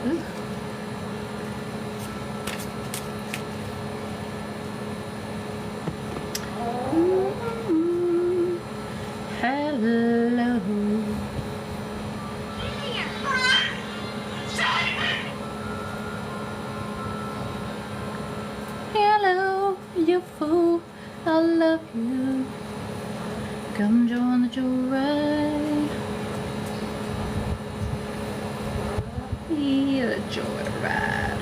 Hello. Hello, you fool. I love you. Come join the joyride. Yeah, the joyride.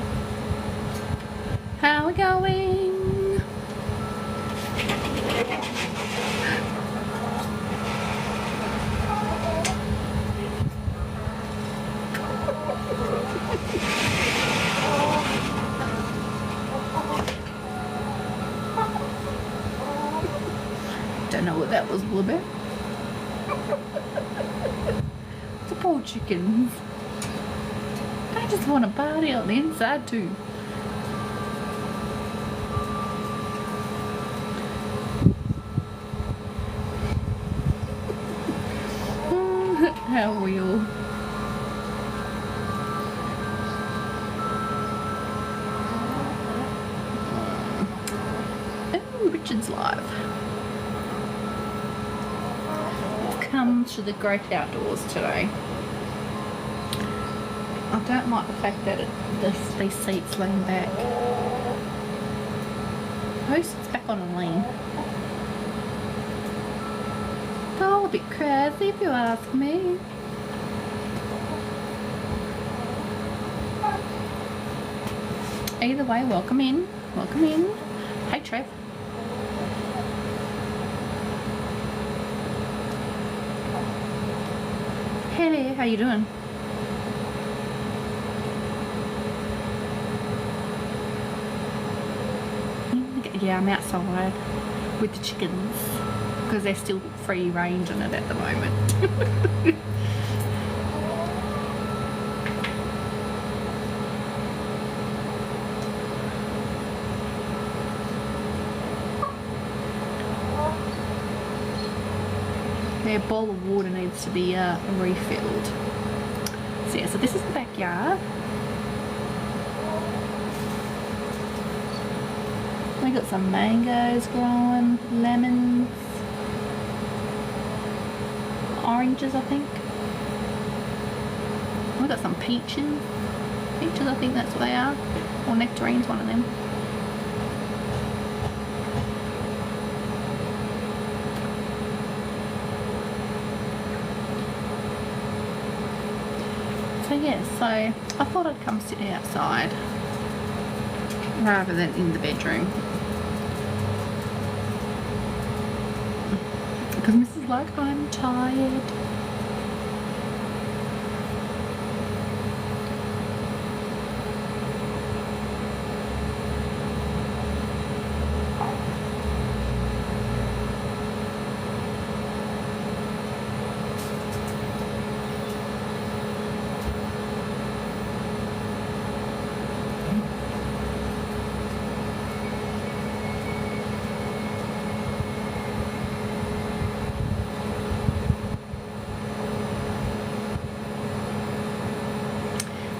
How we going? Don't know what that was all about. The poor chickens. They just want to party on the inside too. How are we all? Oh, Richard's live. Come to the great outdoors today. I don't like the fact that these seats lean back. Who sits back on a lean? It's all a bit crazy if you ask me. Either way, welcome in. Welcome in. Hey Trev. Hey there, how you doing? Yeah, I'm outside with the chickens because they're still free range on it at the moment. Their bowl of water needs to be refilled. So yeah, so this is the backyard. We got some mangoes growing, lemons, oranges I think. We got some peaches. Peaches I think that's what they are. Or nectarines, one of them. So yeah, so I thought I'd come sit outside rather than in the bedroom. Because Mrs. like, I'm tired.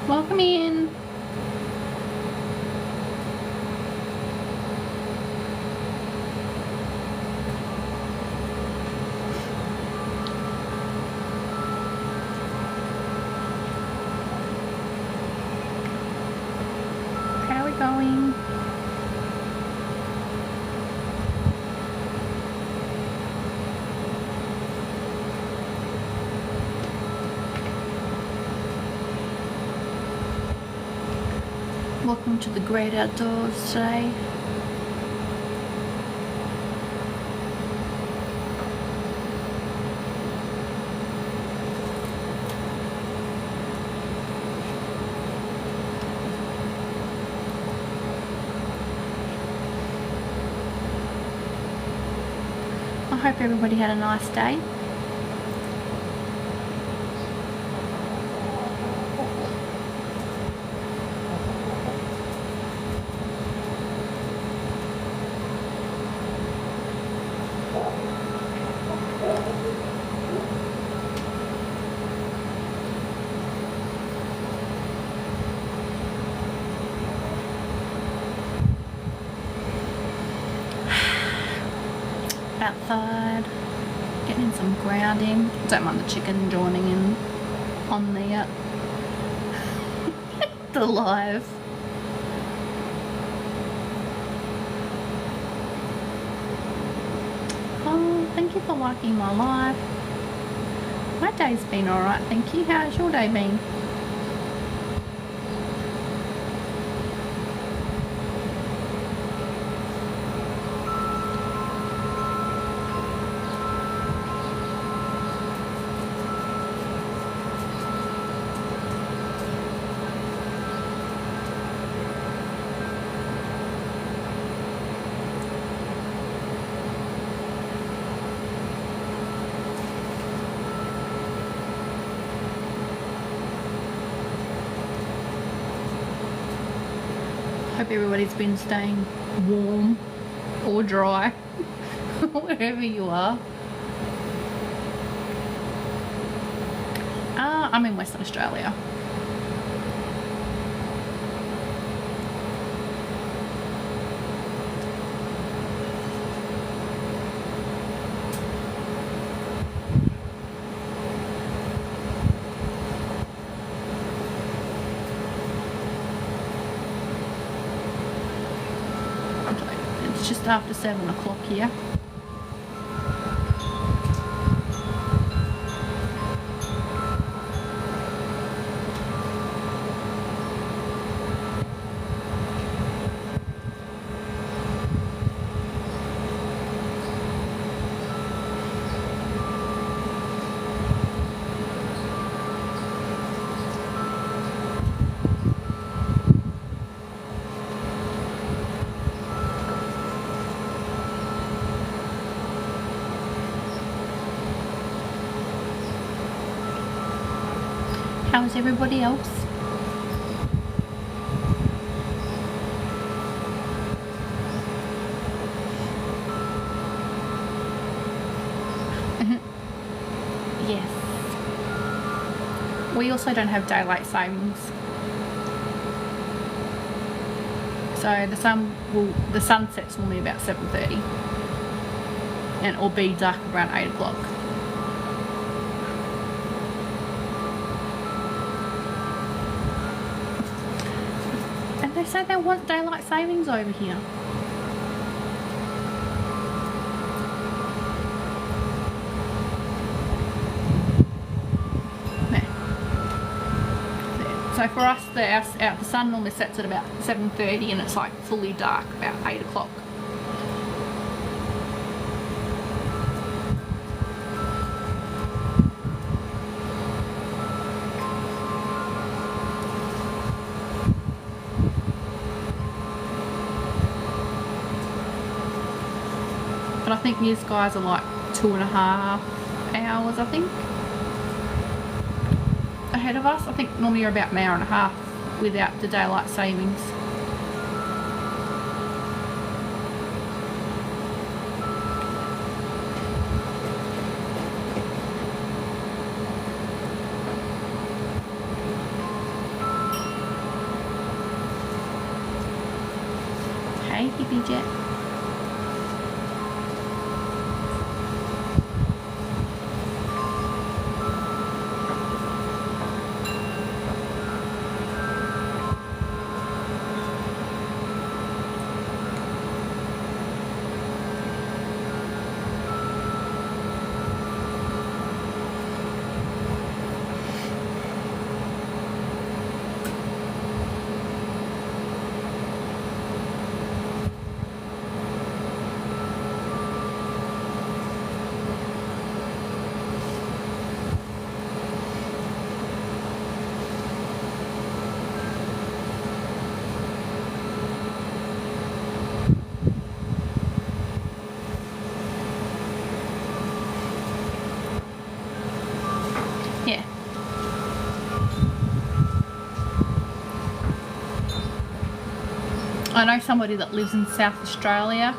Welcome in. How are we going? Welcome to the great outdoors today. I hope everybody had a nice day. outside, getting some grounding. Don't mind the chicken joining in on the the live. Oh, thank you for liking my live. My day's been alright, thank you. How's your day been? Hope everybody's been staying warm or dry, wherever you are. I'm in Western Australia. It's just after 7 o'clock here. How's everybody else? Yes. We also don't have daylight savings. So the sun sets normally about 7:30 and it'll be dark around 8 o'clock. They say they want daylight savings over here. There. So for us, the sun normally sets at about 7:30 and it's like fully dark about 8 o'clock. But I think these guys are like 2.5 hours, I think, ahead of us. I think normally you're about an hour and a half without the daylight savings. Hey, Hippie Jet. Yeah. I know somebody that lives in South Australia,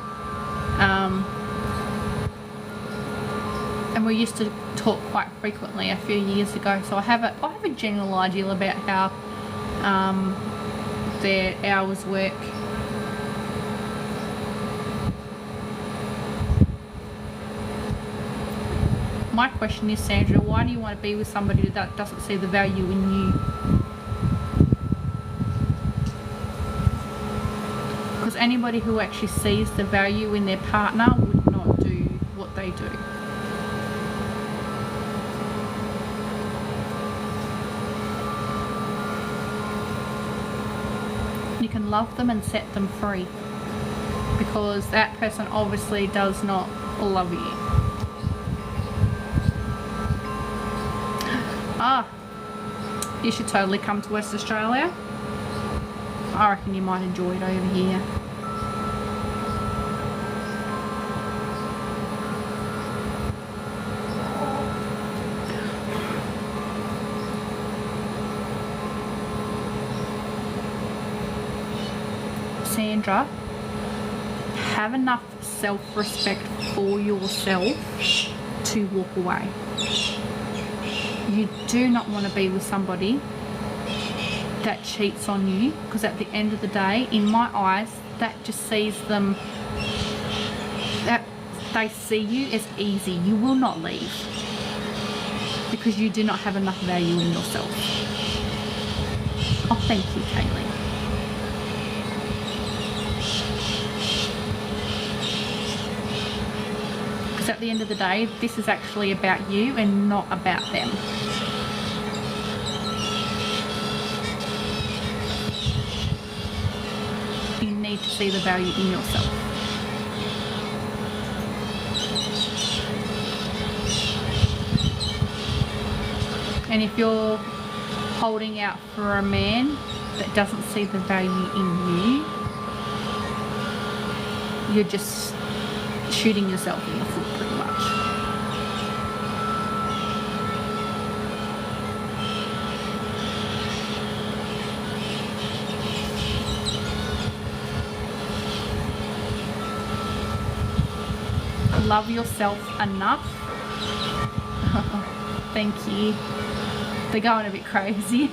and we used to talk quite frequently a few years ago, so I have a general idea about how their hours work. my question is, Sandra, why do you want to be with somebody that doesn't see the value in you? Because anybody who actually sees the value in their partner would not do what they do. You can love them and set them free, because that person obviously does not love you. You should totally come to West Australia. I reckon you might enjoy it over here. Sandra, have enough self-respect for yourself to walk away. You do not want to be with somebody that cheats on you, because at the end of the day, in my eyes, that just sees them, that they see you as easy. You will not leave because you do not have enough value in yourself. Oh, thank you, Kaylee. Because at the end of the day, this is actually about you and not about them. You need to see the value in yourself. And if you're holding out for a man that doesn't see the value in you, you're just shooting yourself in the foot pretty much. Love yourself enough. Thank you. They're going a bit crazy.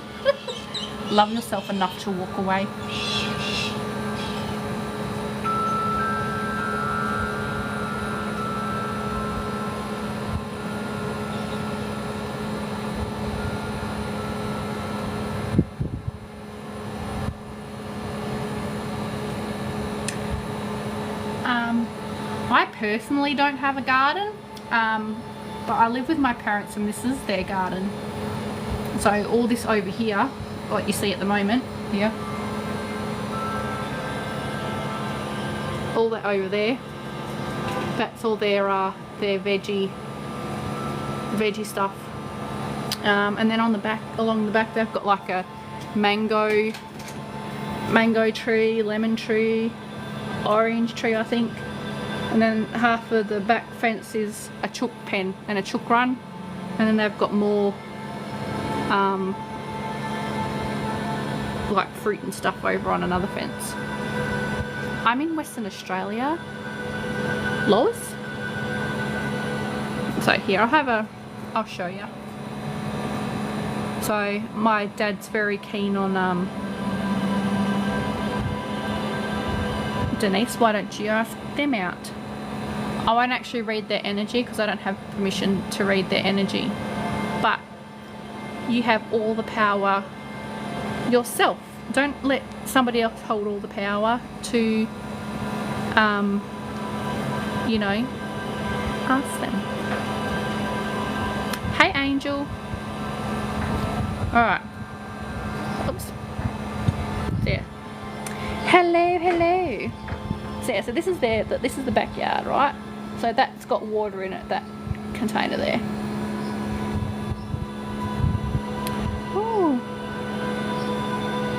Love yourself enough to walk away. I personally don't have a garden, but I live with my parents and this is their garden. So all this over here, like you see at the moment, here, all that over there, that's all their veggie stuff. And then on the back, along the back, they've got like a mango tree, lemon tree, orange tree, I think. And then half of the back fence is a chook pen and a chook run, and then they've got more like fruit and stuff over on another fence. I'm in Western Australia, Lois. So here I'll show you. So my dad's very keen on Denise, why don't you ask them out? I won't actually read their energy because I don't have permission to read their energy, but you have all the power yourself. Don't let somebody else hold all the power to you know, ask them. Hey Angel. Alright. Oops. There. Hello. So this is this is the backyard, right? So that's got water in it, that container there. Ooh.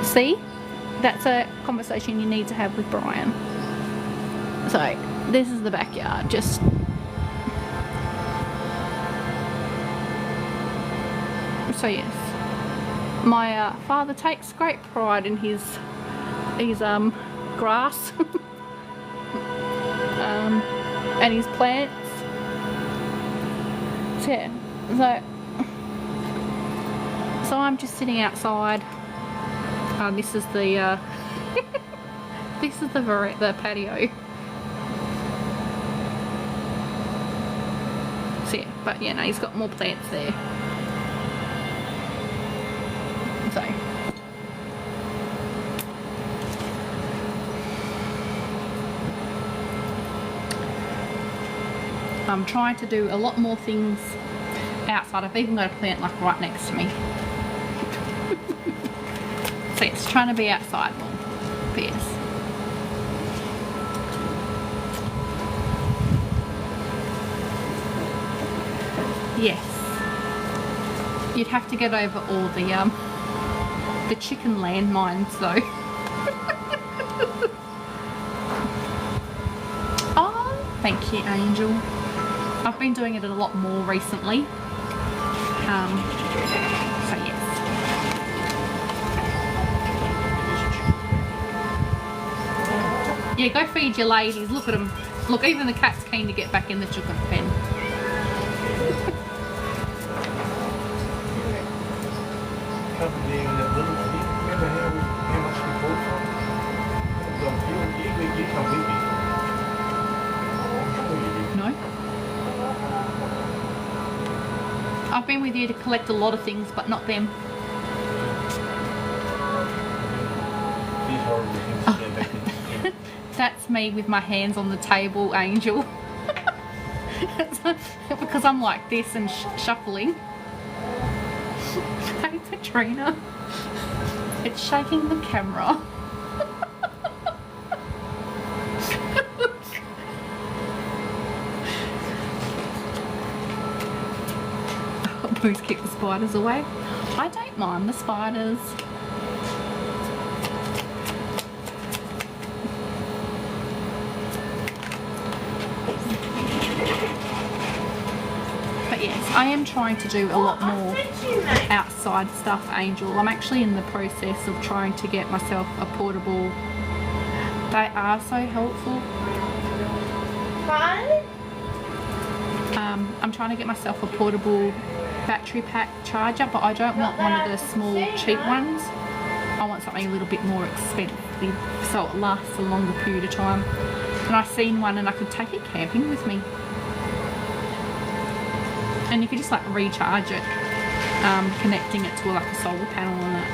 See? That's a conversation you need to have with Brian. So this is the backyard, just so yes. My father takes great pride in his grass and his plants. So yeah, so I'm just sitting outside. This is the this is the patio. So yeah, But yeah, no, he's got more plants there. So I'm trying to do a lot more things outside. I've even got a plant like right next to me. So it's trying to be outside more. But yes. Yes. You'd have to get over all the chicken landmines though. Oh, thank you, Angel. I've been doing it a lot more recently. So yes. Yeah, go feed your ladies. Look at them. Look, even the cat's keen to get back in the chicken pen. No? I've been with you to collect a lot of things, but not them. Oh. That's me with my hands on the table, Angel. Because I'm like this and shuffling. Hey, Katrina. It's shaking the camera. Please keep the spiders away. I don't mind the spiders. But yes, I am trying to do a lot more outside stuff, Angel. I'm actually in the process of trying to get myself a portable. They are so helpful. I'm trying to get myself a portable battery pack charger, but I don't want one of the small cheap ones. I want something a little bit more expensive so it lasts a longer period of time. And I seen one and I could take it camping with me. And you could just like recharge it, connecting it to like a solar panel on it.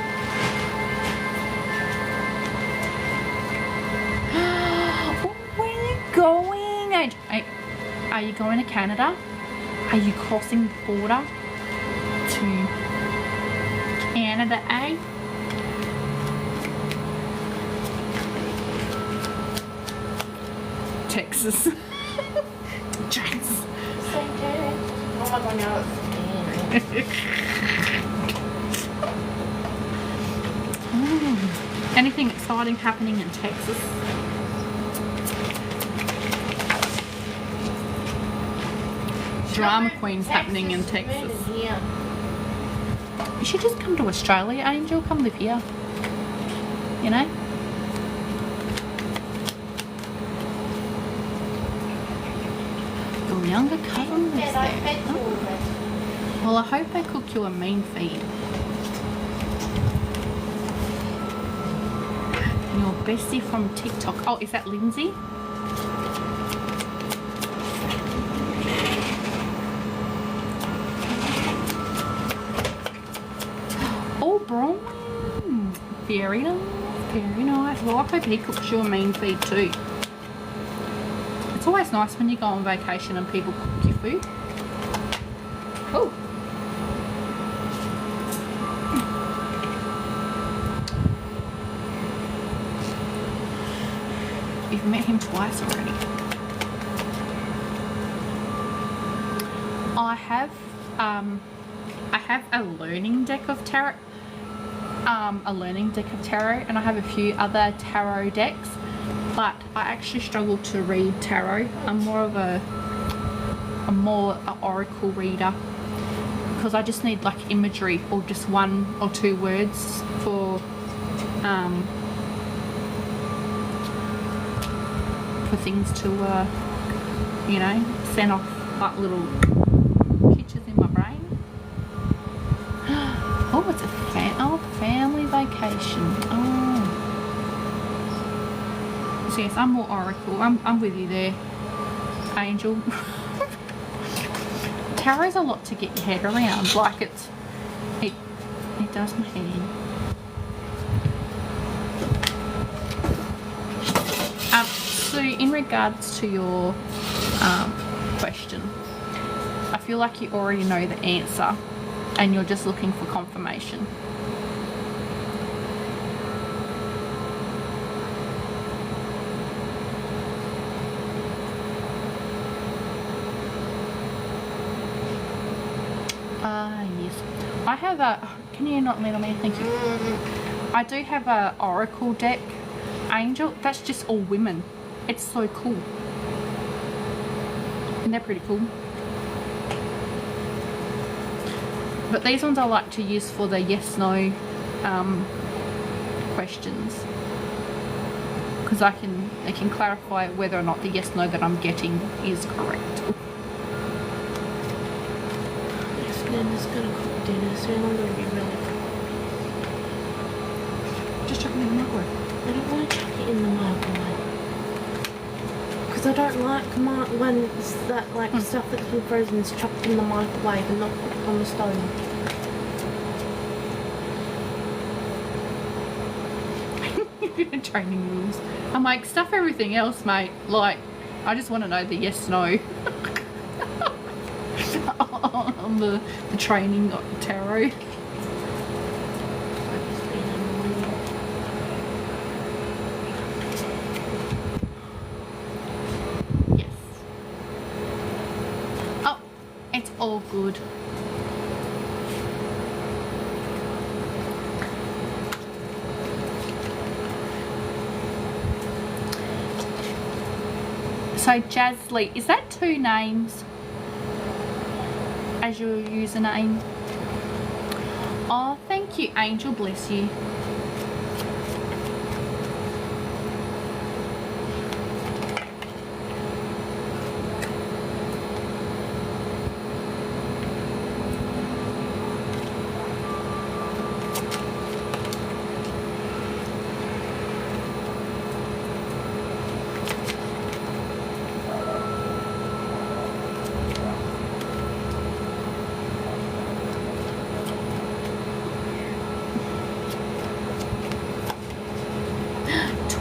Where are you going? Are you going to Canada? Are you crossing the border to Canada, eh? Texas. Texas. Anything exciting happening in Texas? Drama queens happening in Texas. You should just come to Australia, Angel. Come live here. You know? Your younger cousin lives there. Oh. Well, I hope they cook you a mean feed. Your bestie from TikTok. Oh, is that Lindsay? Oh, Brian. Very nice. Very nice. Well, I hope he cooks you a mean feed too. It's always nice when you go on vacation and people cook your food. Oh. You've met him twice already. I have a learning deck of tarot. And I have a few other tarot decks, but I actually struggle to read tarot. I'm more an oracle reader because I just need like imagery or just one or two words for things to you know, send off like little pictures in my brain. Oh, it's a family vacation. Oh, so yes, I'm more oracle. I'm with you there, Angel. Tarot's a lot to get your head around. Like it does my head in. So in regards to your question, I feel like you already know the answer and you're just looking for confirmation. Yes. I have a... Can you not lean on me? Thank you. I do have a oracle deck, Angel. That's just all women. It's so cool. Isn't that pretty cool? But these ones I like to use for the yes/no questions, because I can clarify whether or not the yes/no that I'm getting is correct. Dinner's gonna cook dinner soon. I'm gonna be really hungry. Just chuck it in the microwave. I don't want to chuck it in the microwave because I don't like when it's that stuff that's been frozen is chucked in the microwave and not put on the stove. Training rules. I'm like, stuff everything else, mate. Like, I just want to know the yes/no. On the training tarot. Yes. Oh, it's all good. So Jazly, is that 2 names as your username? Oh, thank you, Angel. Bless you.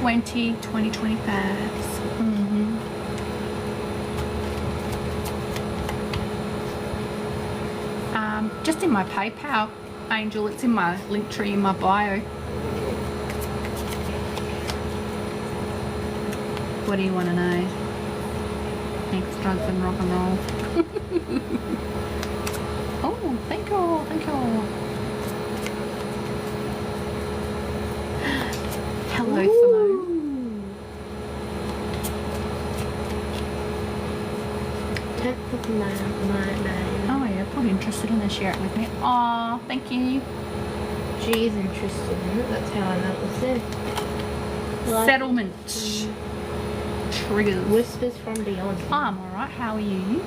$20, $25. Just in my PayPal, Angel. It's in my link tree in my bio. What do you want to know? Thanks, drugs and rock and roll. Oh, thank you, thank you. Hello, Simone. Tenth of my name. Oh yeah, probably interested in it. Share it with me. Aw, thank you. She's interested in it. That's how I know it was there. Like, Settlement. Triggers. Whispers from Beyond. Oh, I'm alright. How are you?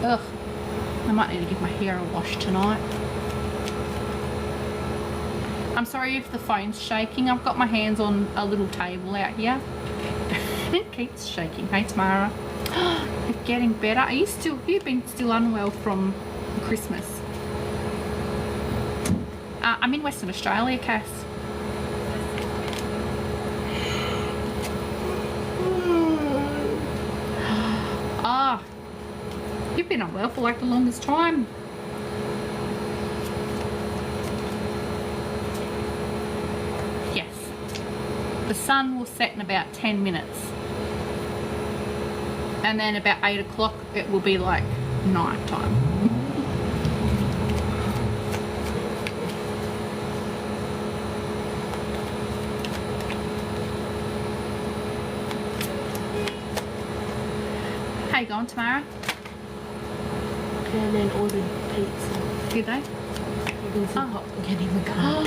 Ugh. I might need to give my hair a wash tonight. I'm sorry if the phone's shaking. I've got my hands on a little table out here. It keeps shaking. Hey, Tamara. It's getting better. Are you still? You've been still unwell from Christmas. I'm in Western Australia, Cass. Ah, you've been unwell for like the longest time. Yes. The sun will set in about 10 minutes. And then about 8 o'clock it will be like night time. How you going, Tamara? And then ordered pizza. Did they? Getting some hot spaghetti in the car.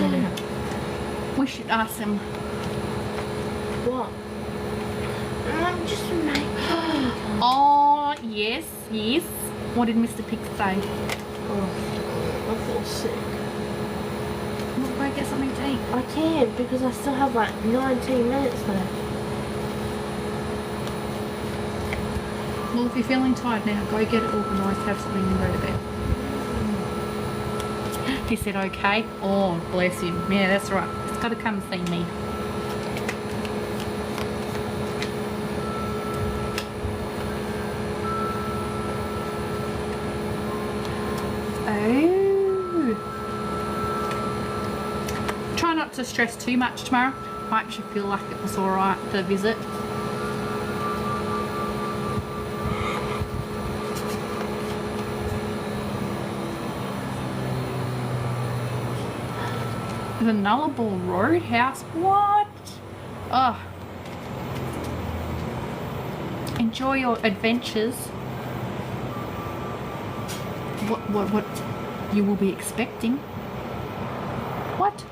We should ask them. What? I'm just making. Oh, yes, yes. What did Mr. Pix say? Oh, I feel sick. Look, wake get something to eat. I can't because I still have like 19 minutes left. Well, if you're feeling tired now, go get it organised, have something and go to bed. He said, okay. Oh, bless him. Yeah, that's right. He's got to come see me. Oh. Try not to stress too much tomorrow. I actually feel like it was alright, the visit. The Nullarbor Roadhouse? What? Oh. Enjoy your adventures. What you will be expecting? What?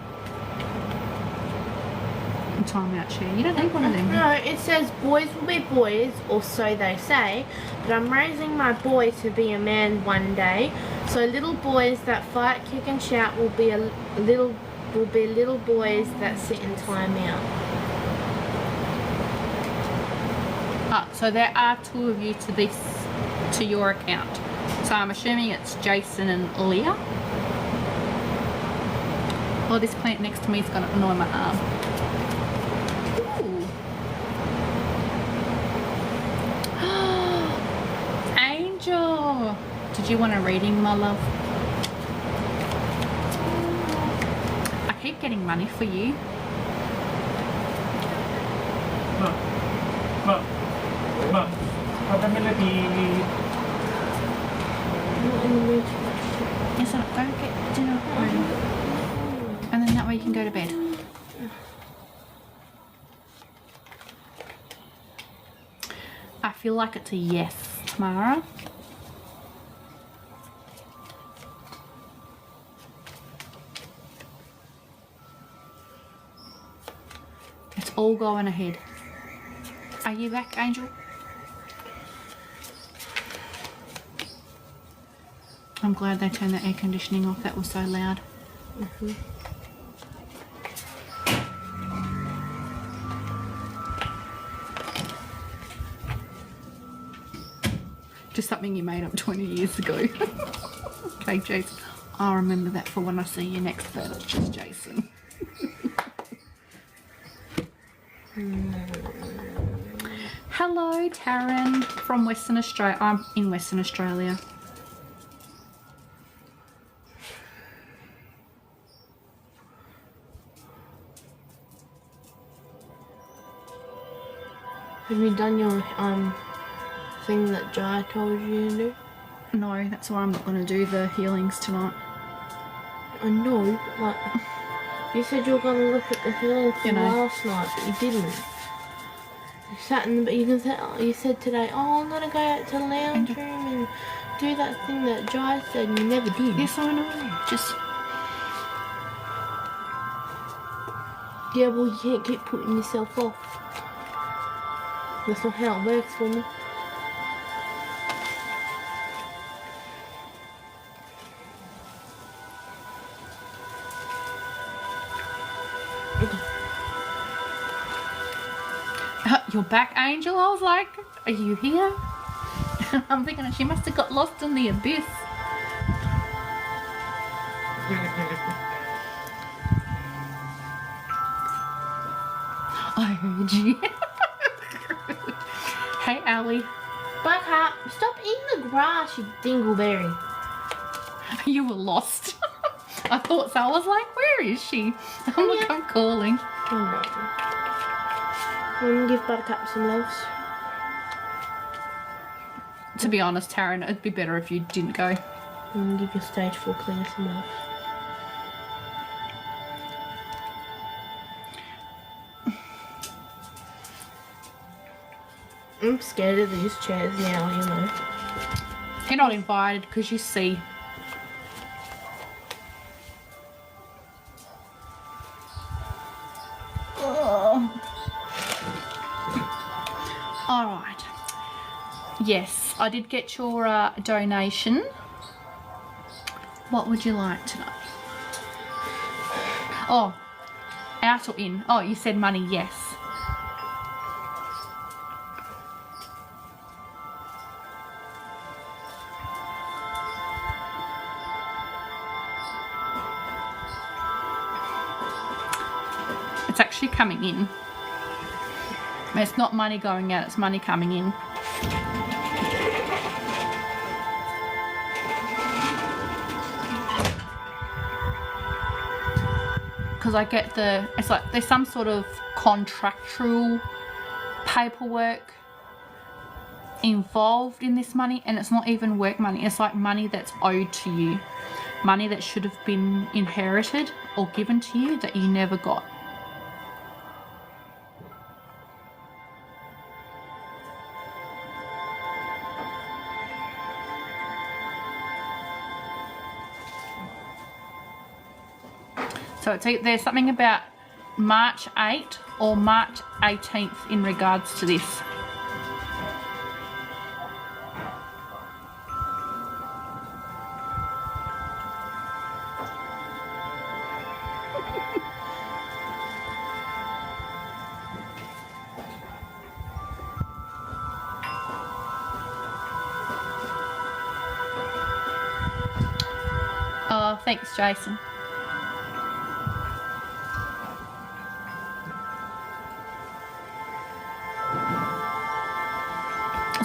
Time out, Cher. You don't need one of them. No, it says boys will be boys, or so they say, but I'm raising my boy to be a man one day. So little boys that fight, kick and shout will be little boys that sit in time out. Ah, so there are two of you to your account. So I'm assuming it's Jason and Leah. Oh, this plant next to me is going to annoy my arm. Ooh. Angel! Did you want a reading, my love? I keep getting money for you. Not in the mood. Yes, go get dinner at home. And then that way you can go to bed. I feel like it's a yes, Tamara. It's all going ahead. Are you back, Angel? I'm glad they turned the air conditioning off. That was so loud. Just something you made up 20 years ago. Okay, Jason. I'll remember that for when I see you next, but it's just Jason. Hello, Taryn from Western Australia. I'm in Western Australia. Have you done your thing that Jai told you to do? No, that's why I'm not going to do the healings tonight. I know, but you said you were going to look at the healing thing last night, but you didn't. You sat in the, you said today, oh, I'm going to go out to the lounge room and do that thing that Jai said, and you never did. Yes, I know. Just... Yeah, well, you can't keep putting yourself off. That's not how it works for me. You're back, Angel? I was like, are you here? I'm thinking she must have got lost in the abyss. I heard you. Hey, Allie. Buttercup, stop eating the grass, you dingleberry. You were lost. I thought so. I was like, where is she? Oh, look, I'm calling. Oh, no. I'm going to give Buttercup some loves. To be honest, Taryn, it'd be better if you didn't go. I'm going to give your stage 4 cleaner some love. I'm scared of these chairs now, you know. You're not invited because you see. All right. Yes, I did get your donation. What would you like to know? Oh, out or in? Oh, you said money, yes. It's actually coming in. It's not money going out, it's money coming in. Because I get it's like there's some sort of contractual paperwork involved in this money, and it's not even work money. It's like money that's owed to you. Money that should have been inherited or given to you that you never got. So there's something about March 8 or March 18th in regards to this. Oh, thanks, Jason.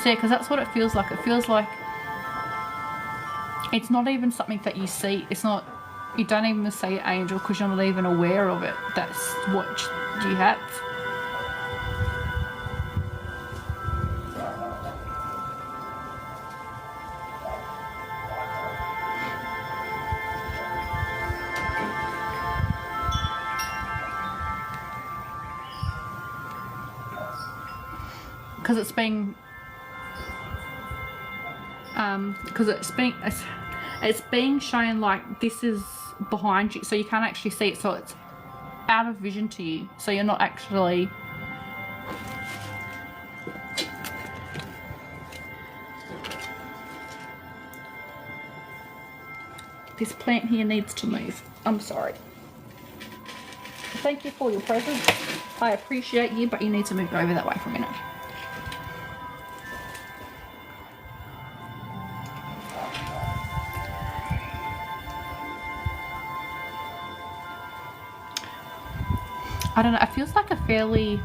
See, because that's what it feels like. It feels like it's not even something that you see. It's not, you don't even see it, Angel, because you're not even aware of it. That's what you have. Because it's being it's being shown like this is behind you, so you can't actually see it, so it's out of vision to you, so you're not actually this plant here needs to move. I'm sorry. Thank you for your presence. I appreciate you, but you need to move over that way for a minute. I don't know, it feels like a fairly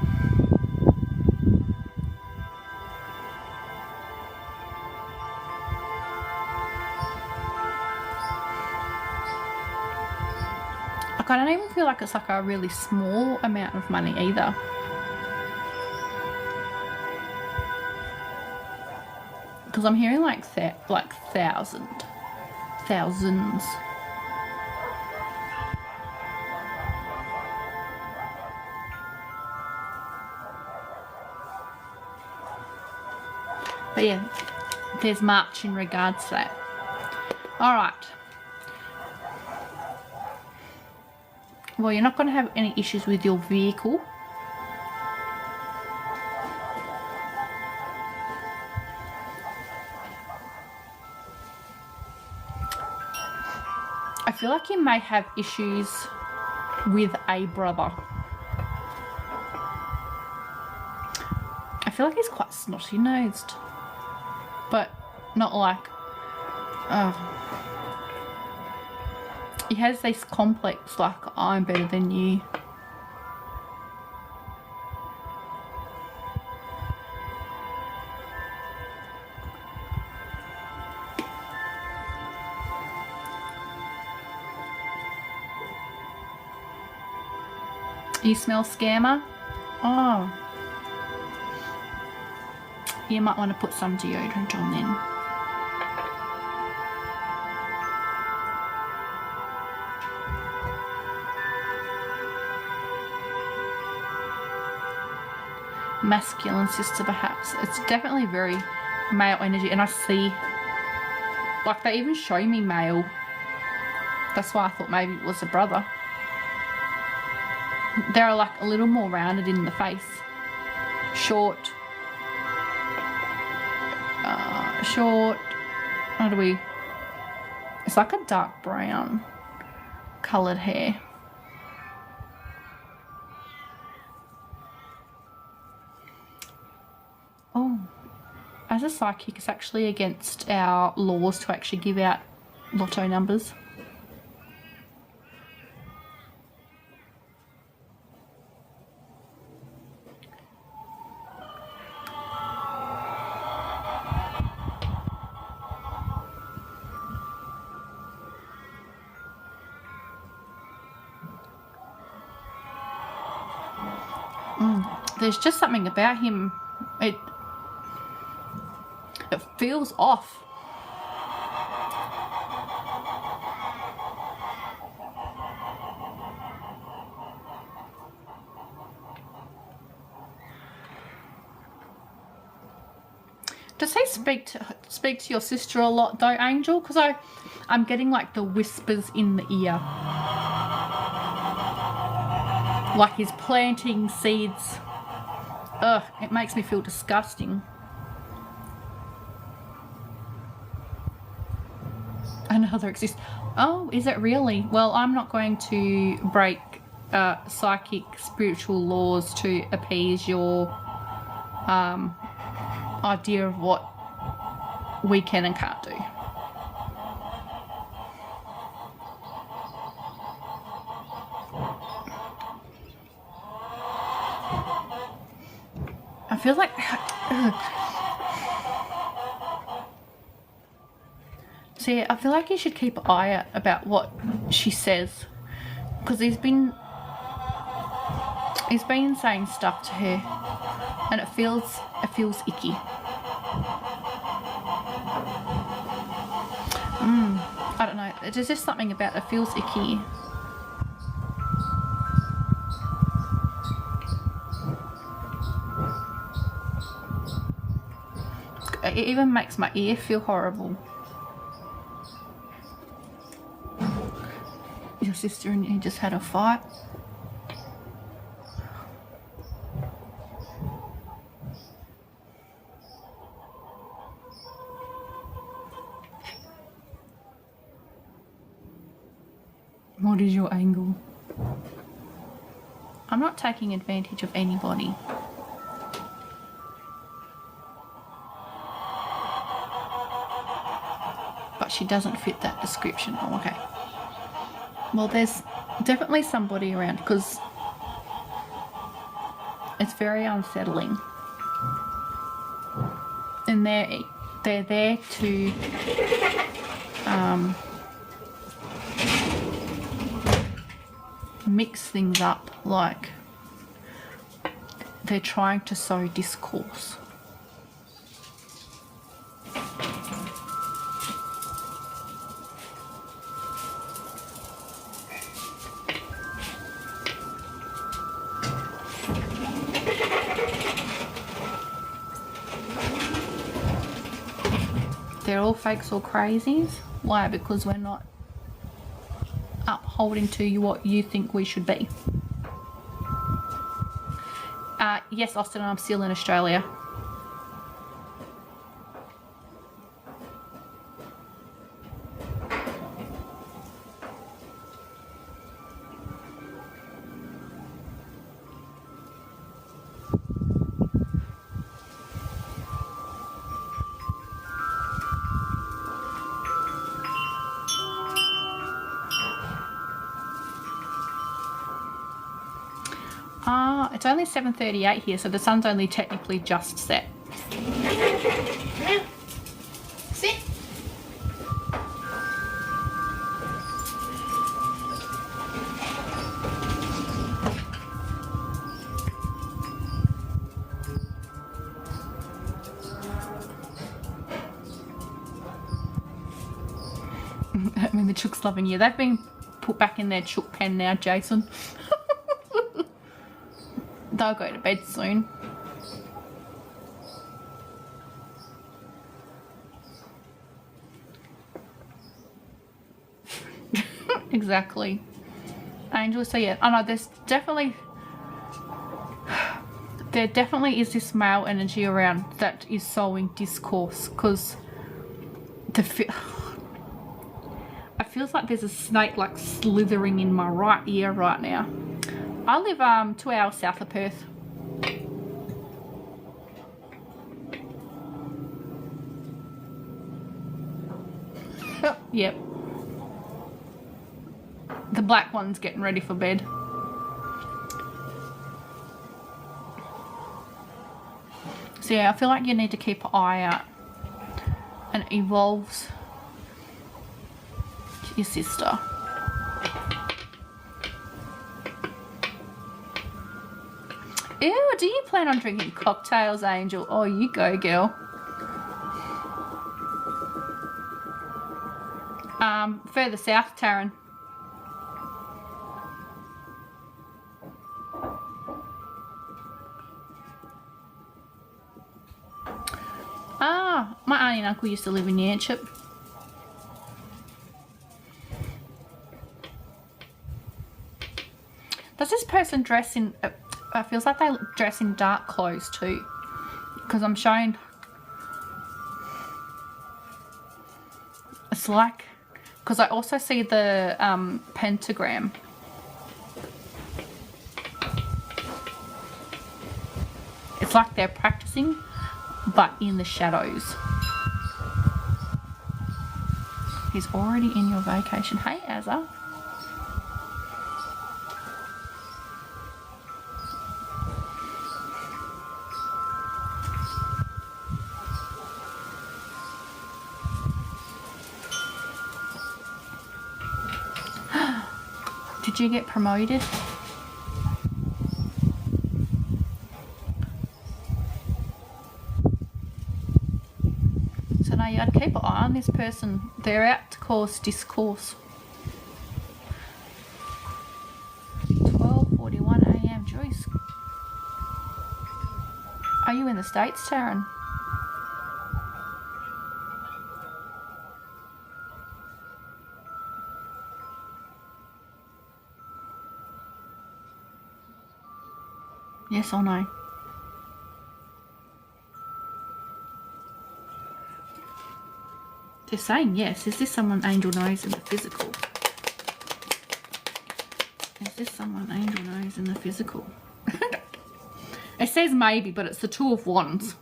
like, I don't even feel like it's like a really small amount of money either. Because I'm hearing like thousands. But yeah, there's March in regards to that. Alright. Well, you're not going to have any issues with your vehicle. I feel like you may have issues with a brother. I feel like he's quite snotty-nosed. But not like... he has this complex like, I'm better than you. You smell scammer? Oh. You might want to put some deodorant on then. Masculine sister, perhaps. It's definitely very male energy, and I see, like, they even show me male. That's why I thought maybe it was a brother. They're like a little more rounded in the face. Short. How do we... It's like a dark brown coloured hair. as a psychic, it's actually against our laws to actually give out lotto numbers. There's just something about him. It feels off. Does he speak to your sister a lot though, Angel? Because I'm getting like the whispers in the ear. Like he's planting seeds. Ugh, it makes me feel disgusting. Another exist. Oh, is it really? Well, I'm not going to break psychic spiritual laws to appease your idea of what we can and can't do. I feel like see, I feel like you should keep an eye out about what she says, because he's been saying stuff to her, and it feels icky. I don't know. There's just something about it feels icky. It even makes my ear feel horrible. Your sister and you just had a fight. What is your angle? I'm not taking advantage of anybody. But she doesn't fit that description. Oh, okay. Well, there's definitely somebody around, because it's very unsettling. And they're there to mix things up, like they're trying to sow discourse. They're all fakes or crazies. Why? Because we're not upholding to you what you think we should be. Yes, Austin, I'm still in Australia. It's only 7:38 here, so the sun's only technically just set. Yeah. Sit. I mean, the chook's loving you. They've been put back in their chook pen now, Jason. They'll go to bed soon. Exactly. Angel, so yeah, I know there definitely is this male energy around that is sowing discourse, because I feels like there's a snake like slithering in my right ear right now. I live 2 hours south of Perth. Yep. The black one's getting ready for bed. So yeah, I feel like you need to keep an eye out. And it evolves your sister. Ew, do you plan on drinking cocktails, Angel? Oh, you go, girl. Further south, Taryn. Ah, my auntie and uncle used to live in Yanchep. Does this person dress in... it feels like they dress in dark clothes too. Because I'm showing... It's like... Because I also see the pentagram. It's like they're practicing, but in the shadows. He's already in your vacation. Hey, Azza. Did you get promoted? So now I'd keep an eye on this person. They're out to cause discourse. 12:41 a.m. Joyce. Are you in the States, Taryn? Yes or no? They're saying yes. Is this someone Angel knows in the physical? Is this someone Angel knows in the physical? It says maybe, but it's the Two of Wands.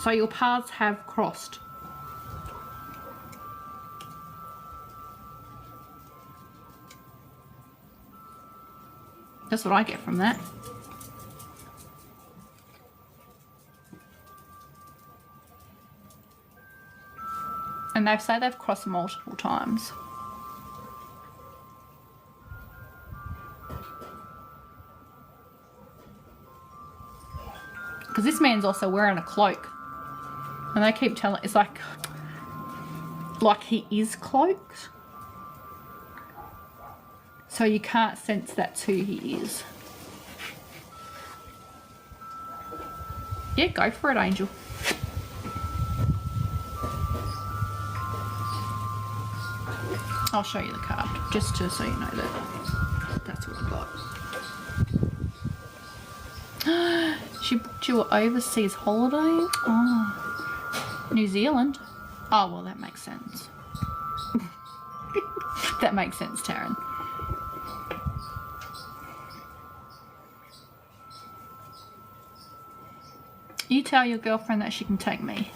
So your paths have crossed. That's what I get from that. And they say they've crossed multiple times. Because this man's also wearing a cloak. And they keep telling, it's like he is cloaked. So you can't sense that's who he is. Yeah, go for it, Angel. I'll show you the card, just so you know that that's what I got. She booked you an overseas holiday? Oh, New Zealand? Oh, well, that makes sense. That makes sense, Taryn. You tell your girlfriend that she can take me.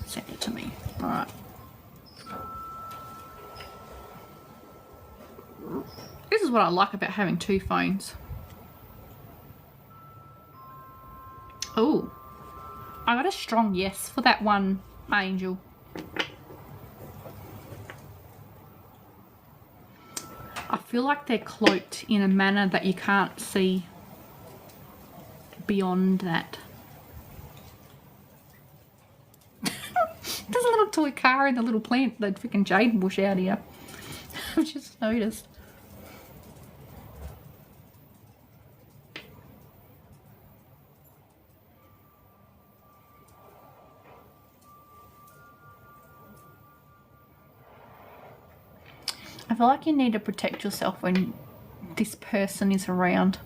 Send it to me. Alright. This is what I like about having two phones. Oh, I got a strong yes for that one, Angel. I feel like they're cloaked in a manner that you can't see beyond that. There's a little toy car and the little plant, the freaking jade bush out here. I've just noticed. I feel like you need to protect yourself when this person is around.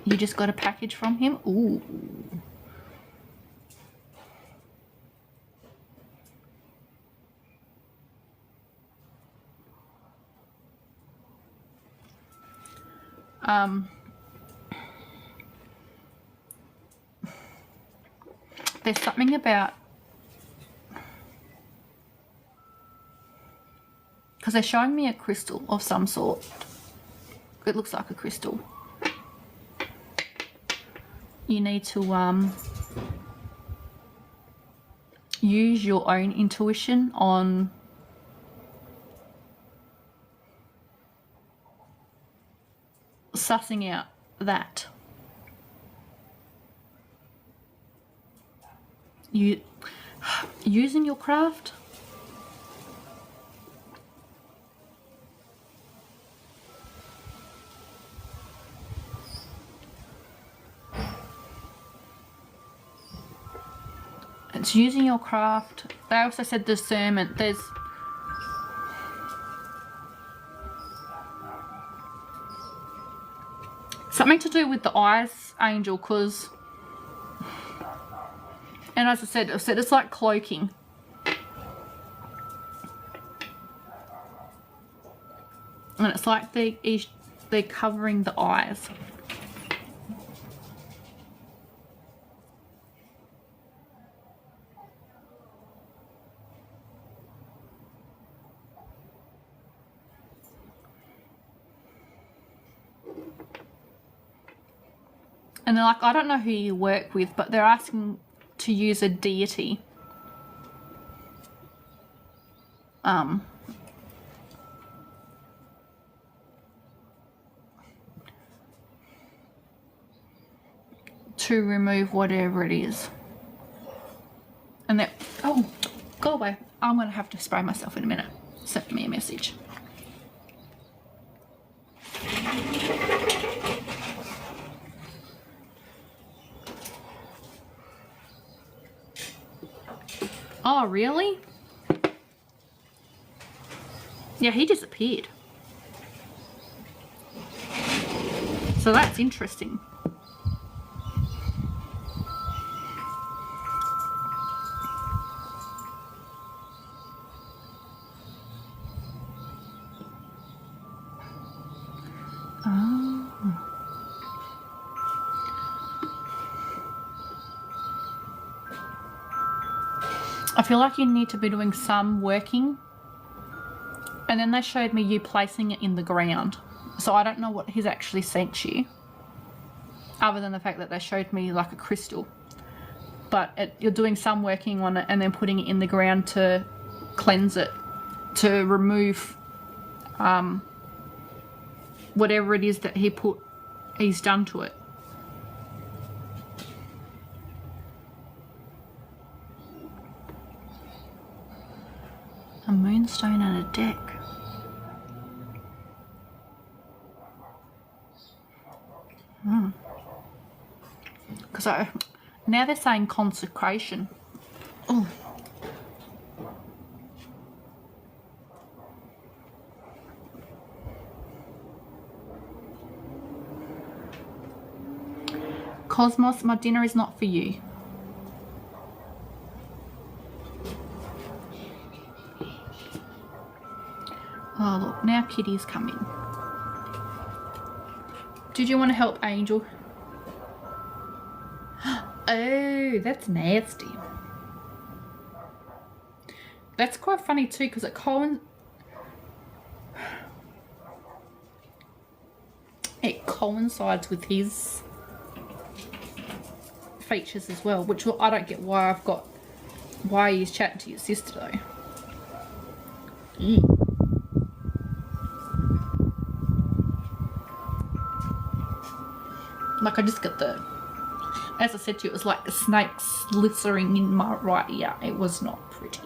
You just got a package from him? Ooh. there's something about, because they're showing me a crystal of some sort. It looks like a crystal. You need to use your own intuition on sussing out that. Using your craft. It's using your craft. They also said discernment. There's something to do with the eyes, Angel, because, and as I said it's like cloaking. And it's like they're covering the eyes. And they're like, I don't know who you work with, but they're asking to use a deity. To remove whatever it is. And they're, oh, go away. I'm going to have to spray myself in a minute. Sent me a message. Oh, really? Yeah, he disappeared. So that's interesting. I feel like you need to be doing some working. And then they showed me you placing it in the ground. So I don't know what he's actually sent you. Other than the fact that they showed me like a crystal. But you're doing some working on it and then putting it in the ground to cleanse it. To remove whatever it is that he's done to it. A moonstone and a deck. Because now they're saying consecration. Oh. Cosmos, my dinner is not for you. Oh look, now Kitty's come in. Did you want to help Angel? Oh, that's nasty. That's quite funny too, because it coincides with his features as well, which I don't get why he's chatting to your sister though. Like I just got as I said to you, it was like a snake slithering in my right ear. It was not pretty.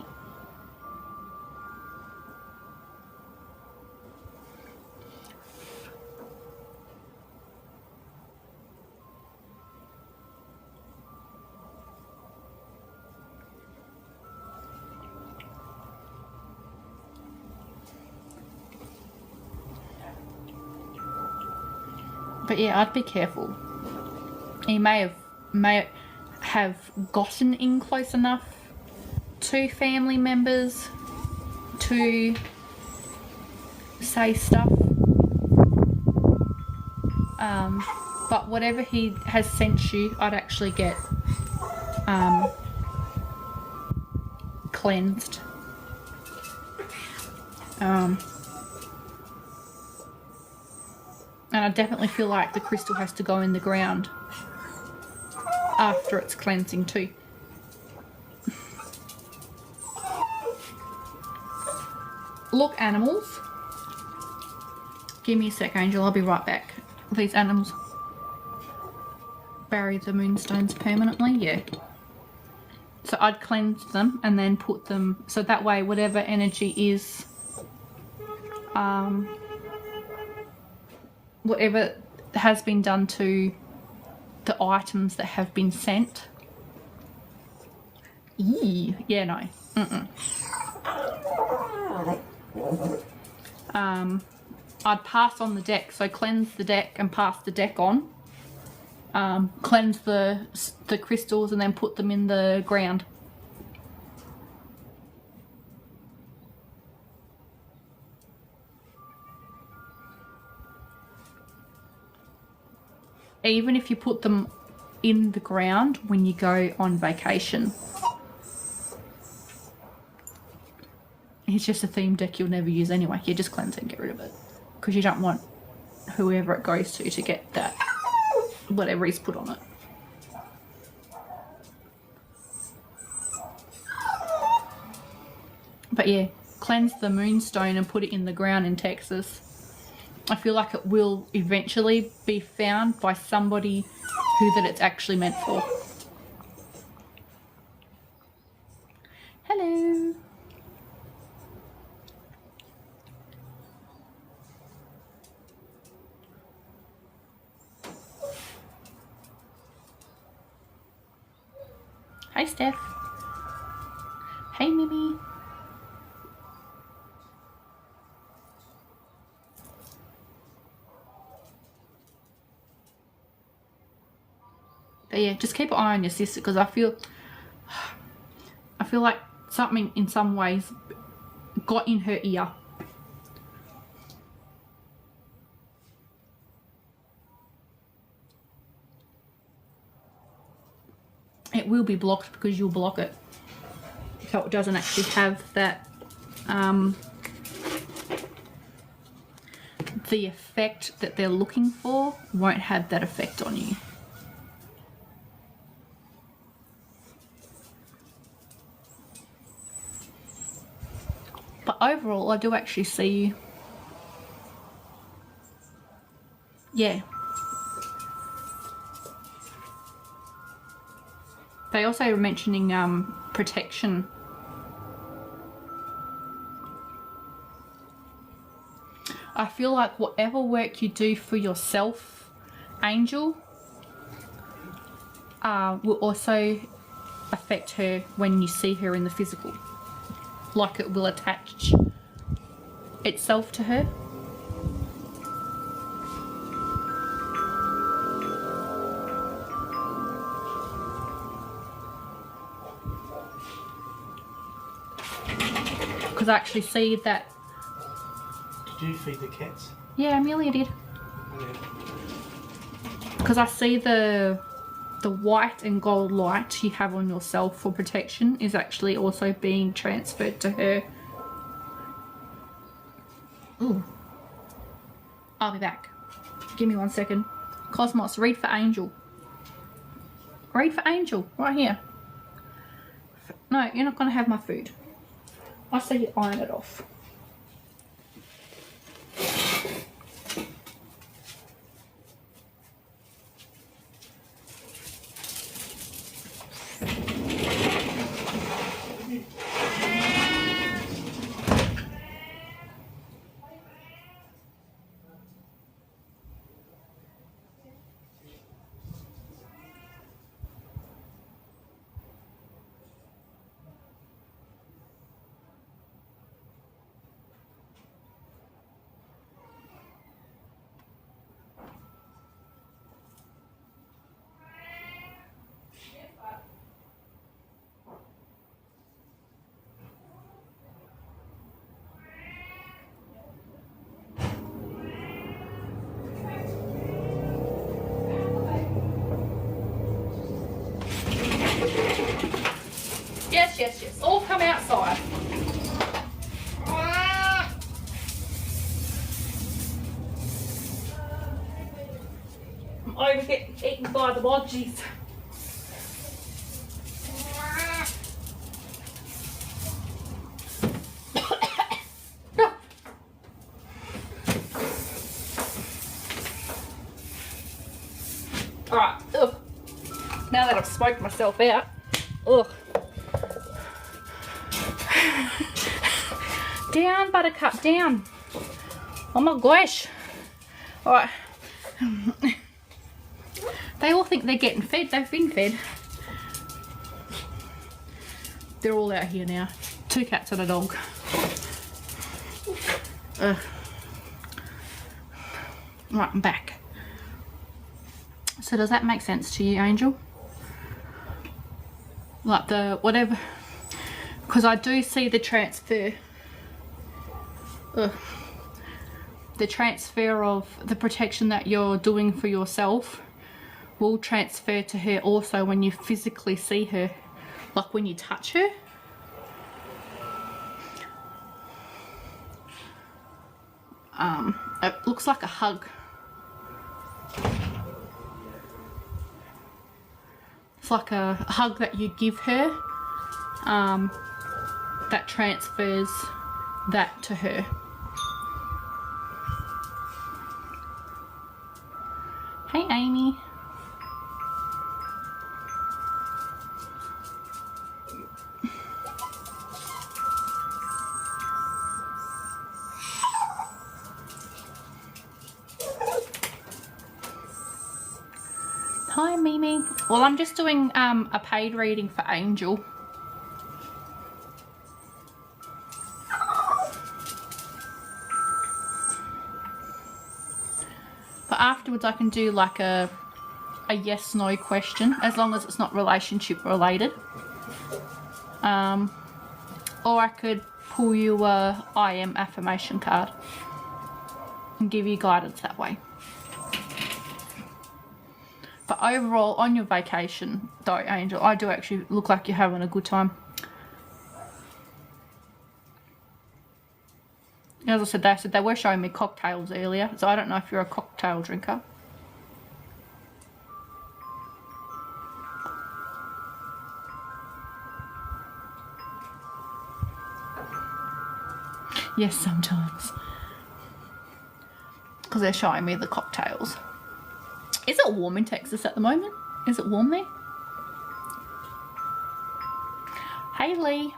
But yeah, I'd be careful. He may have gotten in close enough to family members to say stuff. But whatever he has sent you, I'd actually get cleansed. And I definitely feel like the crystal has to go in the ground after its cleansing too. Look, animals. Give me a sec, Angel. I'll be right back. These animals bury the moonstones permanently. Yeah. So I'd cleanse them and then put them, so that way whatever energy is, whatever has been done to the items that have been sent. Eee, yeah, no. I'd pass on the deck, so cleanse the deck and pass the deck on. Cleanse the crystals and then put them in the ground. Even if you put them in the ground when you go on vacation. It's just a theme deck you'll never use anyway. You just cleanse it and get rid of it. Because you don't want whoever it goes to get that, whatever he's put on it. But yeah, cleanse the moonstone and put it in the ground in Texas. I feel like it will eventually be found by somebody who that it's actually meant for. Hello. Hi, Steph. Hey, Mimi. But yeah, just keep an eye on your sister, because I feel like something in some ways got in her ear. It will be blocked because you'll block it. So it doesn't actually have that, the effect that they're looking for won't have that effect on you. But overall, I do actually see you. Yeah. They also were mentioning protection. I feel like whatever work you do for yourself, Angel, will also affect her when you see her in the physical. Like it will attach itself to her. Because I actually see that. Did you feed the cats? Yeah, Amelia did. Yeah. Because I see the white and gold light you have on yourself for protection is actually also being transferred to her. Ooh. I'll be back. Give me 1 second. Cosmos, read for Angel. Read for Angel, right here. No, you're not going to have my food. I say you iron it off. yes. All come outside. I'm over getting eaten by the wodgies. Alright, ugh. Now that I've smoked myself out, ugh. Down, Buttercup, down. Oh my gosh. Alright. They all think they're getting fed. They've been fed. They're all out here now. 2 cats and a dog. Ugh. Right, I'm back. So does that make sense to you, Angel? Like the whatever, because I do see the transfer. Ugh. The transfer of the protection that you're doing for yourself will transfer to her also when you physically see her, like when you touch her. It looks like a hug. It's like a hug that you give her, that transfers that to her. Hey, Amy. Hi, Mimi. Well, I'm just doing a paid reading for Angel. But afterwards I can do like a yes/no question, as long as it's not relationship related. Or I could pull you a I am affirmation card and give you guidance that way. But overall, on your vacation, though, Angel, I do actually look like you're having a good time. As I said, they were showing me cocktails earlier, so I don't know if you're a cocktail drinker. Yes, sometimes. Because they're showing me the cocktails. Is it warm in Texas at the moment? Is it warm there? Hey, Lee.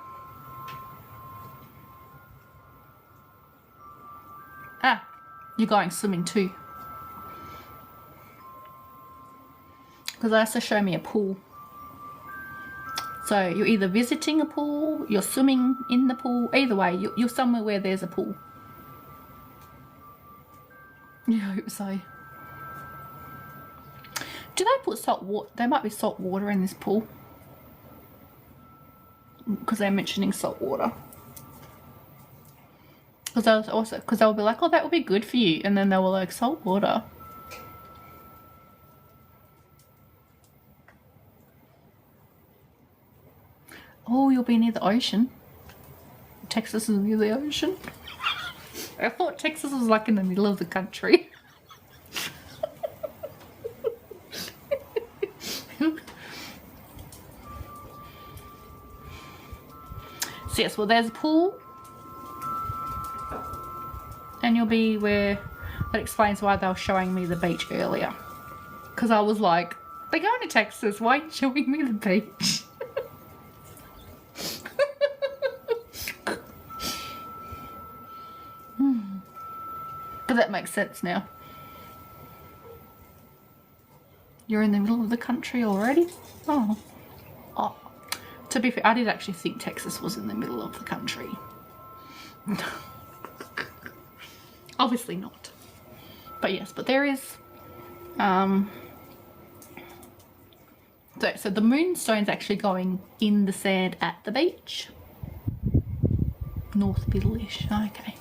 Ah, you're going swimming too. Because they also show me a pool. So you're either visiting a pool, you're swimming in the pool. Either way, you're somewhere where there's a pool. Yeah, I hope so. Do they put salt water? There might be salt water in this pool. Because they're mentioning salt water. Because they'll be like, oh, that would be good for you. And then they were like, salt water. Oh, you'll be near the ocean. Texas is near the ocean. I thought Texas was like in the middle of the country. So yes, well, there's a pool. And you'll be where... That explains why they were showing me the beach earlier. Because I was like, they're going to Texas. Why are you showing me the beach? But that makes sense now. You're in the middle of the country already? Oh. Oh. To be fair, I did actually think Texas was in the middle of the country. Obviously not. But yes, but there is... So the moonstone's actually going in the sand at the beach. North middle-ish. Okay.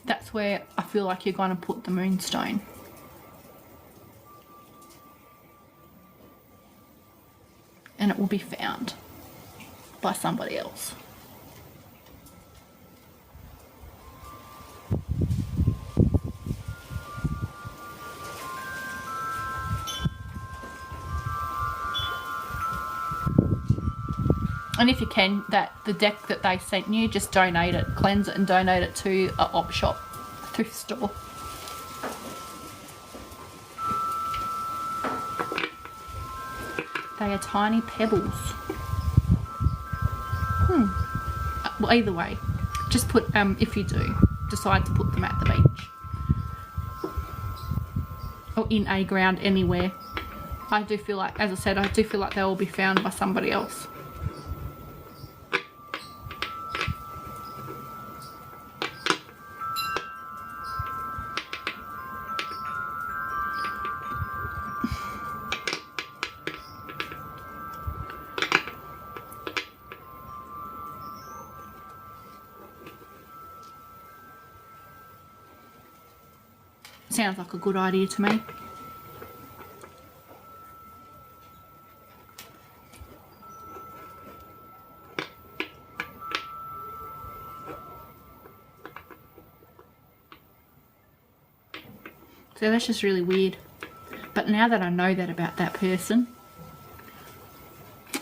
That's where I feel like you're going to put the moonstone. And it will be found. by somebody else. And if you can, the deck that they sent you, just donate it, cleanse it and donate it to a op shop, thrift store. They are tiny pebbles. Well, either way, just put, if you do decide to put them at the beach. Or in a ground anywhere. I do feel like, as I said, I do feel like they will be found by somebody else. Sounds like a good idea to me. So that's just really weird. But now that I know that about that person,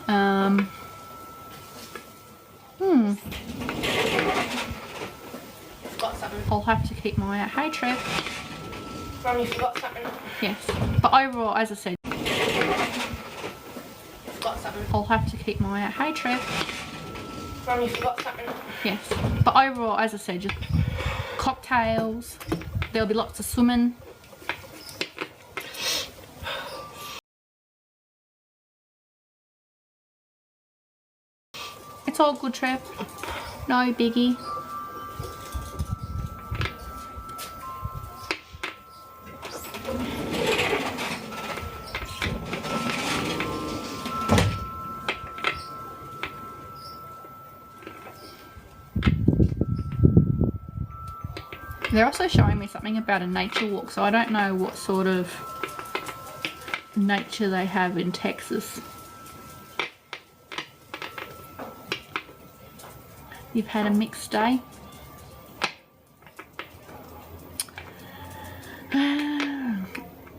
I'll have to keep my eye out. Hey, Trev. Mum, you forgot something. Yes, but overall, as I said, Forgot something. I'll have to keep my eye out. Hey, Trev. Mum, you forgot something. Yes, but overall, as I said, just cocktails. There'll be lots of swimming. It's all good, Trev. No biggie. They're also showing me something about a nature walk, so I don't know what sort of nature they have in Texas. You've had a mixed day.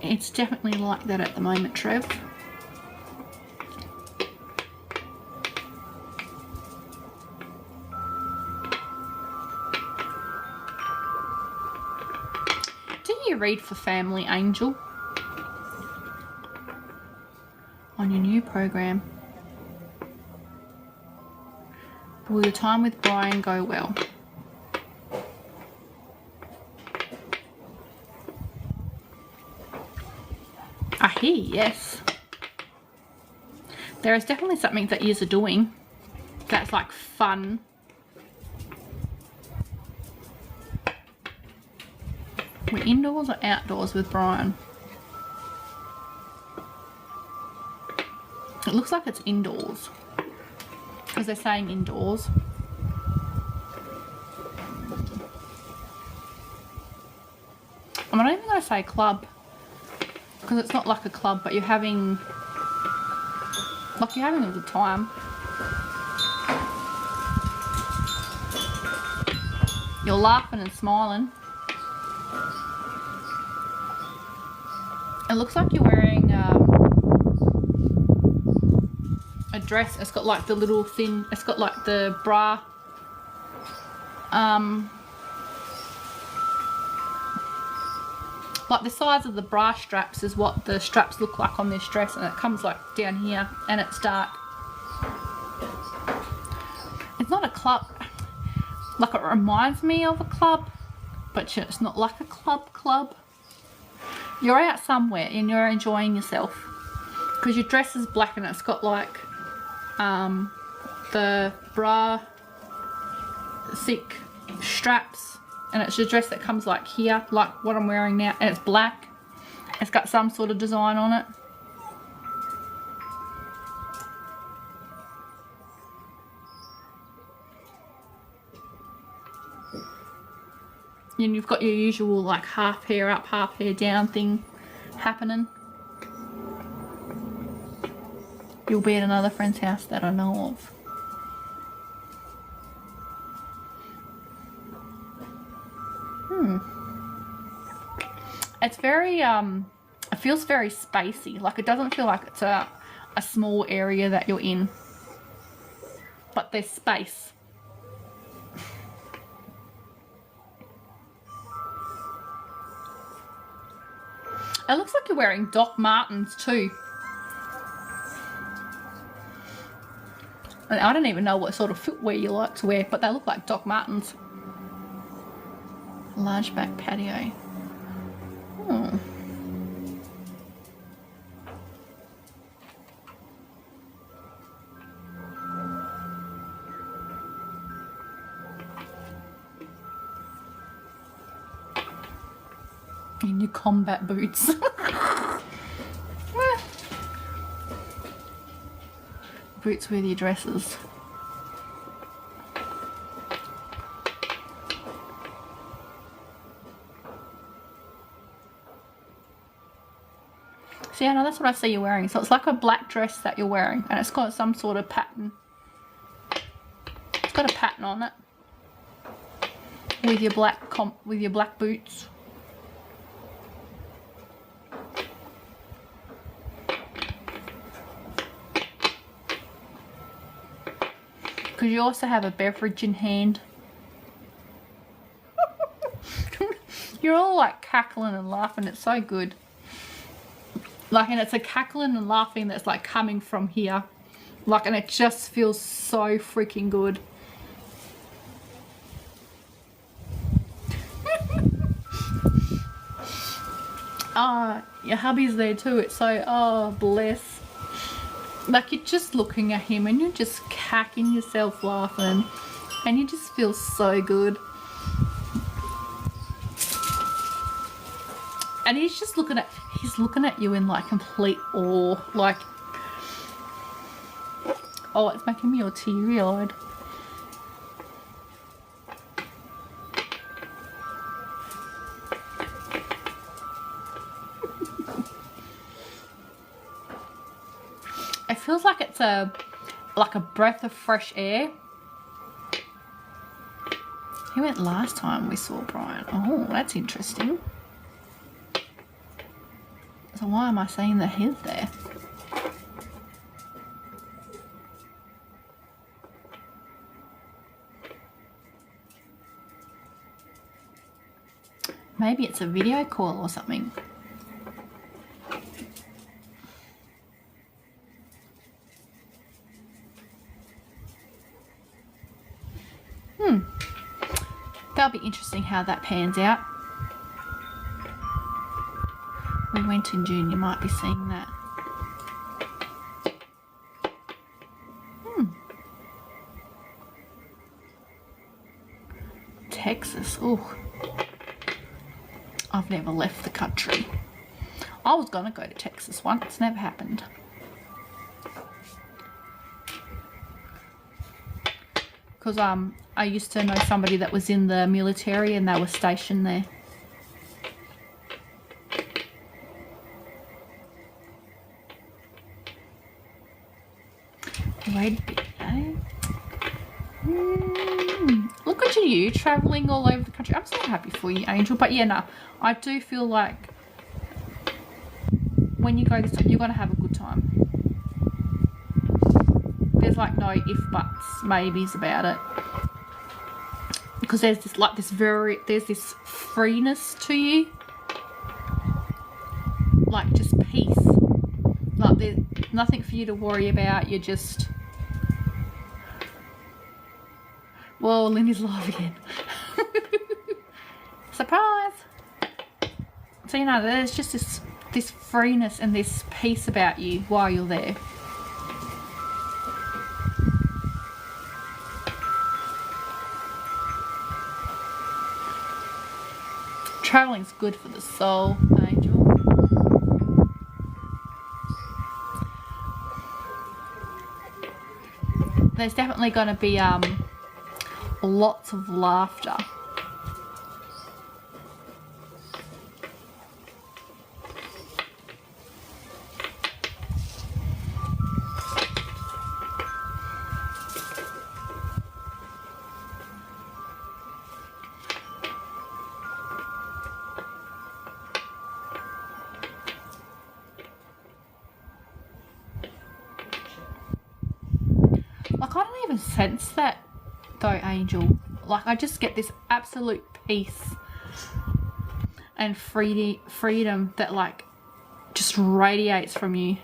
It's definitely like that at the moment, Trev. Didn't you read for Family Angel on your new program? Will your time with Brian go well? I hear yes. There is definitely something that you are doing that's like fun. We're indoors or outdoors with Brian? It looks like it's indoors because they're saying indoors. I'm not even going to say club because it's not like a club, but you're having a good time. You're laughing and smiling. It looks like you're wearing a dress. It's got like the little thin, it's got like the bra like the size of the bra straps is what the straps look like on this dress, and it comes like down here and it's dark. It's not a club, like it reminds me of a club, but it's not like a club. You're out somewhere and you're enjoying yourself because your dress is black and it's got like the bra thick straps, and it's a dress that comes like here, like what I'm wearing now, and it's black. It's got some sort of design on it. And you've got your usual like half hair up, half hair down thing happening. You'll be at another friend's house that I know of. It's very it feels very spacey. Like it doesn't feel like it's a small area that you're in, but there's space. It looks like you're wearing Doc Martens too. And I don't even know what sort of footwear you like to wear, but they look like Doc Martens. Large back patio. Oh. In your combat boots. Boots with your dresses. See, I know that's what I see you wearing. So it's like a black dress that you're wearing, and it's got some sort of pattern. It's got a pattern on it with your black boots. Because you also have a beverage in hand. You're all like cackling and laughing. It's so good. Like, and it's a cackling and laughing that's like coming from here. Like, and it just feels so freaking good. Your hubby's there too. It's so, oh, bless. Like, you're just looking at him and you're just cacking yourself laughing, and you just feel so good. And he's just looking at you in like complete awe. Like, oh, it's making me all teary-eyed. It feels like it's like a breath of fresh air. He went last time we saw Brian. Oh, that's interesting. So why am I saying that he's there? Maybe it's a video call or something. That'll be interesting how that pans out. We went in June, you might be seeing that. Texas, oh. I've never left the country. I was gonna go to Texas once, never happened. Because I used to know somebody that was in the military and they were stationed there. Wait a bit, eh? Look at you travelling all over the country. I'm so happy for you, Angel. But yeah, no, I do feel like when you go this time, you're going to have a good time. There's like no if, buts, maybes about it. Because there's this like there's this freeness to you. Like just peace. Like there's nothing for you to worry about. You're just... Whoa, Lindy's live again. Surprise! So, you know, there's just this freeness and this peace about you while you're there. Traveling's good for the soul, Angel. There's definitely going to be lots of laughter. even sense that though, Angel. Like, I just get this absolute peace and freedom that like just radiates from you.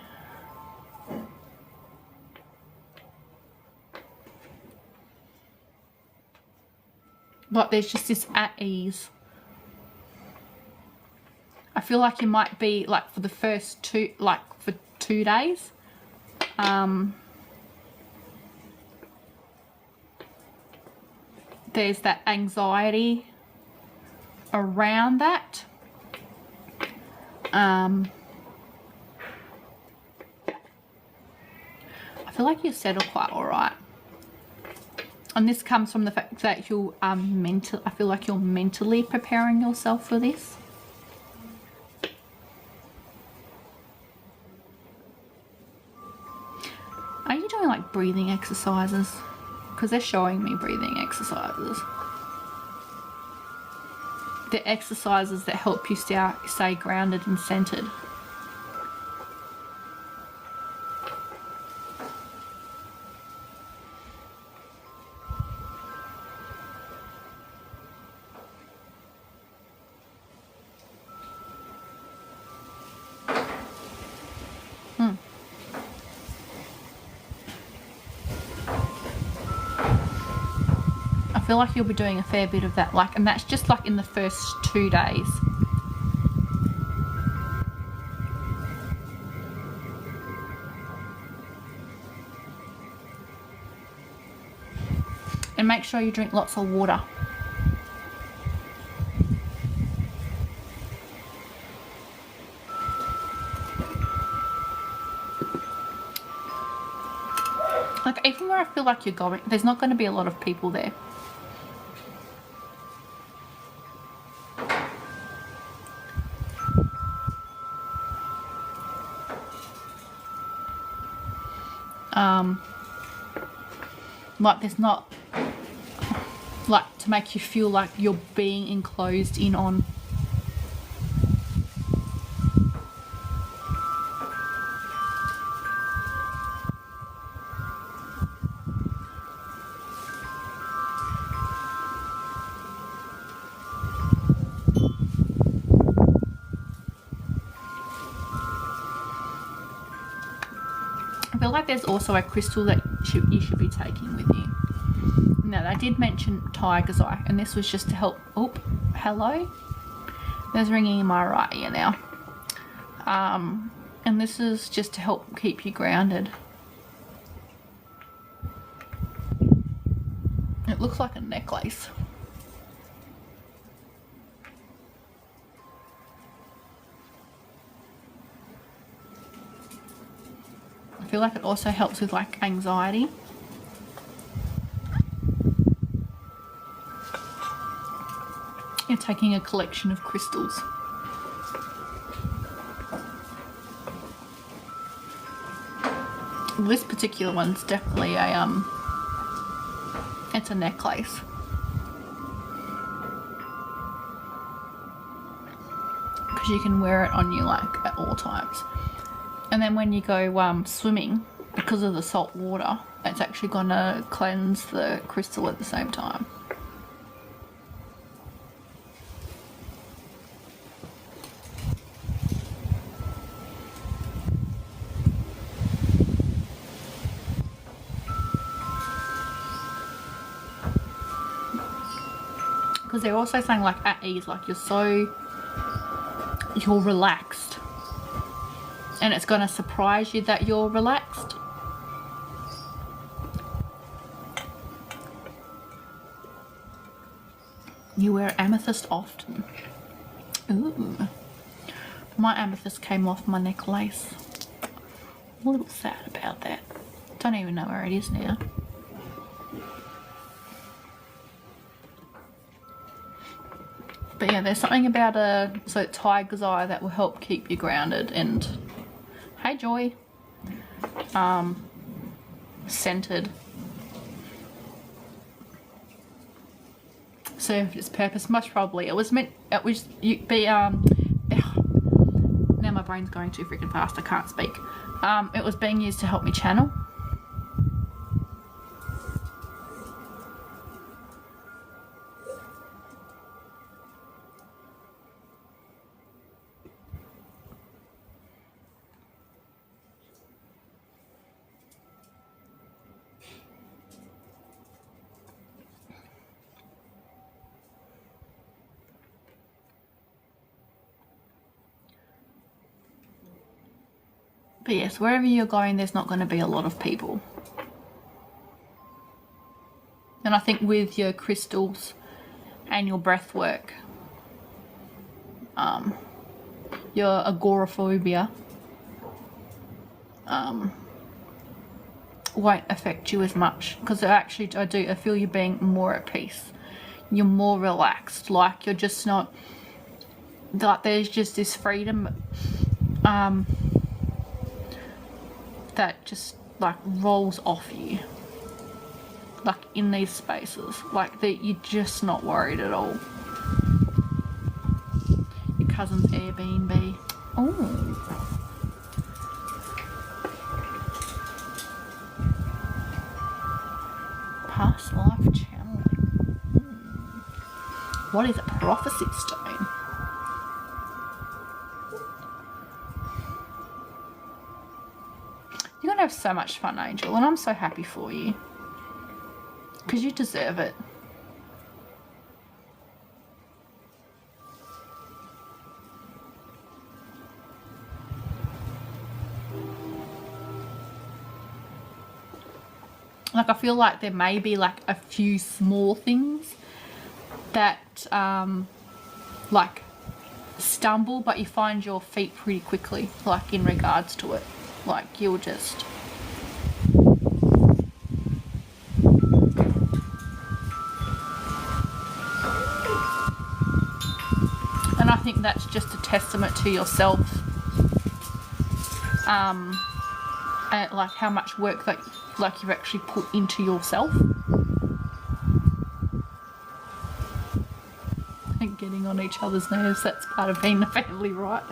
Like, there's just this at ease. I feel like you might be like for the first for 2 days. There's that anxiety around that. I feel like you settle quite alright. And this comes from the fact that you I feel like you're mentally preparing yourself for this. Are you doing like breathing exercises? Because they're showing me breathing exercises. They're exercises that help you stay grounded and centered. I feel like you'll be doing a fair bit of that, like, and that's just like in the first 2 days. And make sure you drink lots of water. Like, even where I feel like you're going, there's not going to be a lot of people there. Like, there's not, like, to make you feel like you're being enclosed in on. I feel like there's also a crystal that you should be taking with you. Now, I did mention Tiger's Eye, and this was just to help. Oh, hello. There's ringing in my right ear now. And this is just to help keep you grounded. It looks like a necklace. I feel like it also helps with like anxiety. You're taking a collection of crystals. This particular one's definitely a it's a necklace. Because you can wear it on you like at all times. And then when you go swimming, because of the salt water, it's actually going to cleanse the crystal at the same time. Because they're also saying like at ease, like you're relaxed. And it's going to surprise you that you're relaxed. You wear amethyst often. Ooh. My amethyst came off my necklace. I'm a little sad about that. Don't even know where it is now. But yeah, there's something about Tiger's Eye that will help keep you grounded and, hey Joy, centered. Served its purpose. Most probably it was now my brain's going too freaking fast, I can't speak. It was being used to help me channel. But yes, wherever you're going, there's not going to be a lot of people. And I think with your crystals and your breath work, your agoraphobia won't affect you as much, because I feel you being more at peace. You're more relaxed, like you're just not, like there's just this freedom that just like rolls off you, like in these spaces, like that you're just not worried at all. Your cousin's Airbnb. Oh, past life channeling. What is a prophecy stone? You're gonna have so much fun, Angel, and I'm so happy for you, because you deserve it. Like I feel like there may be like a few small things that like stumble, but you find your feet pretty quickly, like in regards to it. Like you'll just and I think that's just a testament to yourself, and like how much work that like you've actually put into yourself. And getting on each other's nerves, that's part of being a family, right?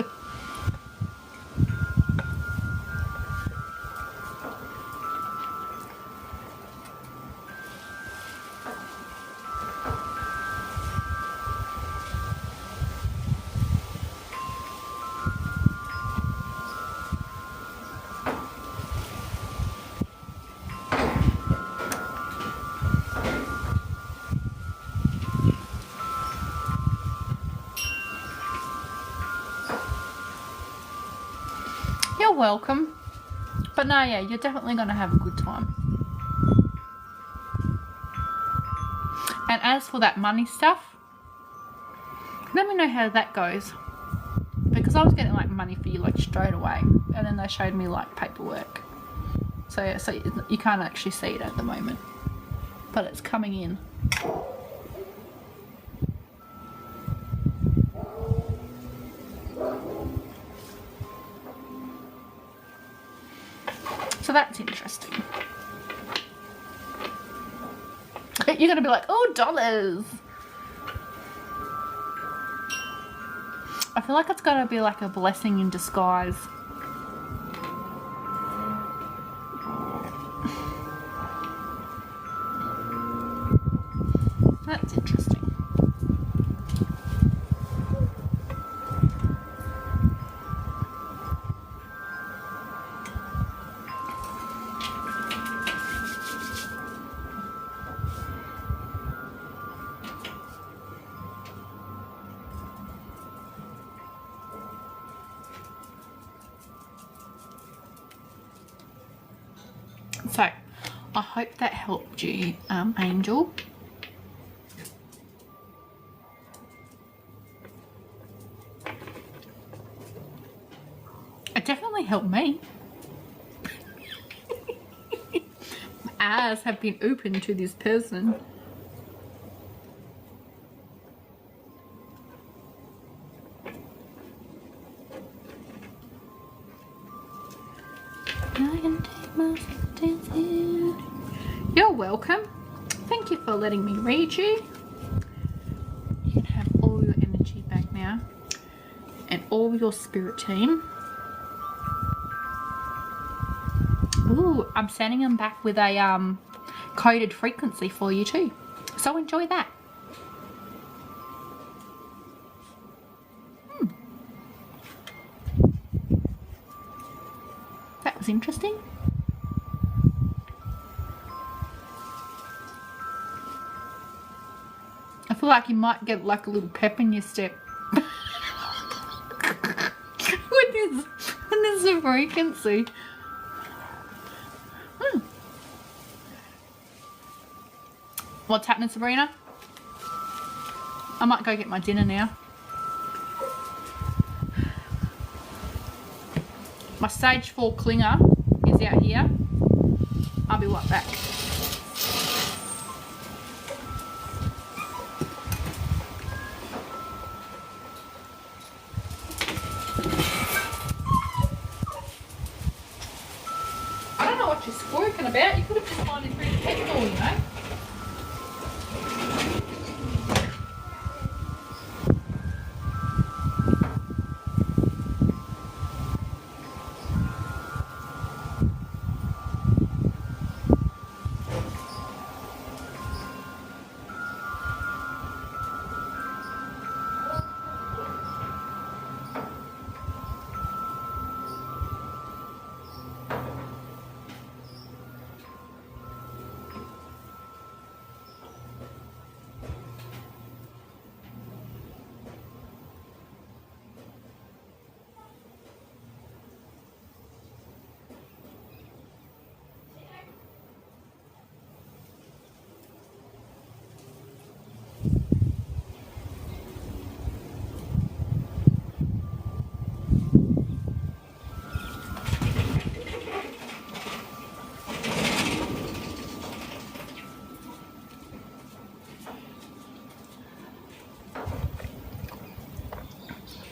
You're welcome. But no, yeah, you're definitely going to have a good time. And as for that money stuff, let me know how that goes. Because I was getting like money for you like straight away. And then they showed me like paperwork. So yeah, so you can't actually see it at the moment. But it's coming in. So that's interesting. You're going to be like, oh, dollars. I feel like it's going to be like a blessing in disguise. That's interesting. So, I hope that helped you, Angel. It definitely helped me. My eyes have been open to this person. I can take my here. You're welcome. Thank you for letting me read you. You can have all your energy back now. And all your spirit team. Ooh, I'm sending them back with a coded frequency for you too. So enjoy that. That was interesting. I feel like you might get like a little pep in your step. when there's over, you can see. What's happening, Sabrina? I might go get my dinner now. My stage 4 clinger is out here. I'll be right back. I don't know what you're squirking about. You could have just gone in through the pet door, you know.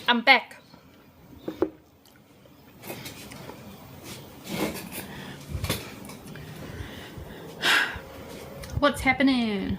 I'm back. What's happening?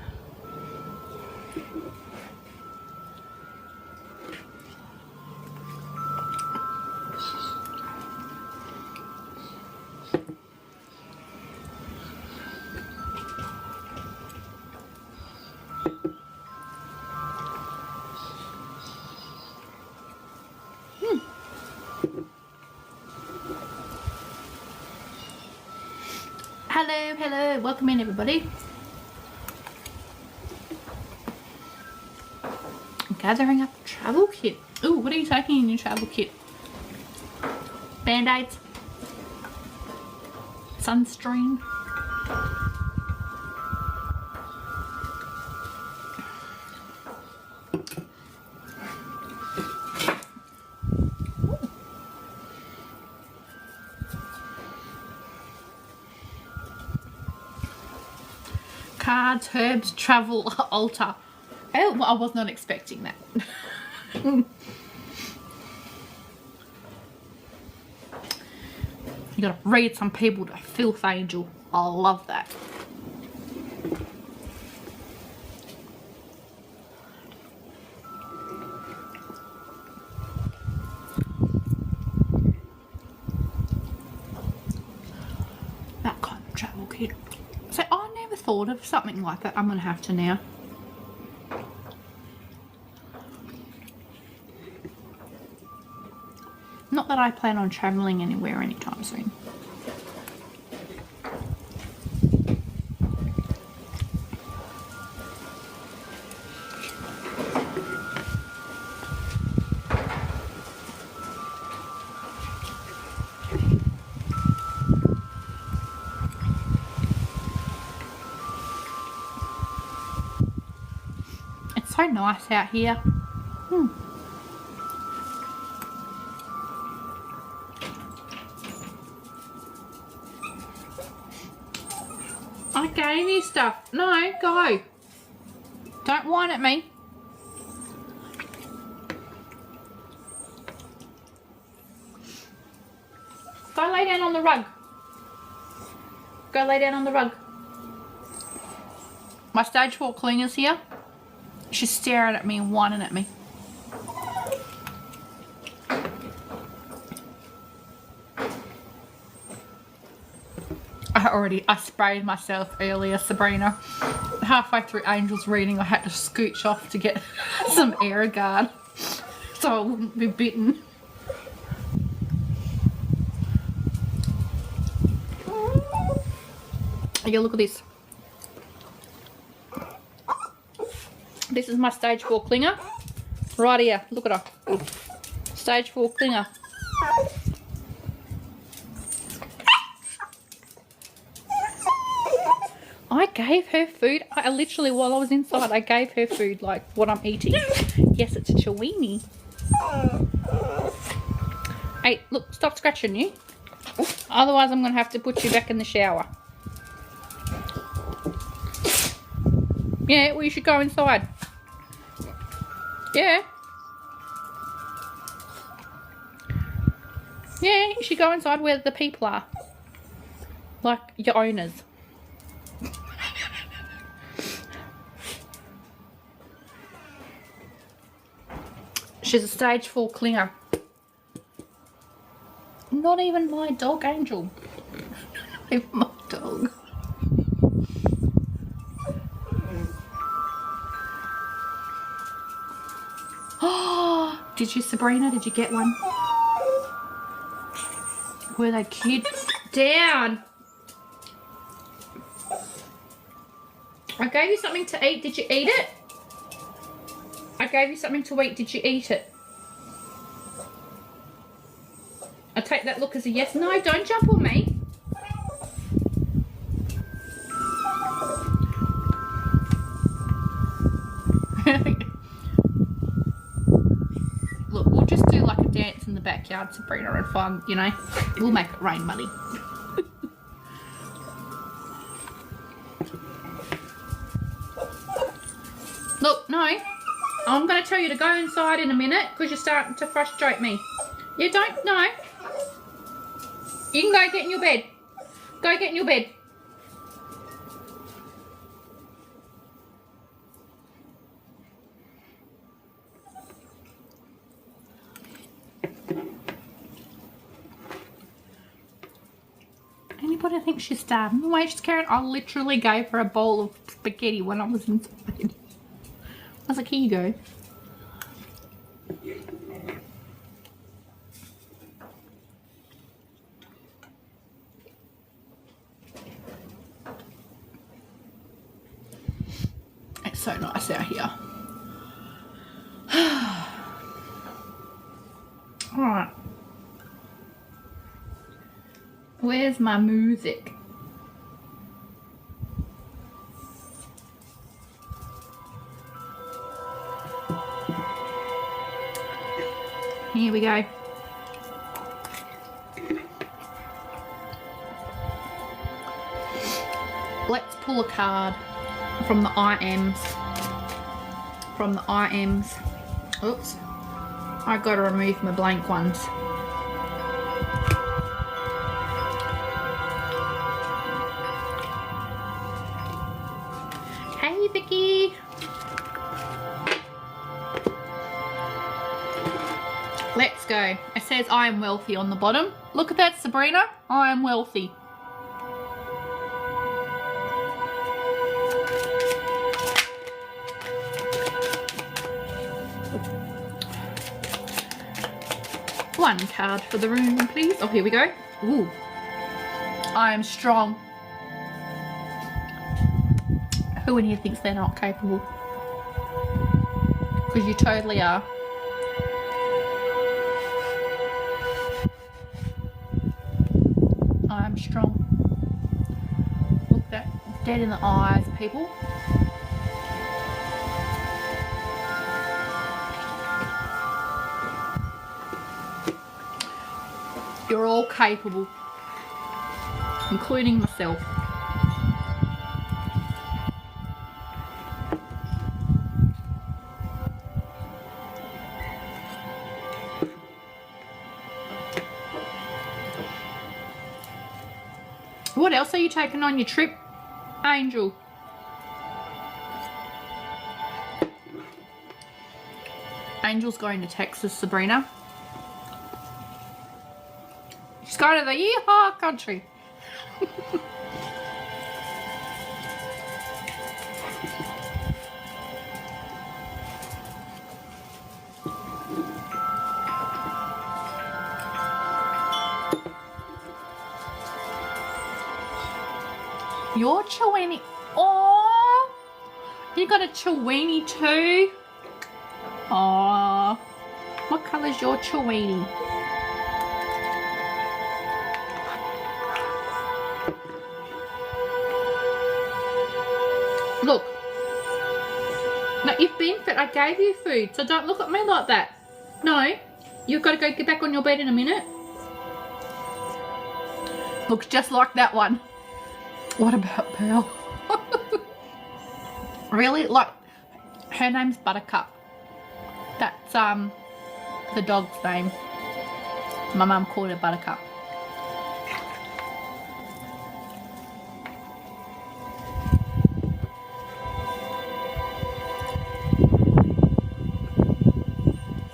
Hello, hello, welcome in everybody. I'm gathering up a travel kit. Ooh, what are you taking in your travel kit? Band-aids? Sunscreen? Cards, herbs, travel, altar. Oh, I was not expecting that. You gotta read some people to filth angel. I love that. That kind of travel kit. So I never thought of something like that. I'm gonna have to now. Not that I plan on travelling anywhere anytime soon. It's so nice out here. I gave you stuff. No, go. Don't whine at me. Go lay down on the rug. Go lay down on the rug. My stage 4 cleaner's here. She's staring at me and whining at me. I sprayed myself earlier, Sabrina. Halfway through Angel's reading, I had to scooch off to get some Airguard so I wouldn't be bitten. Yeah, look at this. This is my stage 4 clinger. Right here, look at her. Stage 4 clinger. I gave her food. I literally, while I was inside, I gave her food like what I'm eating. Yes, it's a Chiweenie. Hey, look, stop scratching you. Otherwise, I'm going to have to put you back in the shower. Yeah, well, you should go inside. Yeah. Yeah, you should go inside where the people are. Like your owners. She's a stage 4 clinger. Not even my dog, Angel. Not even my dog. Oh, did you, Sabrina? Did you get one? Were they cute? Down. I gave you something to eat. Did you eat it? I gave you something to eat. Did you eat it? I take that look as a yes. No, don't jump on me. Look, we'll just do like a dance in the backyard, Sabrina, and fun, you know. We'll make it rain money. Look, no. I'm going to tell you to go inside in a minute because you're starting to frustrate me. You don't, no. You can go get in your bed. Go get in your bed. Anybody think she's starving? The way she's carrying, I literally gave her a bowl of spaghetti when I was inside. I was like, here you go. It's so nice out here. Alright. Where's my music? Here we go. Let's pull a card from the IMs. From the IMs. Oops. I gotta remove my blank ones. Hey, Vicky. Let's go. It says I am wealthy on the bottom. Look at that, Sabrina. I am wealthy. One card for the room, please. Oh, here we go. Ooh. I am strong. Who in here thinks they're not capable? Because you totally are. I am strong. Look, that dead in the eyes, people. You're all capable, including myself. What else are you taking on your trip, Angel? Angel's going to Texas, Sabrina. She's going to the Yeehaw country. Your Chiweenie. Oh, you got a Chiweenie too. Oh, what colour's your Chiweenie? it. I gave you food, so don't look at me like that. No, you've got to go get back on your bed in a minute. Looks just like that one. What about Pearl? Really? Like, her name's Buttercup. That's the dog's name. My mum called her Buttercup.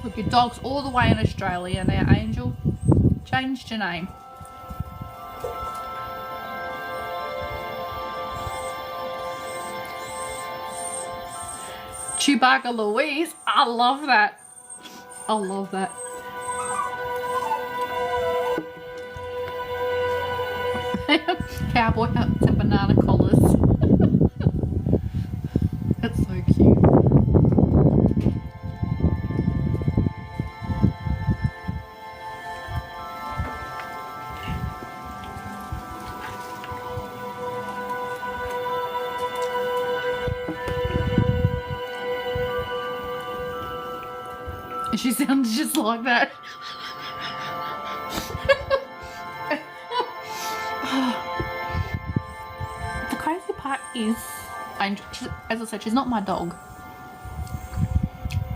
Look, your dog's all the way in Australia now, Angel. Changed your name. Chewbacca Louise. I love that. I love that. Cowboy hats and banana collars. That's so cute. She sounds just like that. The crazy part is, as I said, she's not my dog,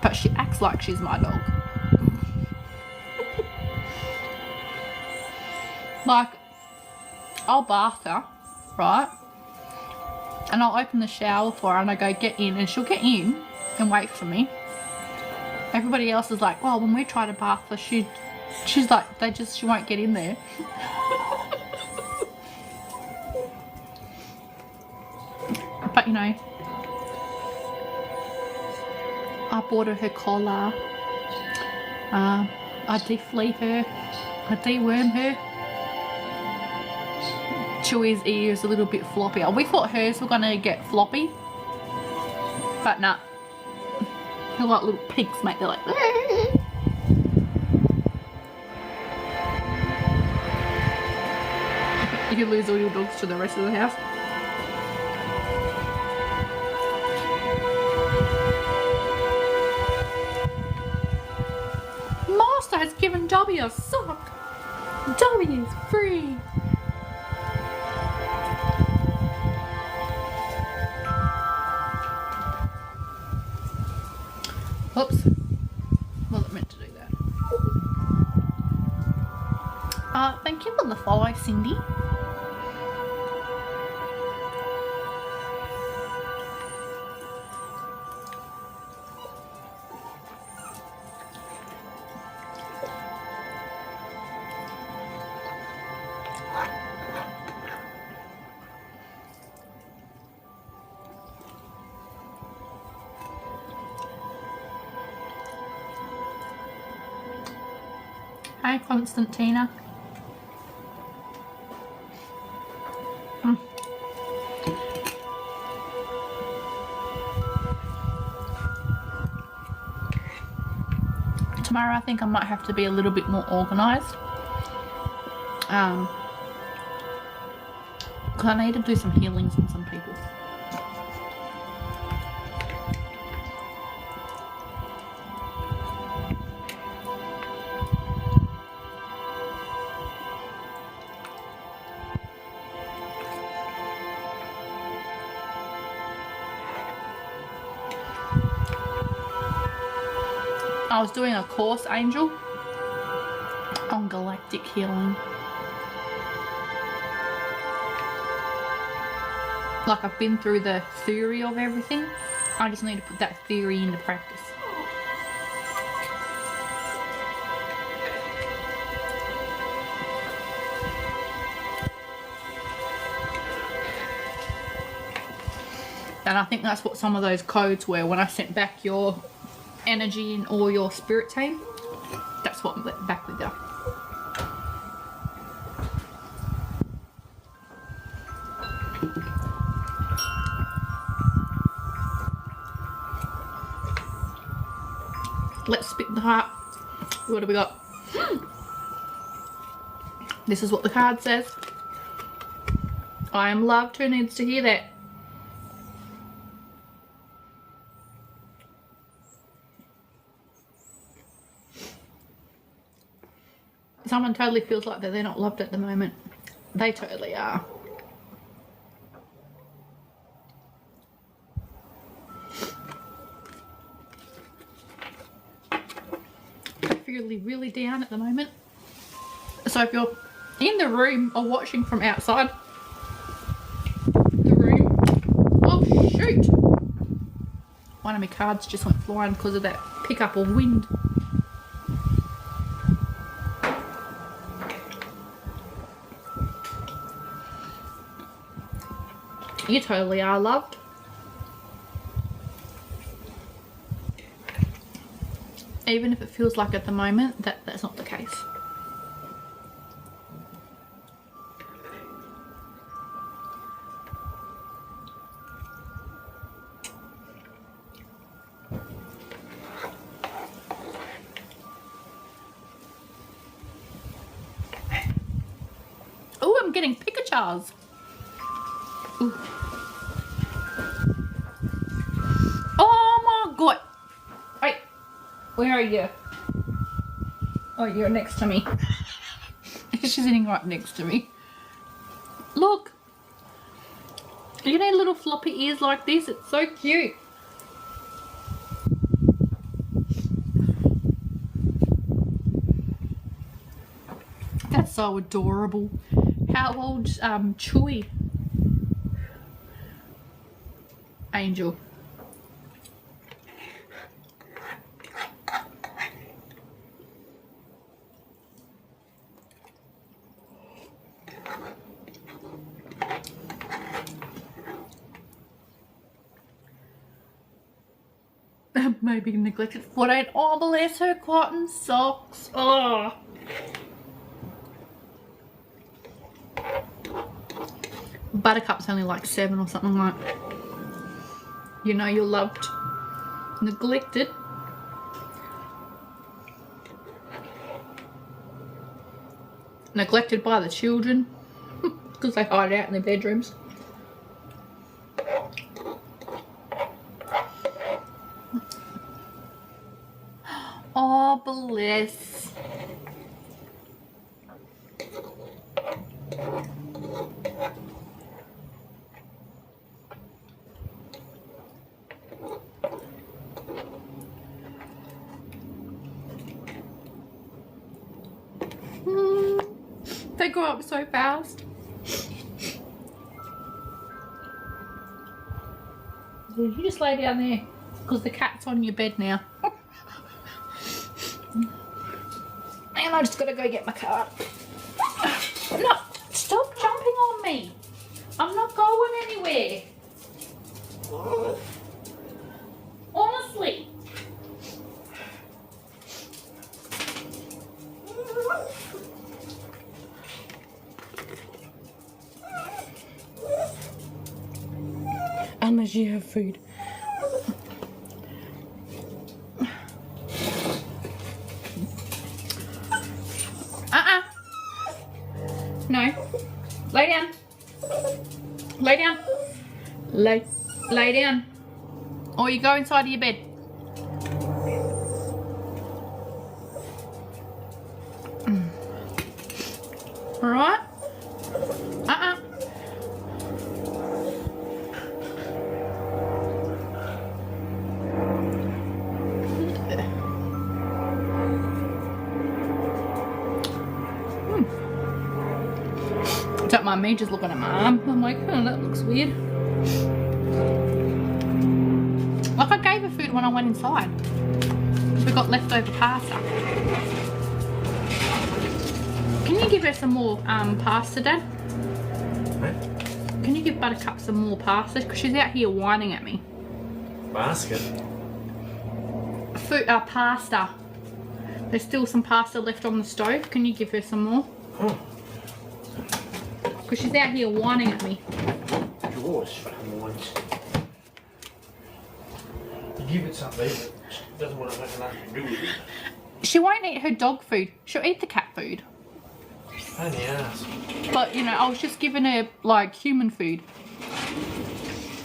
but she acts like she's my dog. Like, I'll bath her, right? And I'll open the shower for her and I go, get in, and she'll get in and wait for me. Everybody else is like, well, when we try to bath her, she's like, she won't get in there. But you know, I bought her collar. I deflea her. I deworm her. Chewy's ear is a little bit floppy. We thought hers were gonna get floppy, but nah. They're like little pigs, mate. They're like. You lose all your dogs to the rest of the house. Master has given Dobby a sock. Dobby is free. Oops. Wasn't meant to do that. Thank you for the follow, Cindy. Hi, Constantina. Tomorrow I think I might have to be a little bit more organised. Because I need to do some healings on some people. I was doing a course, Angel, on galactic healing. Like, I've been through the theory of everything. I just need to put that theory into practice. And I think that's what some of those codes were when I sent back your energy and all your spirit team. That's what I'm back with you. Let's spit the heart. What do we got? This is what the card says. I am loved. Who needs to hear that? someone totally feels like that they're not loved at the moment, they totally are. I feel really down at the moment. So if you're in the room or watching from outside the room, oh shoot! One of my cards just went flying because of that pickup of wind. You totally are loved. Even if it feels like at the moment that's not the case. Oh, I'm getting Pikachas. Ooh. Oh my god. Wait, where are you? Oh, you're next to me. She's sitting right next to me. Look. You know little floppy ears like this? It's so cute. That's so adorable. How old's Chewy? Angel. Maybe neglected foot ain't. Oh, bless her cotton socks. Oh. Buttercup's only like 7 or something like. You know you're loved. Neglected. Neglected by the children because they hide out in their bedrooms. Oh, bless. They grow up so fast. You just lay down there because the cat's on your bed now. And I just gotta go get my card. No, stop jumping on me. I'm not going anywhere. Honestly. Unless you have food. No. Lay down. Lay down. Lay down. Or you go inside of your bed. Alright? Don't mind me just looking at my arm. I'm like, oh, that looks weird. Like I gave her food when I went inside. We got leftover pasta. Can you give her some more pasta, Dad? Right? Can you give Buttercup some more pasta? Because she's out here whining at me. Basket. Food, pasta. There's still some pasta left on the stove. Can you give her some more? Oh. Because she's out here whining at me. Yours fucking wants. You give it something, she doesn't want to make nothing to do with it. She won't eat her dog food. She'll eat the cat food. Pain in the ass. But, you know, I was just giving her, like, human food.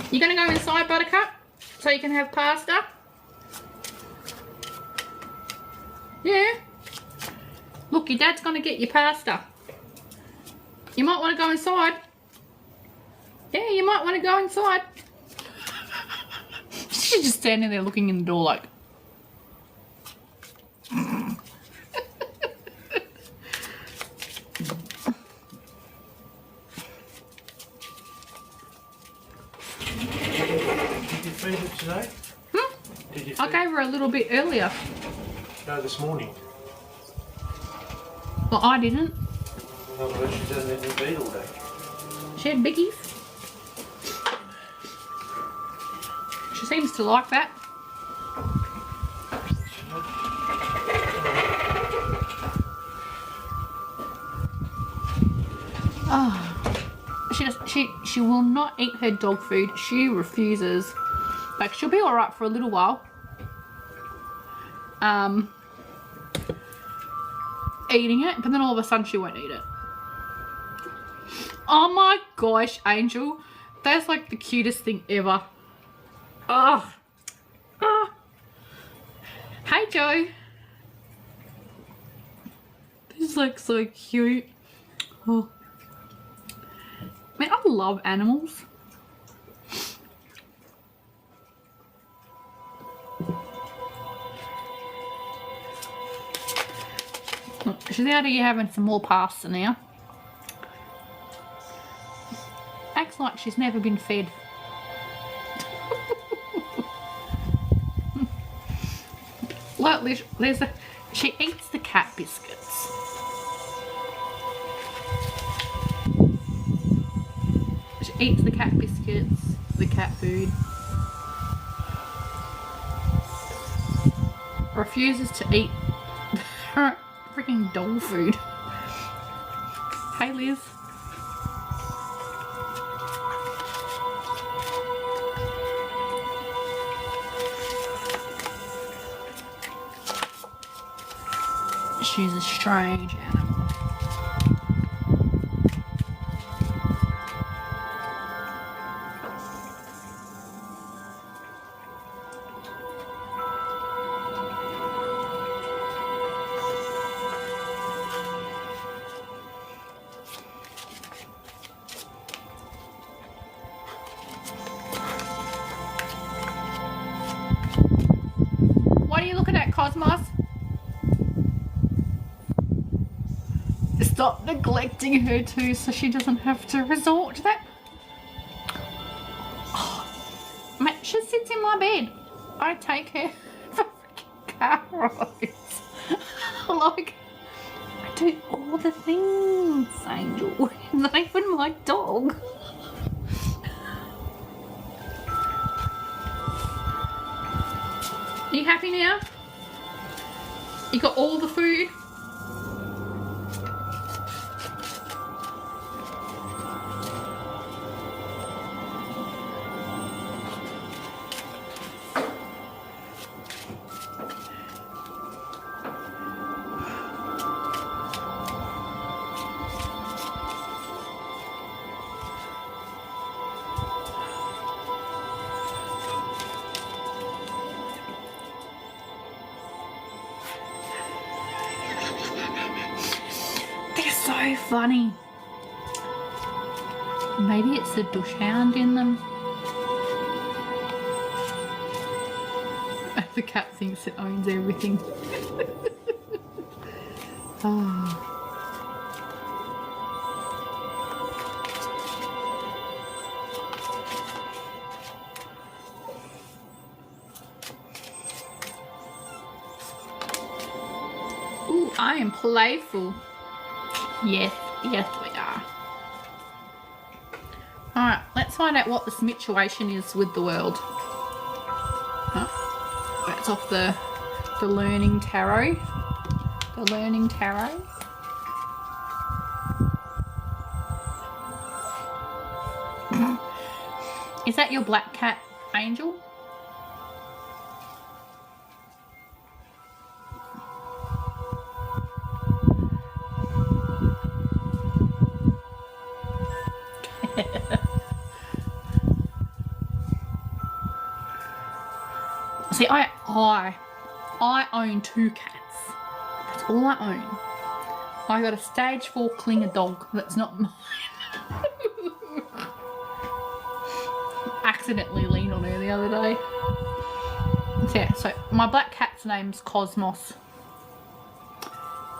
You gonna go inside, Buttercup? So you can have pasta? Look, Look, your dad's gonna get your pasta. You might want to go inside. Yeah, you might want to go inside. She's just standing there looking in the door like. Did you feed it today? Did you I feed gave her a little bit earlier. No, this morning. Well, I didn't. Otherwise she doesn't even feed all day. She had biggies. She seems to like that. Oh, she will not eat her dog food. She refuses. Like, she'll be all right for a little while. Eating it, but then all of a sudden she won't eat it. Oh my gosh, Angel, that's like the cutest thing ever. Oh, oh. Hey Joe. This is like so cute. Oh. Man, I love animals. Look, she's out here having some more pasta now. Acts like she's never been fed. Well, she eats the cat biscuits. She eats the cat biscuits, the cat food. Refuses to eat her freaking dog food. Hey Liz. She's a strange animal. What are you looking at, Cosmos? Stop neglecting her too so she doesn't have to resort to that. Oh, man, she sits in my bed. I take her for freaking car rides. Like, I do all the things, Angel. Not even my dog. Are you happy now? You got all the food? So funny. Maybe it's the dachshund in them. The cat thinks it owns everything. Oh. Ooh, I am playful. Yes, yes we are. Alright, let's find out what the situation is with the world. Oh, that's off the Learning Tarot. The Learning Tarot. Is that your black cat, Angel? See, I own 2 cats. That's all I own. I got a stage 4 clinger dog that's not mine. Accidentally leaned on her the other day. Yeah, so my black cat's name's Cosmos.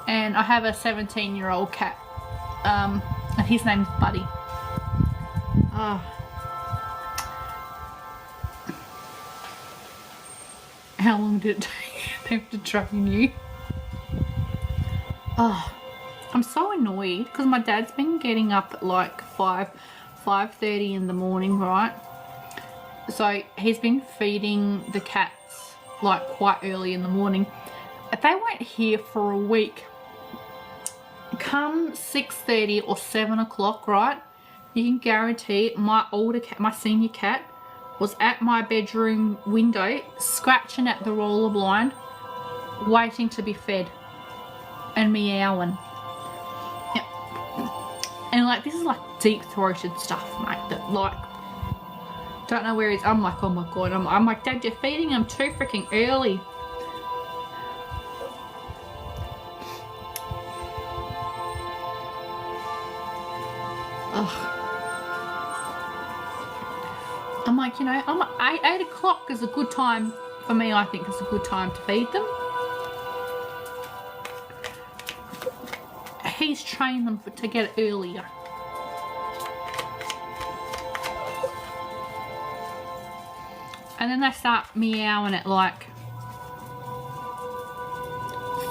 And I have a 17-year-old cat. And his name's Buddy. How long did it take them to train you? I'm so annoyed because my dad's been getting up at like 5:30 in the morning, right? So he's been feeding the cats like quite early in the morning. They weren't here for a week. Come 6:30 or 7 o'clock, right? You can guarantee my older cat, my senior cat, was at my bedroom window scratching at the roller blind, waiting to be fed and meowing. Yeah. And like, this is like deep throated stuff, mate, that like, don't know where he's. I'm like, oh my god. I'm like, Dad, you're feeding him too freaking early. Ugh. I'm like, you know, I'm like, 8 o'clock is a good time for me. I think it's a good time to feed them. He's trained them to get it earlier. And then they start meowing at like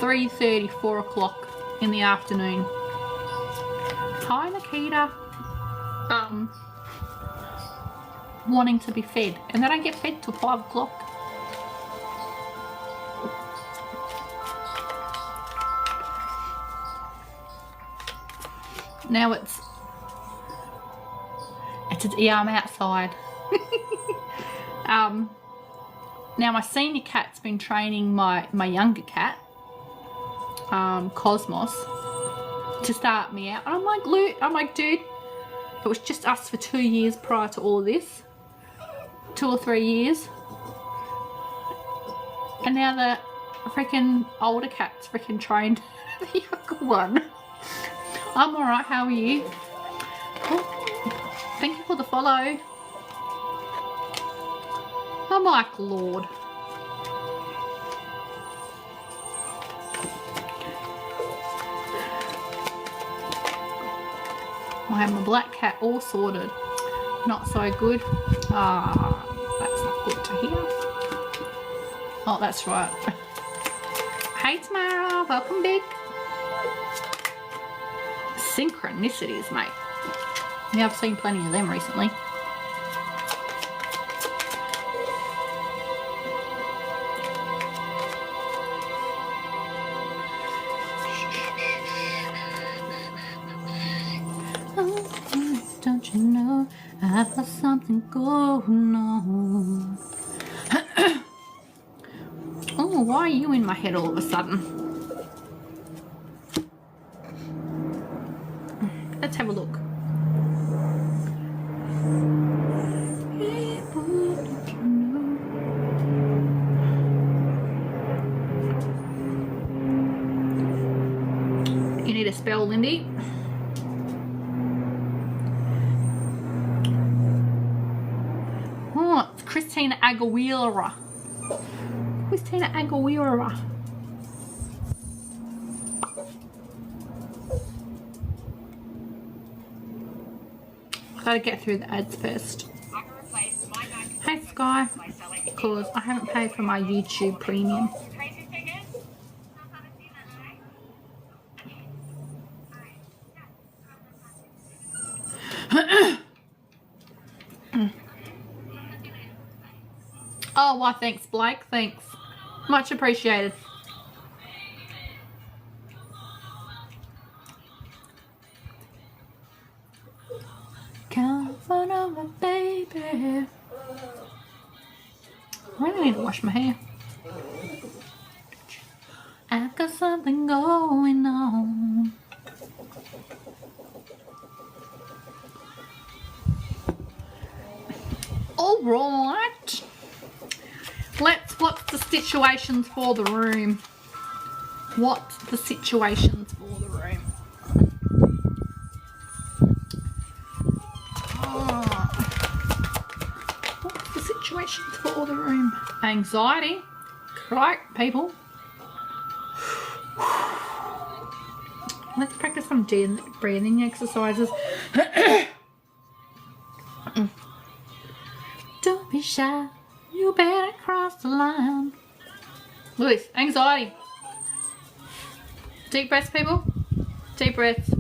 3:30, 4 o'clock in the afternoon. Hi, Nikita. Wanting to be fed. And they don't get fed till 5 o'clock. Now yeah, I'm outside. Now my senior cat's been training my younger cat, Cosmos, to start me out. And I'm like, Luke, I'm like, dude, it was just us for 2 years prior to all this. 2 or 3 years. And now the freaking older cat's freaking trained the younger one. I'm alright, how are you? Oh, thank you for the follow. I'm like, Lord. I have my black cat all sorted. Not so good. That's not good to hear. Oh, that's right. Hey Tamara, welcome back. Synchronicities, mate. Yeah, I've seen plenty of them recently. Don't you know I've got something going on? Oh, why are you in my head all of a sudden? Let's have a look. You need a spell, Lindy. Oh, it's Christina Aguilera. Christina Aguilera. Gotta get through the ads first. Hey Sky, because I haven't paid for my YouTube premium. Oh, why thanks Blake, thanks. Much appreciated. Come on over, baby. I really need to wash my hair. I've got something going on. All right. What's the situations for the room? What's the situations for the room? anxiety. Right, people. Let's practice some breathing exercises. Don't be shy. You better cross the line. Louis, anxiety. Deep breaths, people. Deep breaths.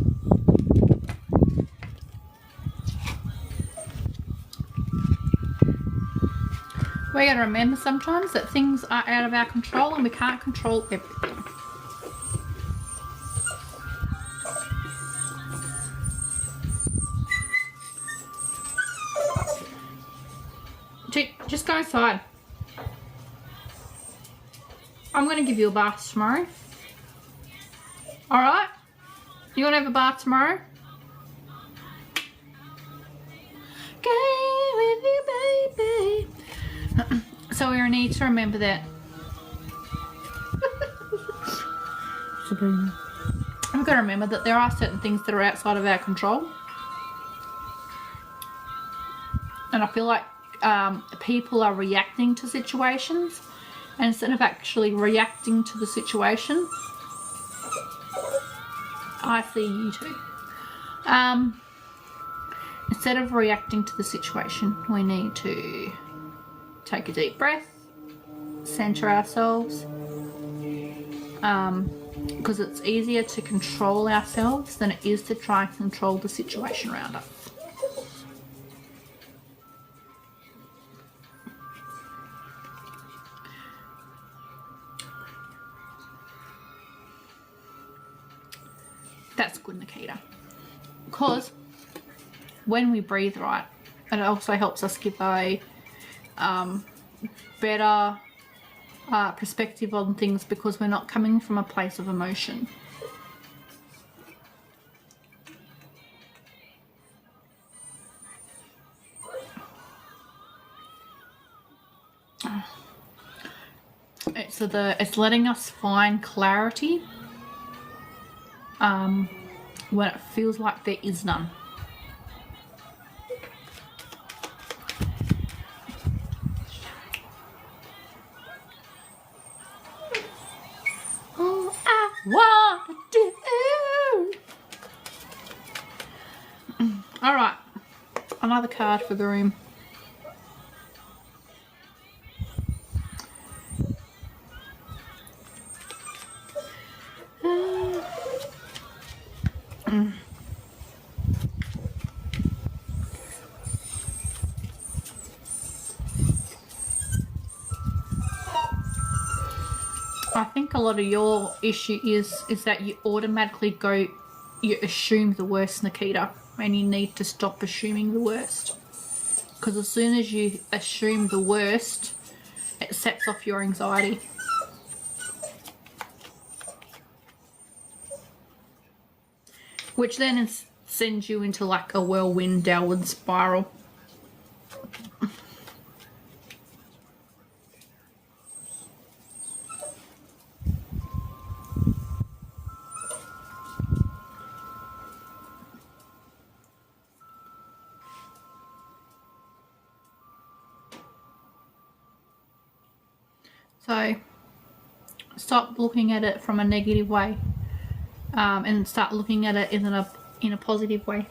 We gotta remember sometimes that things are out of our control and we can't control everything. Just go inside. I'm going to give you a bath tomorrow. Alright? You want to have a bath tomorrow? Go with you, baby. So we need to remember that. Sabrina. We've got to remember that there are certain things that are outside of our control. And I feel like people are reacting to situations, and instead of actually reacting to the situation, I see you too. Instead of reacting to the situation, we need to take a deep breath, center ourselves, because it's easier to control ourselves than it is to try and control the situation around us. That's good, Nikita. Because when we breathe right, it also helps us give a better perspective on things, because we're not coming from a place of emotion. It's letting us find clarity when it feels like there is none. All I want to do. All right, another card for the room. I think a lot of your issue is that you automatically you assume the worst, Nikita, and you need to stop assuming the worst. Because as soon as you assume the worst, it sets off your anxiety. Which then sends you into like a whirlwind downward spiral. So stop looking at it from a negative way, and start looking at it in a positive way.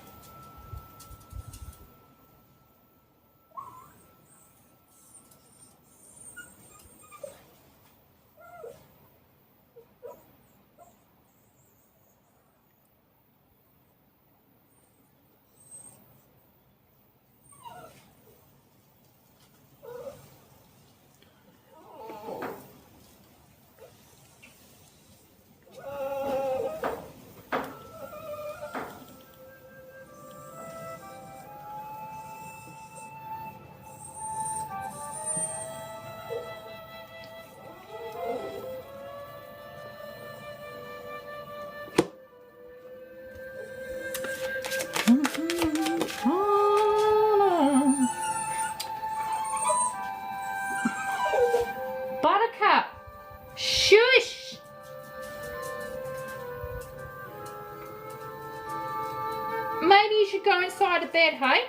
Buttercup, shush! Maybe you should go inside of bed, hey?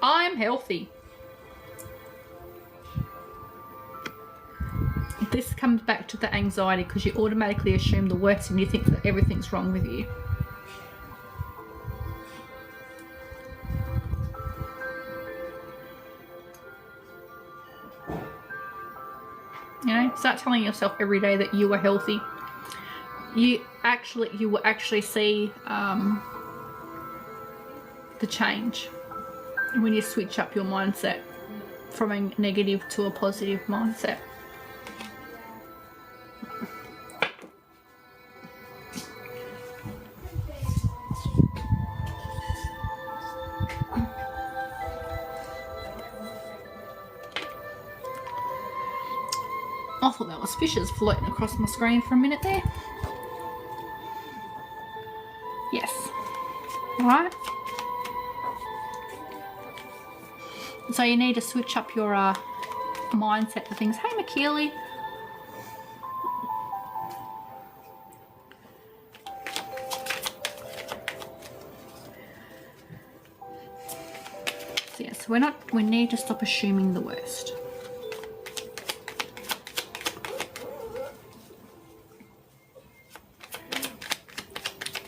I'm healthy. This comes back to the anxiety because you automatically assume the worst and you think that everything's wrong with you. You know, start telling yourself every day that you are healthy. You will actually see the change when you switch up your mindset from a negative to a positive mindset. I thought that was fishes floating across my screen for a minute there. Yes. Alright. So you need to switch up your mindset to things. Hey, McKeely. So yes, we need to stop assuming the worst.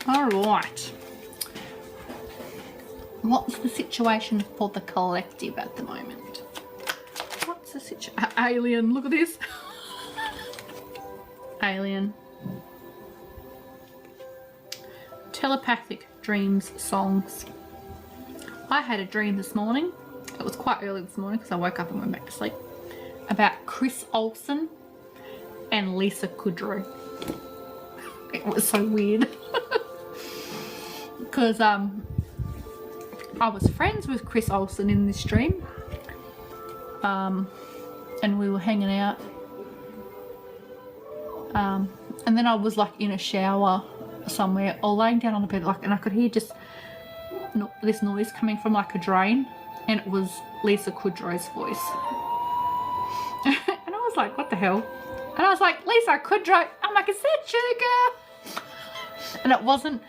Alright. What's the situation for the collective at the moment? What's the situation? Alien, look at this. Alien. Telepathic dreams, songs. I had a dream this morning. It was quite early this morning because I woke up and went back to sleep. About Chris Olsen and Lisa Kudrow. It was so weird. Because I was friends with Chris Olsen in this dream, and we were hanging out, and then I was like in a shower somewhere or laying down on the bed, like, and I could hear just this noise coming from like a drain, and it was Lisa Kudrow's voice. And I was like, what the hell? And I was like, Lisa Kudrow. I'm like, is that you, girl? And it wasn't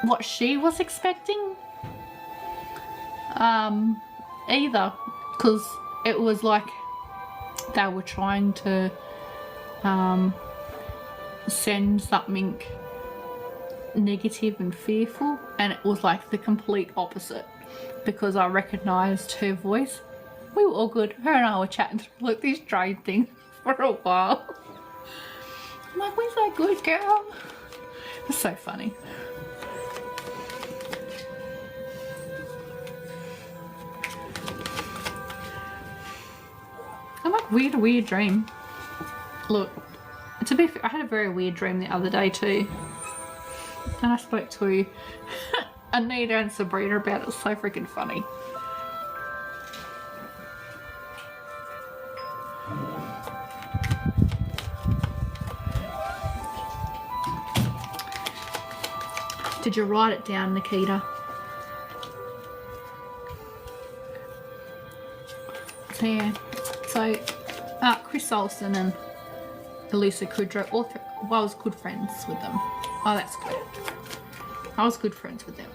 what she was expecting either, because it was like they were trying to send something negative and fearful, and it was like the complete opposite, because I recognized her voice. We were all good. Her and I were chatting through like this drain thing for a while. I'm like, where's that good girl? It's so funny. I'm like, weird dream. Look, to be fair, I had a very weird dream the other day too. And I spoke to Anita and Sabrina about it. It was so freaking funny. Did you write it down, Nikita? So yeah, so Chris Olsen and Lisa Kudrow, I was good friends with them. Oh, that's good. I was good friends with them.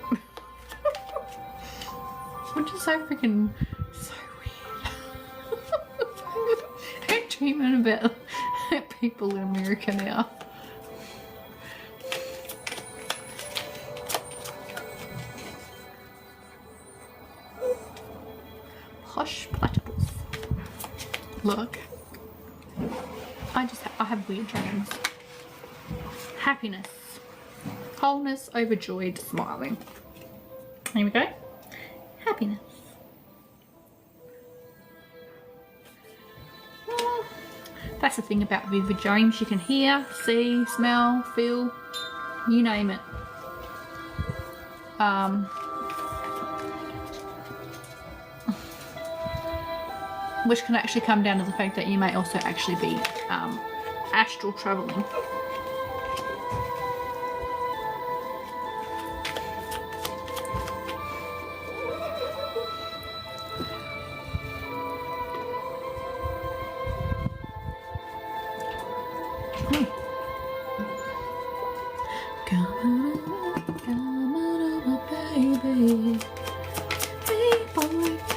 Which is so freaking, so weird. I'm dreaming about people in America now. Posh platypus. Look, I have weird dreams. Happiness, wholeness, overjoyed, smiling. Here we go. Happiness. Well, that's the thing about vivid dreams. You can hear, see, smell, feel, you name it. Which can actually come down to the fact that you may also actually be astral traveling. Come on over, baby.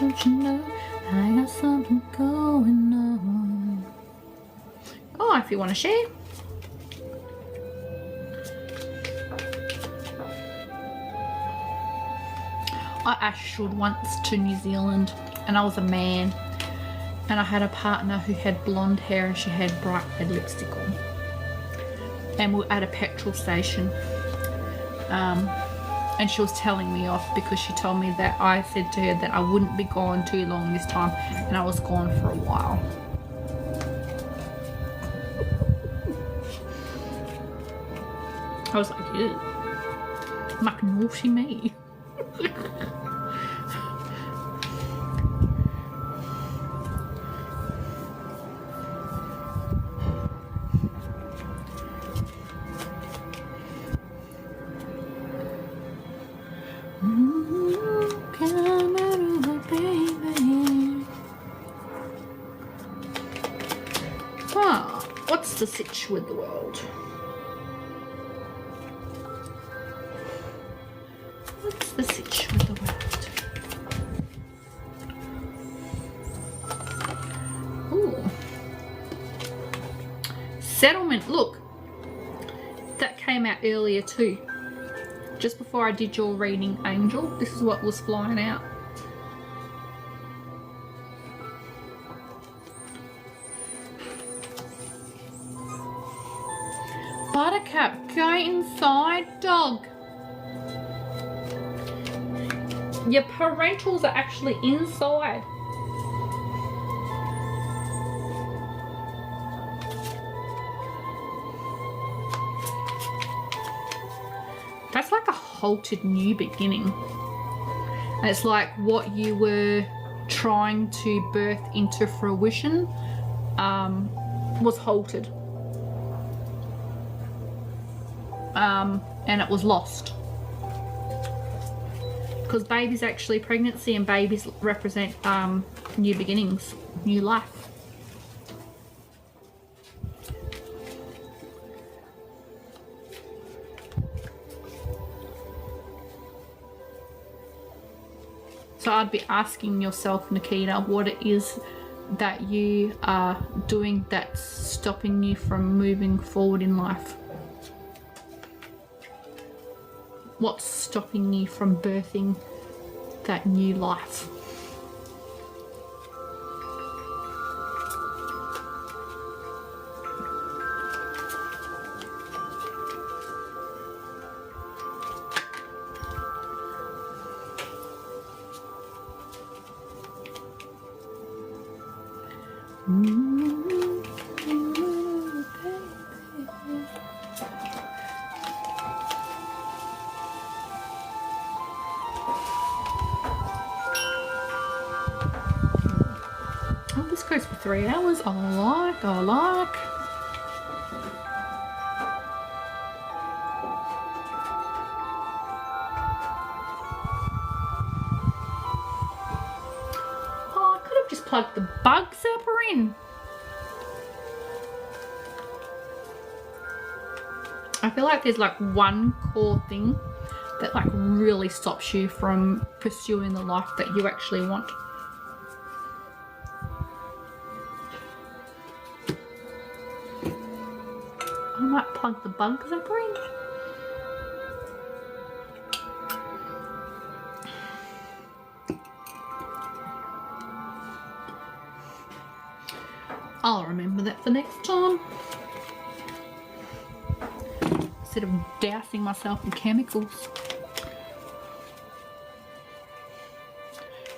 Don't you know I got something going on? Oh, if you want to share. I ashled once to New Zealand and I was a man and I had a partner who had blonde hair and she had bright red lipstick on. And we were at a petrol station and she was telling me off because she told me that I said to her that I wouldn't be gone too long this time and I was gone for a while. I was like, ew. I'm like, naughty me. Come out over, baby. Ah, what's the sitch with the world? What's the sitch with the world? Ooh. Settlement, look. That came out earlier too. Just before I did your reading, Angel, this is what was flying out. Buttercup, go inside, dog. Your parentals are actually inside. That's like a halted new beginning. And it's like what you were trying to birth into fruition was halted. And it was lost. Because babies actually, pregnancy and babies represent new beginnings, new life. So I'd be asking yourself, Nikita, what it is that you are doing that's stopping you from moving forward in life. What's stopping you from birthing that new life? Oh, this goes for 3 hours. I like. Oh, I could have just plugged the bug zapper in. I feel like there's like one core thing that like really stops you from pursuing the life that you actually want. I might plug the bug zapper in. I'll remember that for next time. Instead of dousing myself in chemicals.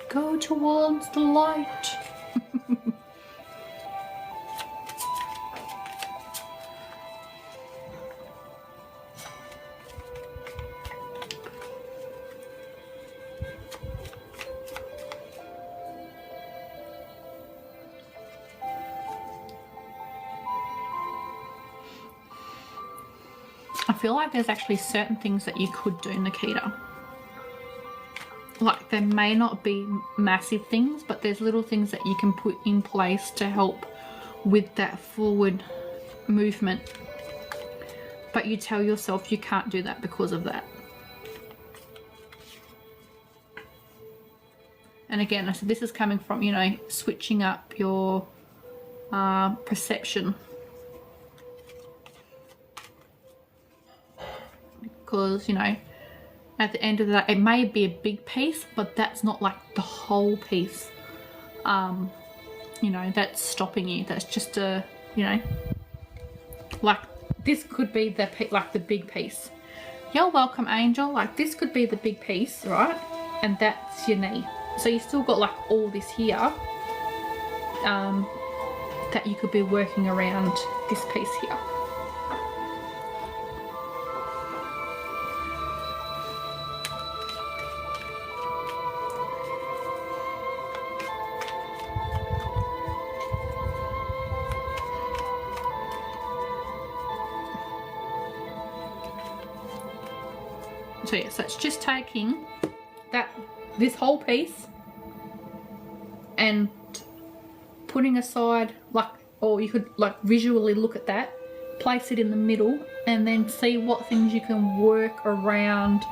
Go towards the light. I feel like there's actually certain things that you could do, Nikita. Like, there may not be massive things, but there's little things that you can put in place to help with that forward movement. But you tell yourself you can't do that because of that. And again, I said this is coming from, you know, switching up your perception. Because, you know, at the end of the day, it may be a big piece, but that's not like the whole piece. You know, that's stopping you. That's just a, you know, like this could be the like the big piece. You're welcome, Angel. Like this could be the big piece, right? And that's your knee. So you still got like all this here that you could be working around this piece here. So yeah, so it's just taking this whole piece and putting aside, like, or you could like visually look at that, place it in the middle, and then see what things you can work around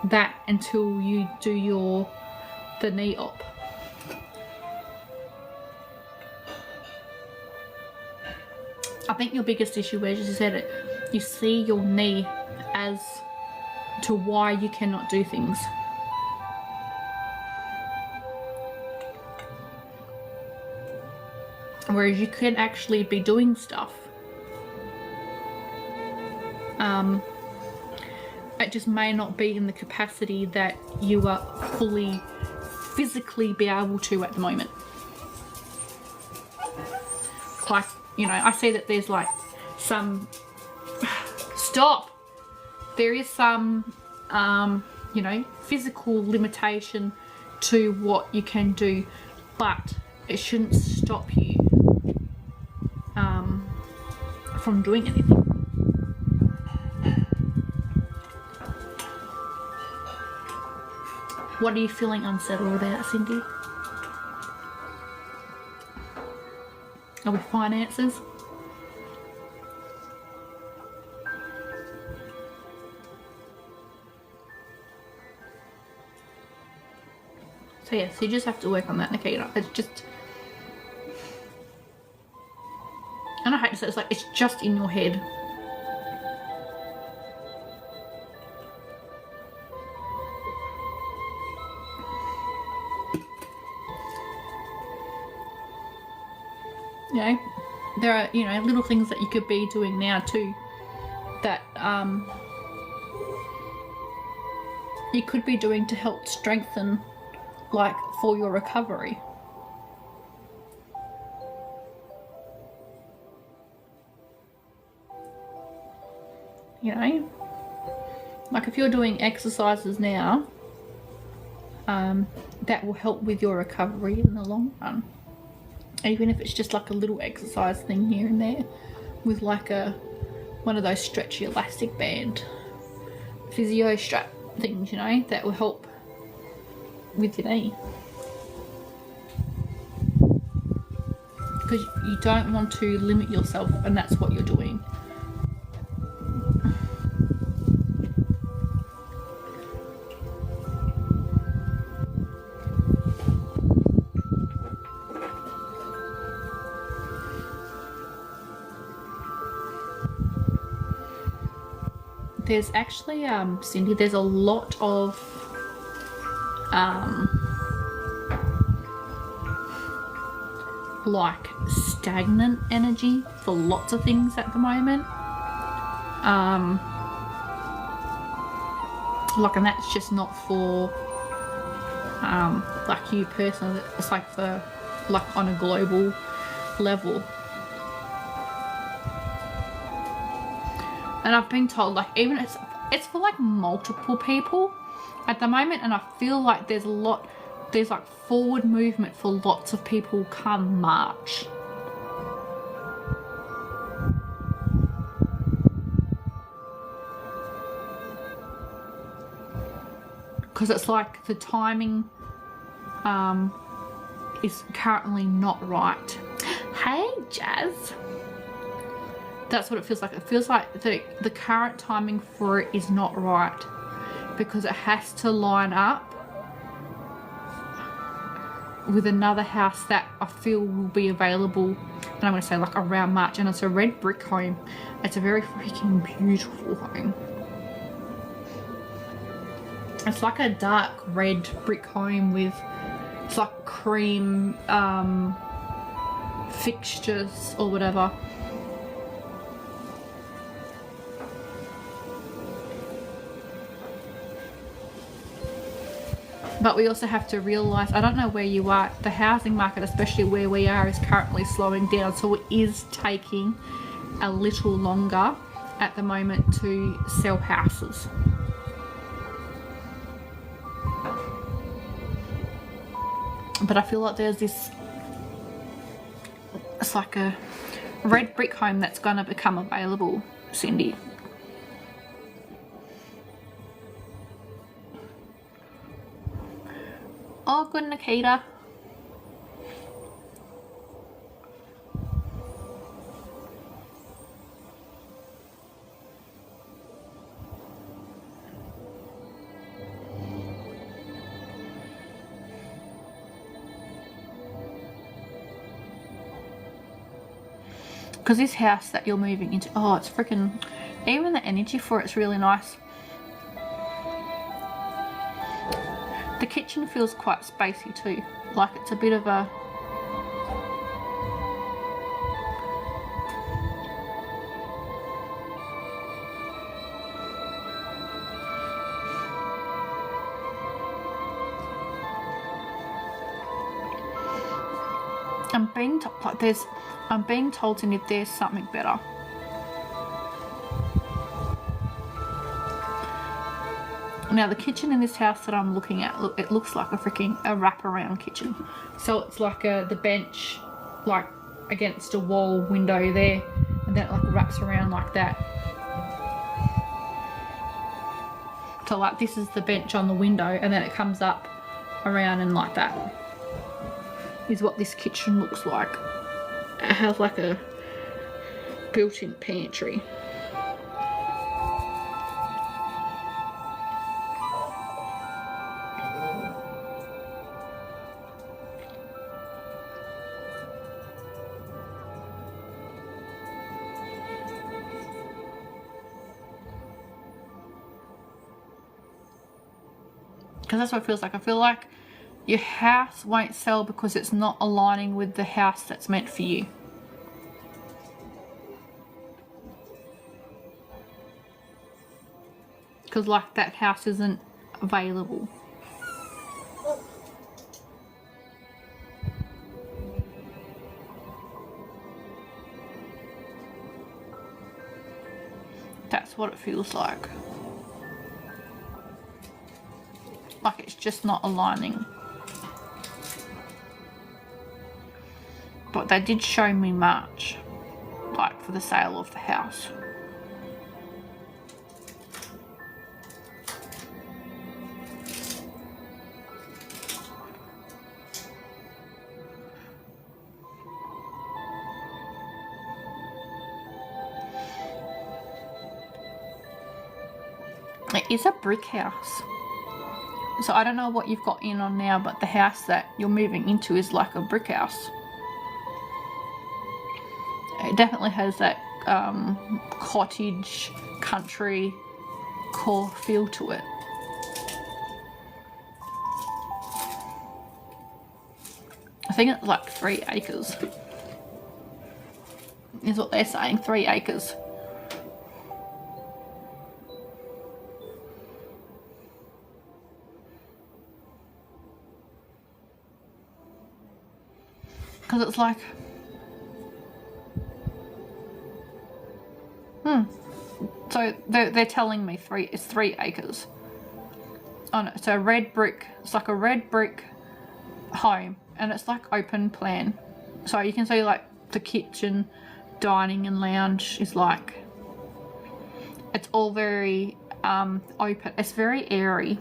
that until you do the knee op. I think your biggest issue is, as you said it, you see your knee as to why you cannot do things. Whereas you can actually be doing stuff. It just may not be in the capacity that you are fully physically be able to at the moment. Like, you know, I see that there's like some stop. There is some, you know, physical limitation to what you can do, but it shouldn't stop you from doing anything. What are you feeling unsettled about, Cindy? Are we finances? So yeah, so you just have to work on that, Nikita. It's just, and I hate to say it's like, it's just in your head. You know, there are, you know, little things that you could be doing now too that you could be doing to help strengthen, like, for your recovery. You know, like if you're doing exercises now, that will help with your recovery in the long run. Even if it's just like a little exercise thing here and there with like one of those stretchy elastic band physio strap things, you know, that will help with your knee. Because you don't want to limit yourself, and that's what you're doing. There's actually, Cindy, there's a lot of like stagnant energy for lots of things at the moment. Like, and that's just not for like you personally, it's like for like on a global level. And I've been told, like, even it's for like multiple people at the moment, and I feel like there's like forward movement for lots of people come March. Because it's like the timing is currently not right. Hey, Jazz. That's what it feels like. It feels like the current timing for it is not right, because it has to line up with another house that I feel will be available, and I'm going to say like around March, and it's a red brick home. It's a very freaking beautiful home. It's like a dark red brick home with, it's like cream fixtures or whatever. But we also have to realise, I don't know where you are, the housing market, especially where we are, is currently slowing down. So it is taking a little longer at the moment to sell houses. But I feel like there's this, it's like a red brick home that's going to become available, Cindy. Oh, good, Nikita. Because this house that you're moving into, oh, it's freaking, even the energy for it's really nice. The kitchen feels quite spacey too, like it's a bit of a, I'm being told to if there's something better. Now the kitchen in this house that I'm looking at, look, it looks like a wraparound kitchen. So it's like the bench, like against a wall window there, and then it like wraps around like that. So like this is the bench on the window, and then it comes up around and like that is what this kitchen looks like. It has like a built-in pantry. Because that's what it feels like. I feel like your house won't sell because it's not aligning with the house that's meant for you. Because like that house isn't available. That's what it feels like. Like it's just not aligning. But they did show me March, like for the sale of the house. It is a brick house. So I don't know what you've got in on now, but the house that you're moving into is like a brick house. It definitely has that cottage, country core feel to it. I think it's like 3 acres. Is what they're saying, 3 acres. Because it's like, so they're telling me it's 3 acres. Oh no, so red brick, it's like a red brick home, and it's like open plan. So you can see like the kitchen, dining and lounge is like, it's all very open. It's very airy.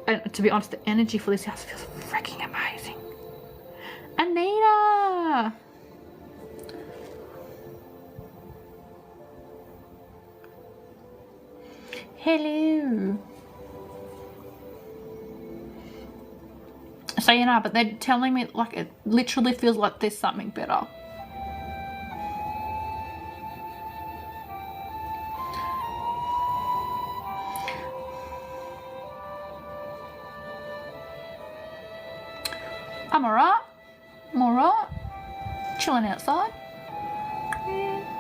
And to be honest, the energy for this house feels freaking amazing. Anita! Hello. So, you know, but they're telling me, like, it literally feels like there's something better. I'm alright. I'm alright. Chilling outside. Yeah.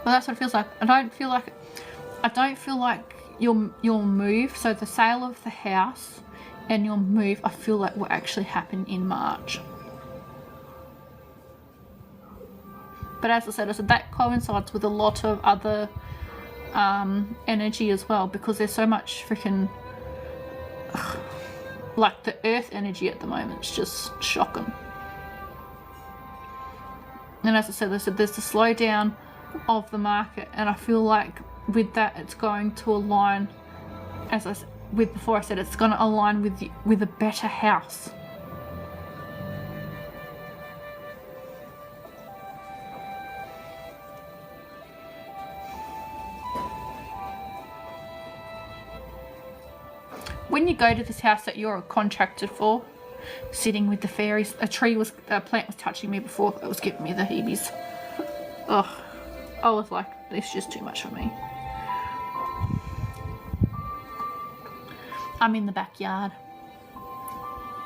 Well, that's what it feels like. I don't feel like your move, so the sale of the house and your move, I feel like will actually happen in March. But as I said, that coincides with a lot of other energy as well, because there's so much freaking like the earth energy at the moment. It's just shocking. And as I said, there's the slowdown of the market, and I feel like with that it's going to align, as I with before I said, it's going to align with a better house. When you go to this house that you're contracted for, sitting with the fairies, a plant was touching me before. It was giving me the heebies. Ugh. I was like, this is just too much for me. I'm in the backyard,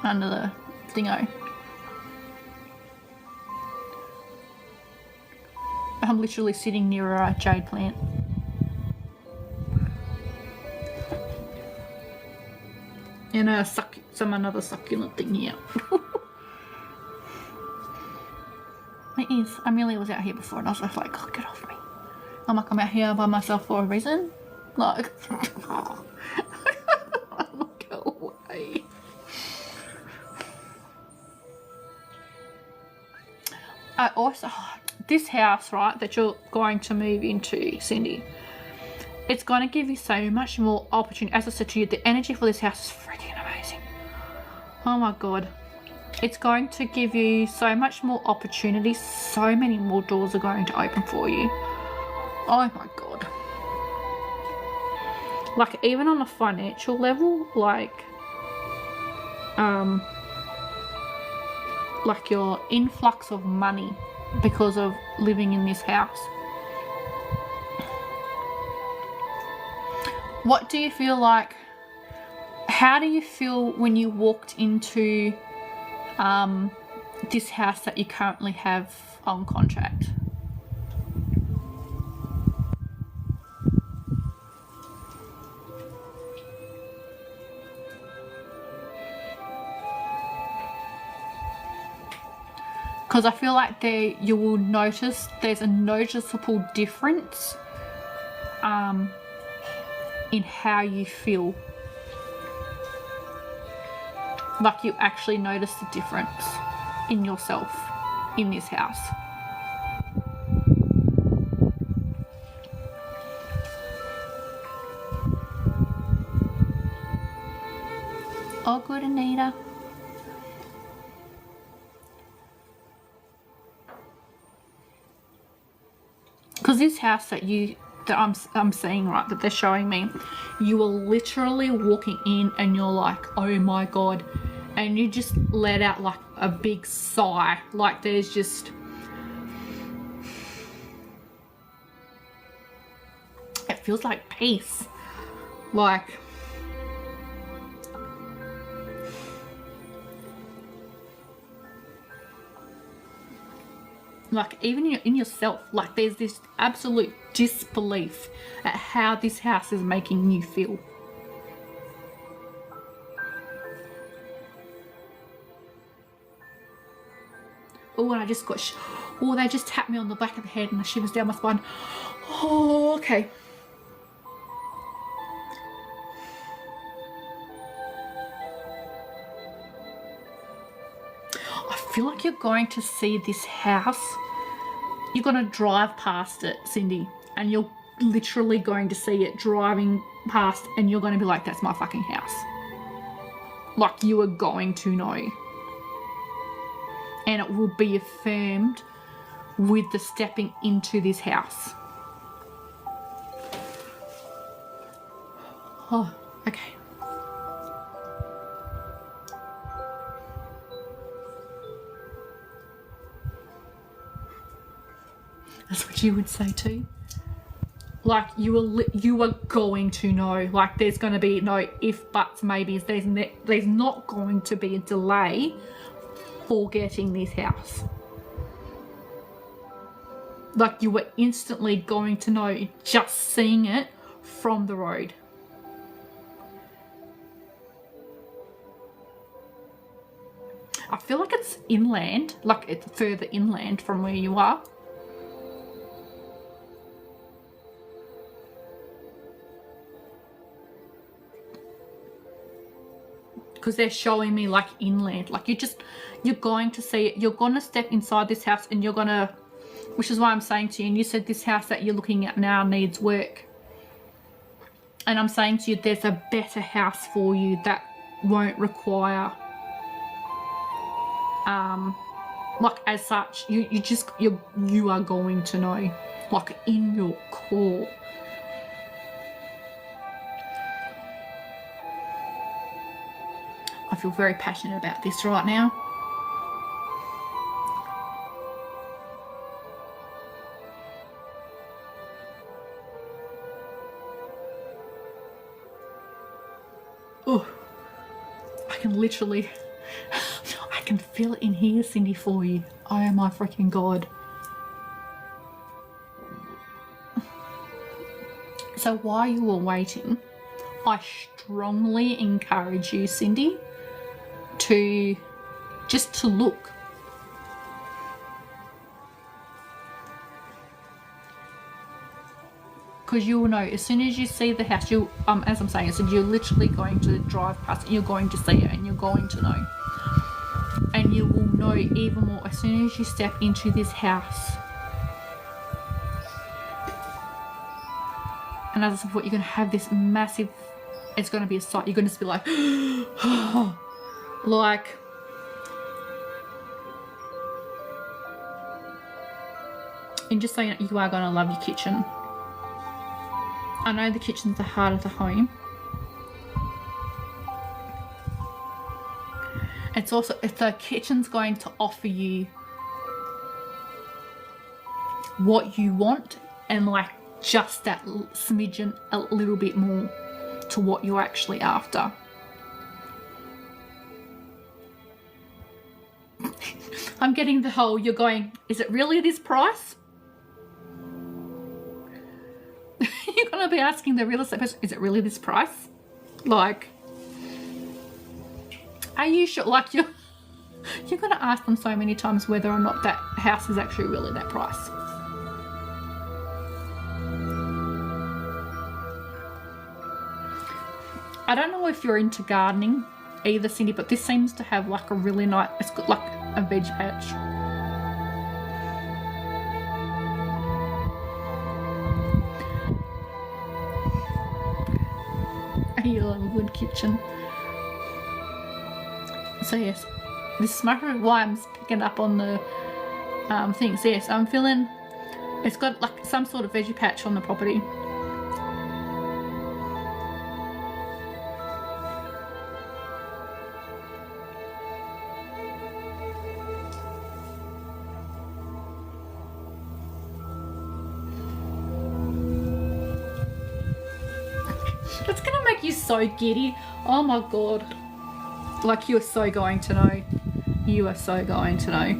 under the thingo. I'm literally sitting near a jade plant. And another succulent thing here. It is. Amelia was out here before and I was just like, oh, get off me. I'm like, I'm out here by myself for a reason. Like, go away. I also, this house, right, that you're going to move into, Cindy, it's going to give you so much more opportunity. As I said to you, the energy for this house is freaking amazing. Oh my God. It's going to give you so much more opportunity. So many more doors are going to open for you. Oh my God. Like, even on a financial level, like your influx of money because of living in this house. What do you feel like? How do you feel when you walked into this house that you currently have on contract? Because I feel like you will notice there's a noticeable difference in how you feel. Like, you actually notice the difference in yourself in this house. Oh, good, Anita. Because this house that I'm seeing, right, that they're showing me, you are literally walking in and you're like, oh my God, and you just let out like a big sigh. Like, there's just, it feels like peace. Like, even in yourself, like, there's this absolute disbelief at how this house is making you feel. Oh, and I just got, they just tapped me on the back of the head and the shivers down my spine. Oh, okay. I feel like you're going to see this house. You're going to drive past it, Cindy, and you're literally going to see it driving past, and you're going to be like, that's my fucking house. Like, you are going to know. And it will be affirmed with the stepping into this house. Oh, okay. That's what you would say too. Like you are going to know. Like there's going to be no if, buts, maybes. There's not going to be a delay for getting this house. Like you were instantly going to know just seeing it from the road. I feel like it's inland, like it's further inland from where you are. Because they're showing me like inland, like you're going to see it. You're going to step inside this house and you're going to, which is why I'm saying to you, and you said this house that you're looking at now needs work. And I'm saying to you, there's a better house for you that won't require, like as such, you are going to know, like in your core. I feel very passionate about this right now. Oh, I can literally, I can feel it in here, Cindy, for you. Oh my freaking God. So while you were waiting, I strongly encourage you, Cindy, to just to look. Because you will know as soon as you see the house, you as I'm saying, so you're literally going to drive past it, you're going to see it, and you're going to know. And you will know even more as soon as you step into this house. And as I thought, you're going to have this massive, it's going to be a sight. You're going to just be like, like, and just so you know, you are going to love your kitchen. I know the kitchen's the heart of the home. It's also, if the kitchen's going to offer you what you want and like just that smidgen, a little bit more to what you're actually after. I'm getting the whole, you're going, is it really this price? You're going to be asking the real estate person, is it really this price? Like, are you sure? Like, you're going to ask them so many times whether or not that house is actually really that price. I don't know if you're into gardening either, Cindy, but this seems to have like a really nice, it's got like a veg patch. You love a good kitchen. So yes, this is why I'm picking up on the things. Yes, I'm feeling it's got like some sort of veggie patch on the property. It's gonna make you so giddy. Oh my God. Like you are so going to know. You are so going to know.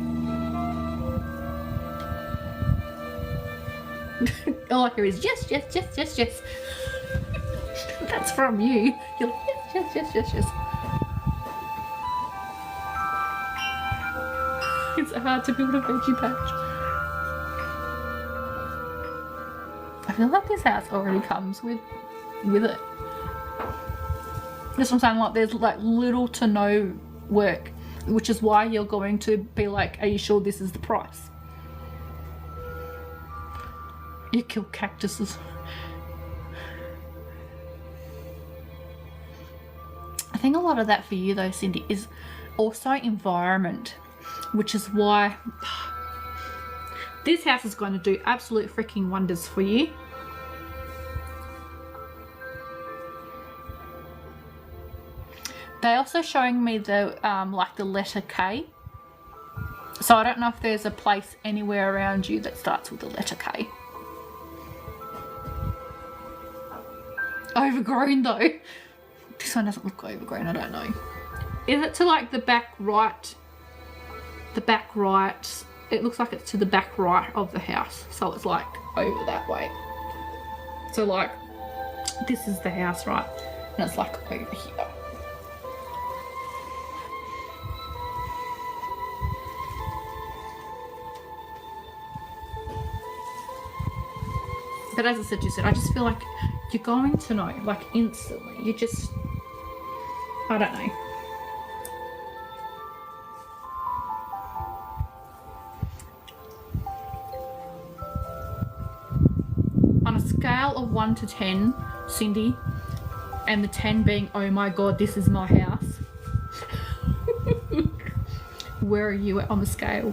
All I hear is yes, yes, yes, yes, yes. That's from you. You're like yes, yes, yes, yes, yes. It's hard to build a veggie patch. I feel like this house already comes with it. That's what I'm saying, like there's like little to no work, which is why you're going to be like, are you sure this is the price? You kill cactuses. I think a lot of that for you though, Cindy, is also environment, which is why this house is going to do absolute freaking wonders for you. They're also showing me the like the letter K. So I don't know if there's a place anywhere around you that starts with the letter K. Overgrown though. This one doesn't look overgrown, I don't know. Is it to like the back right? The back right. It looks like it's to the back right of the house. So it's like over that way. So like this is the house, right? And it's like over here. But as I said, I just feel like you're going to know, like instantly. You just, I don't know. On a scale of 1 to 10, Cindy, and the 10 being, oh my God, this is my house. Where are you on the scale?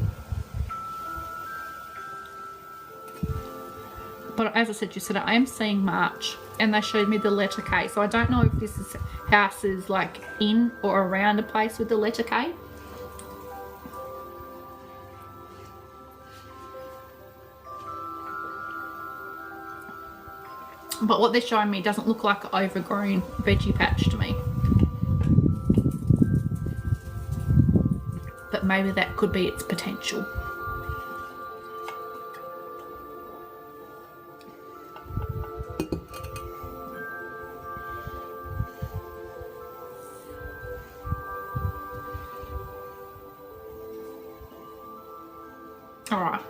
But as I said, I am seeing March, and they showed me the letter K. So I don't know if this is houses like in or around a place with the letter K. But what they're showing me doesn't look like an overgrown veggie patch to me. But maybe that could be its potential. Alright.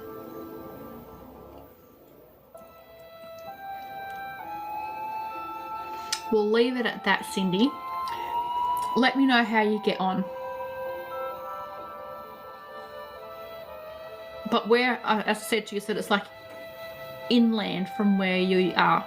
We'll leave it at that, Cindy. Let me know how you get on. But where, as I said to you, it's like inland from where you are.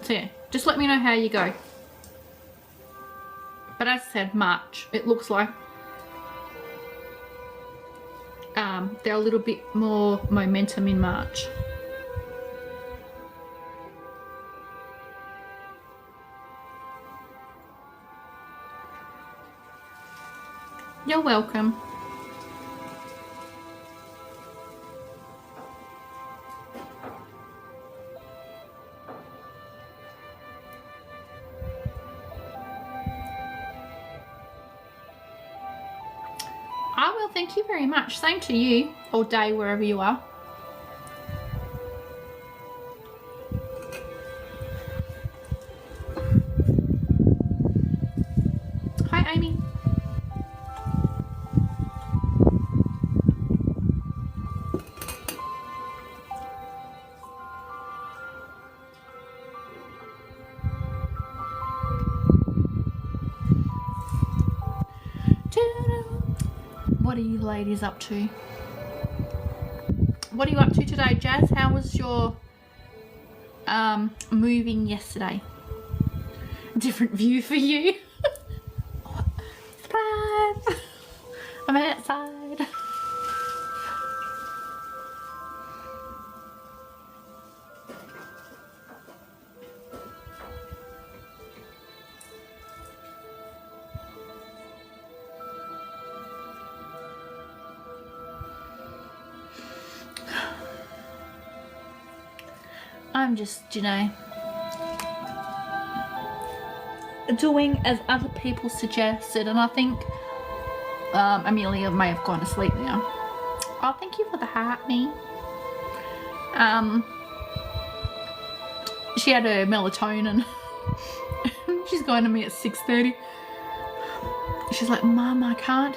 So yeah, just let me know how you go. But as I said, March, it looks like they're a little bit more momentum in March. You're welcome. I will, thank you very much. Same to you, all day, wherever you are. Hi, Amy. What are you ladies up to? What are you up to today, Jazz? How was your moving yesterday? Different view for you. Surprise! I'm outside. I'm just, you know, doing as other people suggested, and I think Amelia may have gone to sleep now. Oh, thank you for the heart, me. She had her melatonin. She's going to me at 6:30. She's like, Mum, I can't.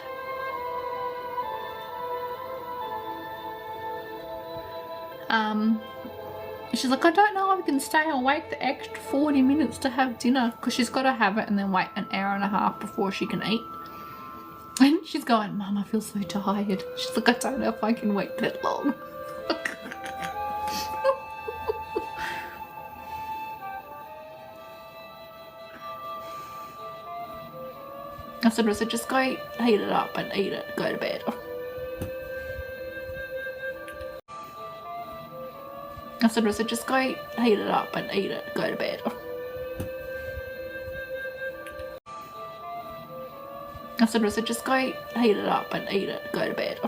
She's like, I don't know if I can stay awake the extra 40 minutes to have dinner, because she's got to have it and then wait an hour and a half before she can eat. And she's going, Mum, I feel so tired. She's like, I don't know if I can wait that long. said, Rissa, just go heat it up and eat it. Go to bed. I said, Rissa, just go heat it up and eat it. Go to bed. I said, Rissa, just go heat it up and eat it. Go to bed.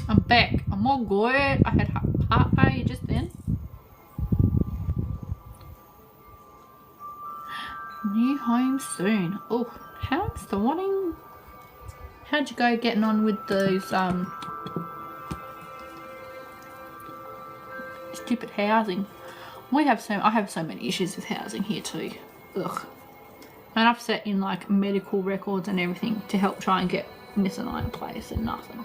I'm back. I'm all good. I had heart failure just then. New home soon. Oh, how exciting. How'd you go getting on with those stupid housing? I have so many issues with housing here too. Ugh. And I've set in like medical records and everything to help try and get Miss and I in place and nothing.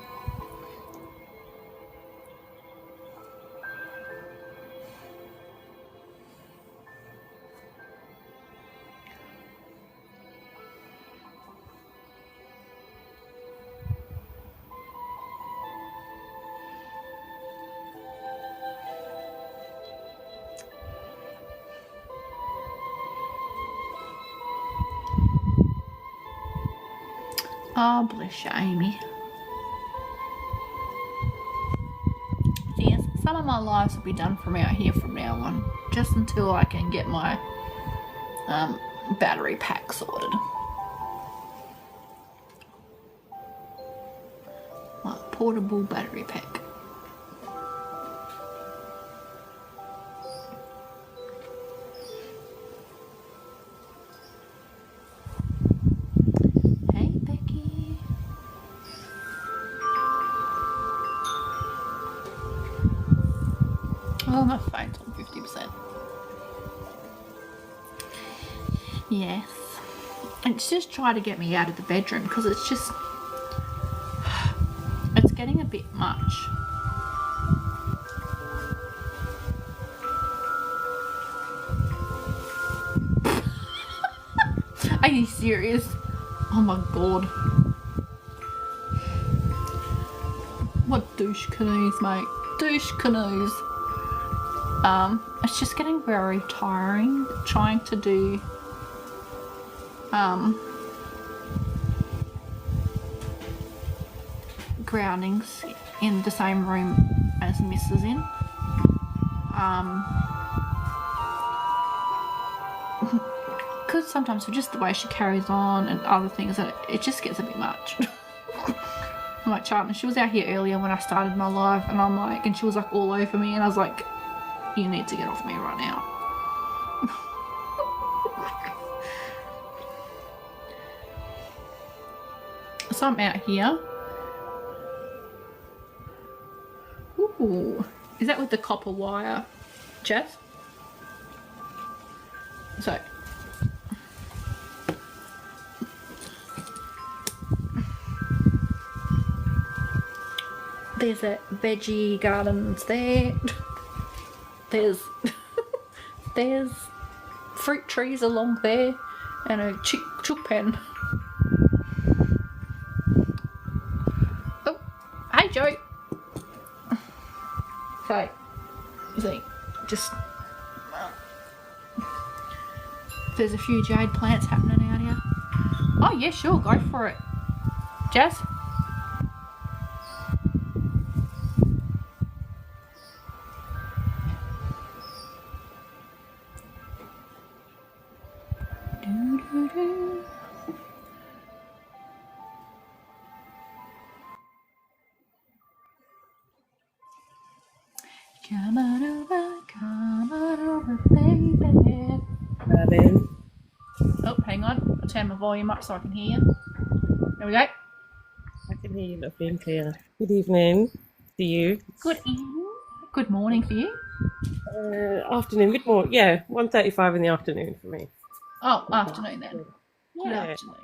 Oh, bless you, Amy. Yes, some of my lives will be done from out here from now on, just until I can get my battery pack sorted. My portable battery pack. Oh, my phone's on 50%. Yes. It's just trying to get me out of the bedroom because it's just... it's getting a bit much. Are you serious? Oh my god. What douche canoes, mate? Douche canoes. It's just getting very tiring trying to do groundings in the same room as Miss is in. Because sometimes with just the way she carries on and other things, that it just gets a bit much. I'm like, Charlton, she was out here earlier when I started my live, and I'm like, and she was like all over me, and I was like, you need to get off me right now. So I'm out here. Ooh, is that with the copper wire, Jess? So there's a veggie gardens there. There's fruit trees along there and a chook pen. Oh, hey Joe. So, see, just there's a few jade plants happening out here. Oh yeah, sure, go for it, Jazz. Come on over, baby. Darling. Oh, hang on. I'll turn my volume up so I can hear you. There we go. I can hear you lovely and clear. Good evening to you. Good evening. Good morning for you. Afternoon, good morning. Yeah, 1:35 in the afternoon for me. Oh, afternoon then. Good Yeah. afternoon.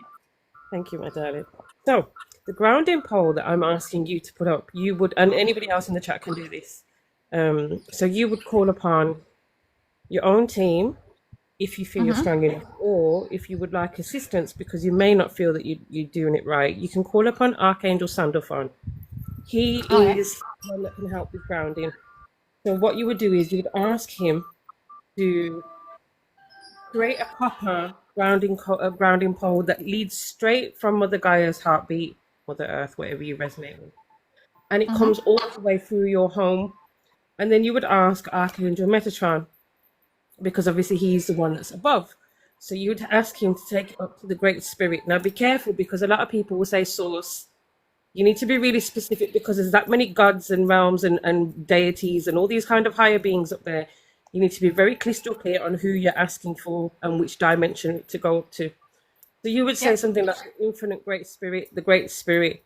Thank you, my darling. So, the grounding poll that I'm asking you to put up, you would, and anybody else in the chat can do this. So you would call upon your own team if you feel you're strong enough, or if you would like assistance because you may not feel that you're doing it right, you can call upon Archangel Sandalphon. He is one that can help with grounding. So what you would do is you would ask him to create a proper grounding pole that leads straight from Mother Gaia's heartbeat, Mother Earth, whatever you resonate with, and it Mm-hmm. comes all the way through your home. And then you would ask Archangel Metatron, because obviously he's the one that's above. So you would ask him to take it up to the Great Spirit. Now be careful, because a lot of people will say source. You need to be really specific, because there's that many gods and realms and deities and all these kind of higher beings up there. You need to be very crystal clear on who you're asking for and which dimension to go up to. So you would say Yep. something like the infinite Great Spirit, the Great Spirit,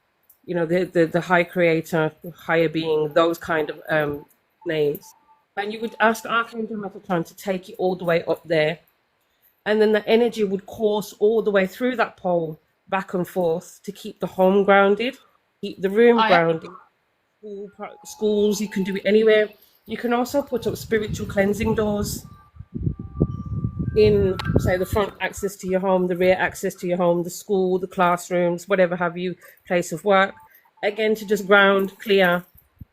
the High Creator, the higher being, those kind of names. And you would ask Archangel Metatron to take it all the way up there. And then the energy would course all the way through that pole, back and forth, to keep the home grounded, keep the room Oh, yeah. grounded. Schools, you can do it anywhere. You can also put up spiritual cleansing doors in, say, the front access to your home, the rear access to your home, the school, the classrooms, whatever have you, place of work. Again, to just ground, clear,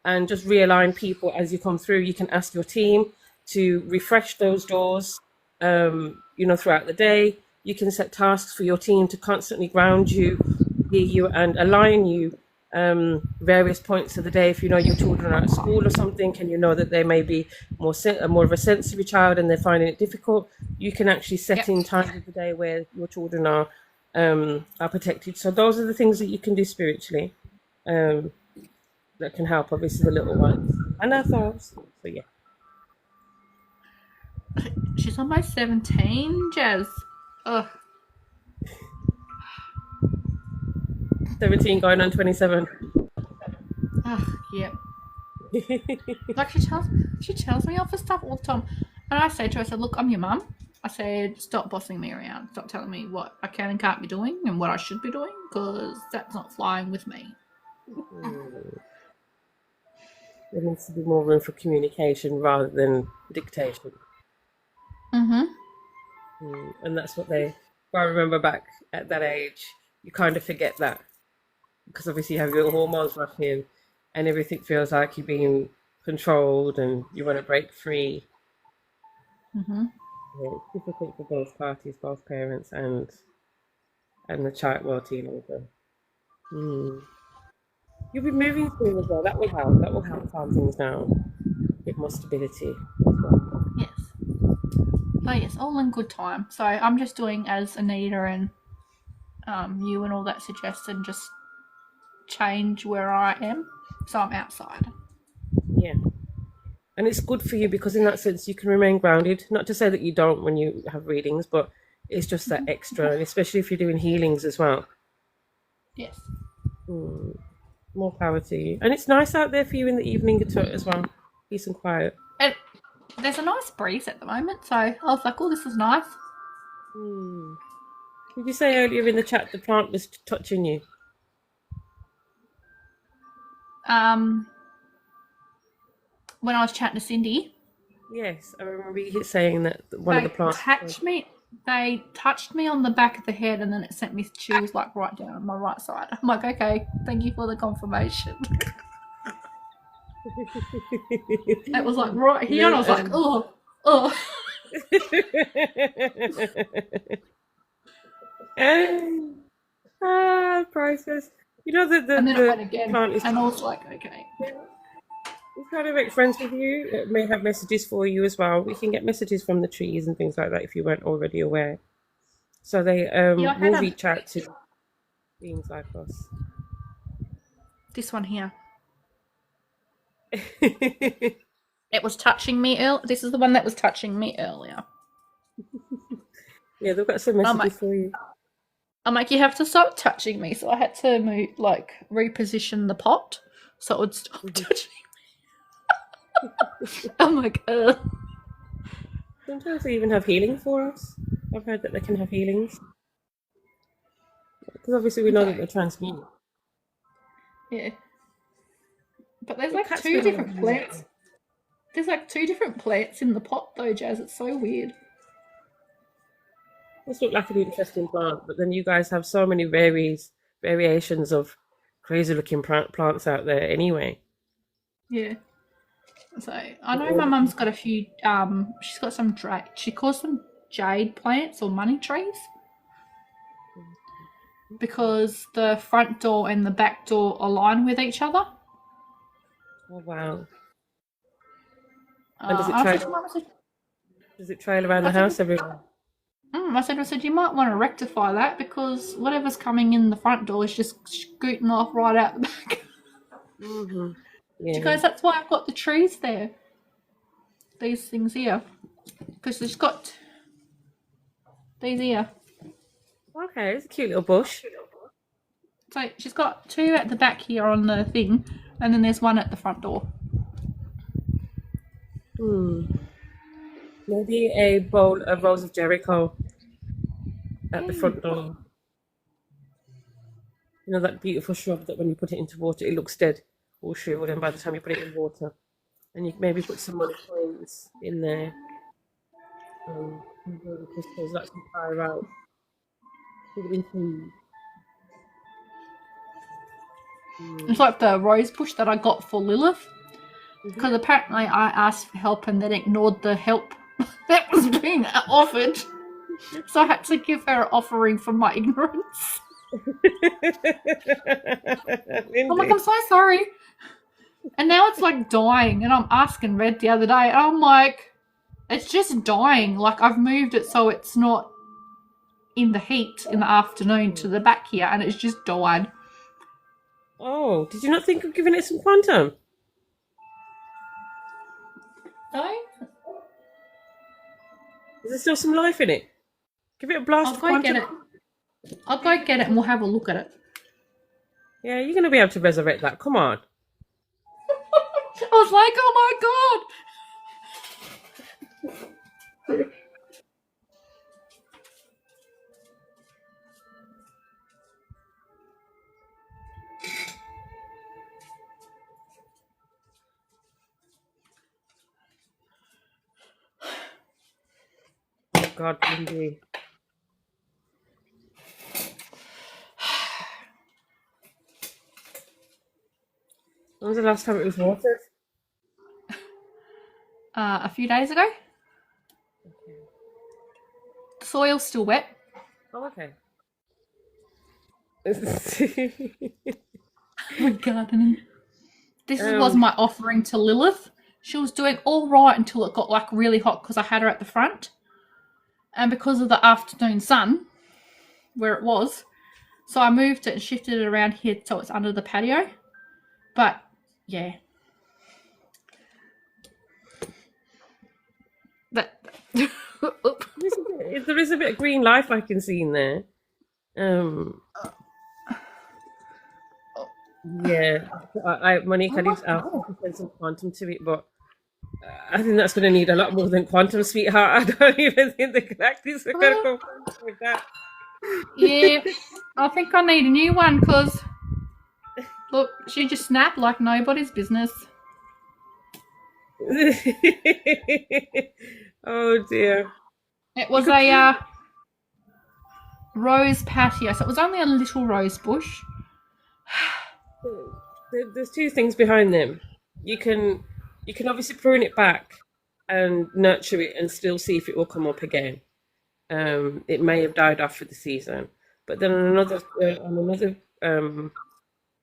and just realign people as you come through. You can ask your team to refresh those doors, throughout the day. You can set tasks for your team to constantly ground you, hear you, and align you various points of the day. If you know your children are at school or something, and you know that they may be more of a sensitive child and they're finding it difficult, you can actually set Yep. in times of the day where your children are protected. So those are the things that you can do spiritually that can help, obviously, the little ones and our thoughts. So yeah. She's almost 17, Jazz. Ugh. 17 going on 27. Ugh, yep. Like she tells me off for stuff all the time. And I say to her, I said, look, I'm your mum. I said, stop bossing me around. Stop telling me what I can and can't be doing and what I should be doing, because that's not flying with me. There needs to be more room for communication rather than dictation. Mm-hmm. And that's what if I remember back at that age, you kind of forget that, because obviously you have your hormones rushing and everything feels like you're being controlled and you want to break free. Mm-hmm. Yeah, it's difficult for both parties, both parents and the child, well, teenager. You'll be moving soon as well. That will help. That will help calm things down. Get more stability as well. Yes. So yes, all in good time. So I'm just doing as Anita and you and all that suggest, and just change where I am. So I'm outside. Yeah. And it's good for you, because in that sense you can remain grounded. Not to say that you don't when you have readings, but it's just that extra, and especially if you're doing healings as well. Yes. More power to you. And it's nice out there for you in the evening as well. Peace and quiet. And there's a nice breeze at the moment, so I was like, oh, this is nice. Did you say earlier in the chat the plant was touching you? When I was chatting to Cindy, Yes, I remember you saying that one of the plants. They touched me on the back of the head, and then it sent me chills like right down on my right side. I'm like, okay, thank you for the confirmation. It was like right here, and I was like, oh. Priceless. You know that And then it went the again, plant is and I was like, okay. trying to make friends with you. It may have messages for you as well. We can get messages from the trees and things like that if you weren't already aware. So they will reach out to beings like us. This one here. It was touching me This is the one that was touching me earlier. Yeah, they've got some messages for you. I'm like, you have to stop touching me. So I had to move, reposition the pot so it would stop touching me. I'm like, Sometimes they even have healing for us. I've heard that they can have healings. Because obviously we know that they're transmuted. Yeah. But there's cats two really different love plants. music. There's two different plants in the pot though, Jazz. It's so weird. This looked like an interesting plant, but then you guys have so many variations of crazy looking plants out there anyway. Yeah. So I know my mum's got a few. She's got some she calls them jade plants or money trees. Because the front door and the back door align with each other. Oh wow. And does it I trail? said to Mum, Does it trail around the house everywhere? I said, you might want to rectify that because whatever's coming in the front door is just scooting off right out the back. Mm-hmm. Yeah. She goes, that's why I've got the trees there. These things here. Because she's got these here. Okay, it's a cute little bush. So she's got two at the back here on the thing, and then there's one at the front door. Maybe a bowl of Rose of Jericho at the front door. You know that beautiful shrub that when you put it into water, it looks dead or shriveled, and by the time you put it in water, and you maybe put some money coins in there. Crystals that can fire out. Put it into. It's like the rose bush that I got for Lilith. Because apparently I asked for help and then ignored the help that was being offered. So I had to give her an offering for my ignorance. I'm like, I'm so sorry. And now it's like dying. And I'm asking Red the other day. And I'm like, it's just dying. Like I've moved it so it's not in the heat in the afternoon to the back here. And it's just died. Oh, did you not think of giving it some quantum? No? Is there still some life in it? Give it a blast I'll of go quantum. get it. I'll go get it and we'll have a look at it. Yeah, you're going to be able to resurrect that. Come on. I was like, oh my god. God, Lindy. When was the last time it was watered? A few days ago. The soil's still wet. Oh, okay. We're gardening. This was my offering to Lilith. She was doing all right until it got like really hot because I had her at the front. And because of the afternoon sun, where it was, so I moved it and shifted it around here so it's under the patio. But, yeah. There is a bit of green life I can see in there. Yeah, Monique, I need to send some quantum to it, but I think that's going to need a lot more than quantum, sweetheart. I don't even think the galactics are going to go with that. Yeah, I think I need a new one because, look, she just snapped like nobody's business. Oh dear. It was a rose patio, so it was only a little rose bush. There's two things behind them. You can obviously prune it back and nurture it and still see if it will come up again. It may have died off for the season, but then another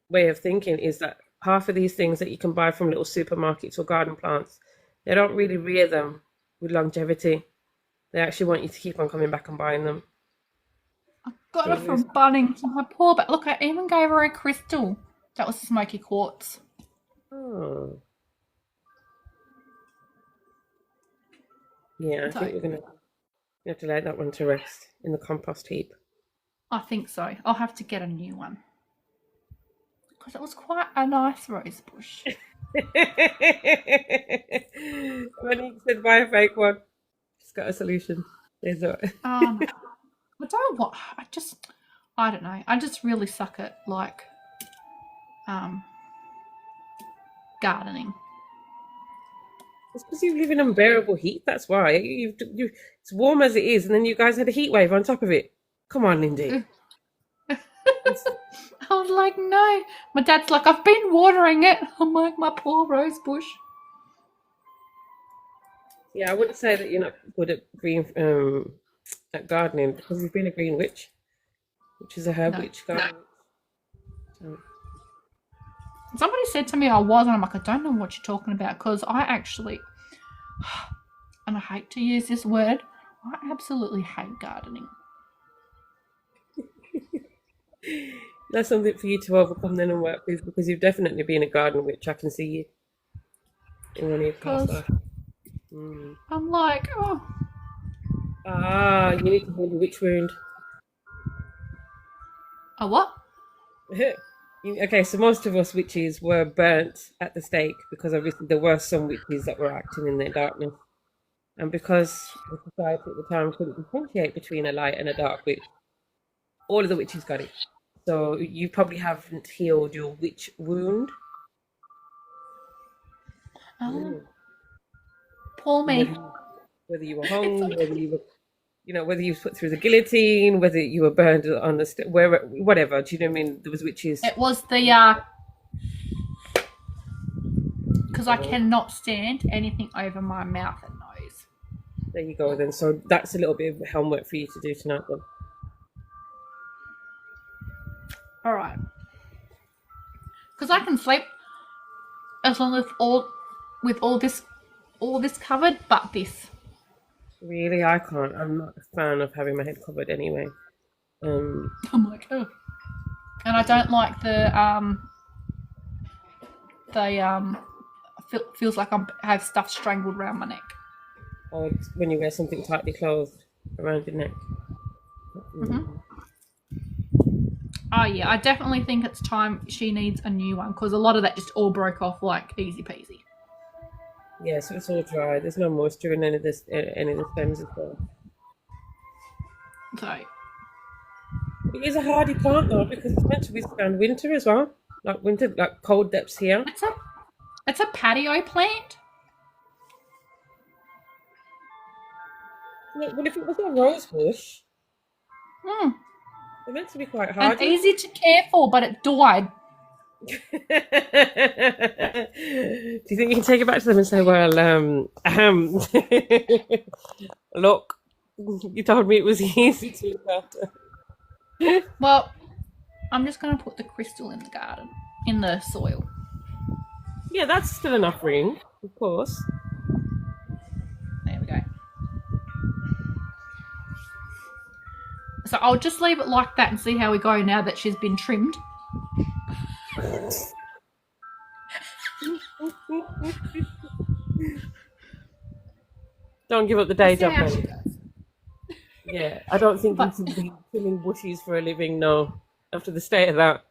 way of thinking is that half of these things that you can buy from little supermarkets or garden plants, they don't really rear them with longevity. They actually want you to keep on coming back and buying them. I got it from Bunnings. My poor, but look, I even gave her a crystal. That was smoky quartz. Oh. Yeah, I think we're gonna have to let that one to rest in the compost heap. I think so. I'll have to get a new one. Because it was quite a nice rose bush. When he said buy a fake one, she's got a solution. There's a I don't what I don't know. I just really suck at like gardening. It's because you live in unbearable heat. That's why it's warm as it is, and then you guys had a heat wave on top of it. Come on, Lindy. I was like, no. My dad's like, I've been watering it. I'm like, my poor rose bush. Yeah, I wouldn't say that you're not good at at gardening because you've been a green witch, which is a herb No. witch garden. So, Somebody said to me I was, and I'm like, I don't know what you're talking about, because I actually, and I hate to use this word, I absolutely hate gardening. that's something for you to overcome then and work with because you've definitely been a garden witch. I can see you in one of your past Because life. Mm. I'm like, oh, Ah, you need to hold a witch wound. a what? Okay, so most of us witches were burnt at the stake because obviously there were some witches that were acting in their darkness. And because the society at the time couldn't differentiate between a light and a dark witch, all of the witches got it. So you probably haven't healed your witch wound. Oh, poor me. Whether you were hung, whether you were, whether you were put through the guillotine, whether you were burned on the whatever. Do you know what I mean? There was witches. It was the because I cannot stand anything over my mouth and nose. There you go then. So that's a little bit of homework for you to do tonight then. All right, because I can sleep as long as with all this covered, but this. Really, I can't. I'm not a fan of having my head covered anyway. I'm like, oh, and I don't like feels like I have stuff strangled around my neck. Or when you wear something tightly closed around your neck. Oh yeah, I definitely think it's time she needs a new one because a lot of that just all broke off like easy peasy. Yeah, so it's all dry. There's no moisture in any of the stems as well. So It is a hardy plant though because it's meant to withstand winter as well, like cold depths here. it's a patio plant. Well, if it was a rose bush, Hmm. they're meant to be quite And hardy. easy to care for, but it died. Do you think you can take it back to them and say, well, look, you told me it was easy to look after. Well, I'm just going to put the crystal in the garden, in the soil. Yeah, that's still an offering, of course. There we go. So I'll just leave it like that and see how we go now that she's been trimmed. Don't give up the day See job, how she then. goes. Yeah, I don't think you should be trimming bushes for a living, no, after the state of that.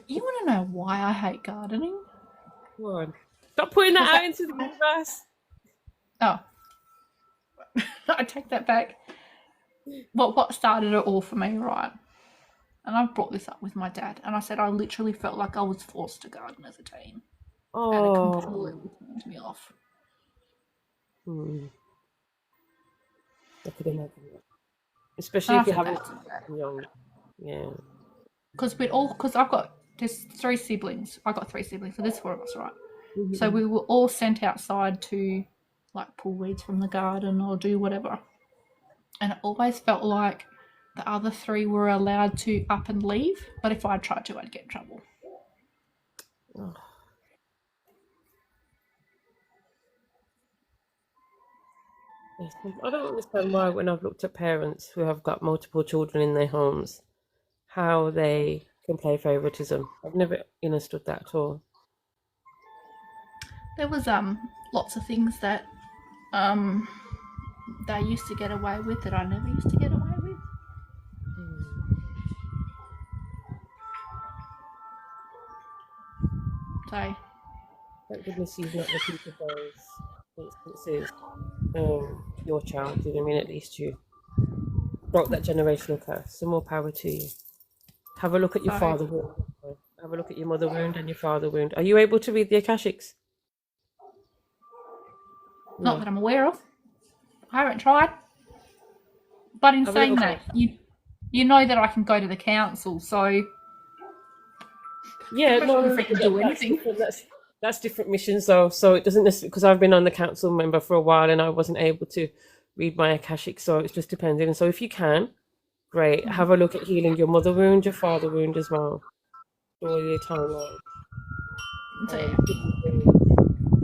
You want to know why I hate gardening? Come on. Stop putting that out into the universe. Oh. I take that back. What started it all for me, right? And I've brought this up with my dad, and I said I literally felt like I was forced to garden as a teen. And it Oh. completely turned me off. I could imagine that. Especially if you haven't young. Yeah. Because I've got there's 3 siblings. I got 3 siblings, so there's 4 of us, right? So we were all sent outside to like pull weeds from the garden or do whatever. And it always felt like the other 3 were allowed to up and leave, but if I tried to, I'd get in trouble. Oh. Yes, I don't understand why when I've looked at parents who have got multiple children in their homes, how they can play favouritism. I've never understood that at all. There was lots of things that they used to get away with that I never used to get away with. So Thank goodness you've not repeated those instances. Your child, you know what I mean? At least you broke that generational curse. Some more power to you. Have a look at your Sorry. father wound. Have a look at your mother wound and your father wound. Are you able to read the Akashics? not that I'm aware of. I haven't tried. But in Have a saying little that, you know that I can go to the council, so Yeah, I'm no, not freaking do that's anything. different. That's different missions though. So it doesn't necessarily, because I've been on the council member for a while and I wasn't able to read my Akashic, so it's just depending. And so if you can, great. Have a look at healing your mother wound, your father wound as well. All your timeline. So, yeah.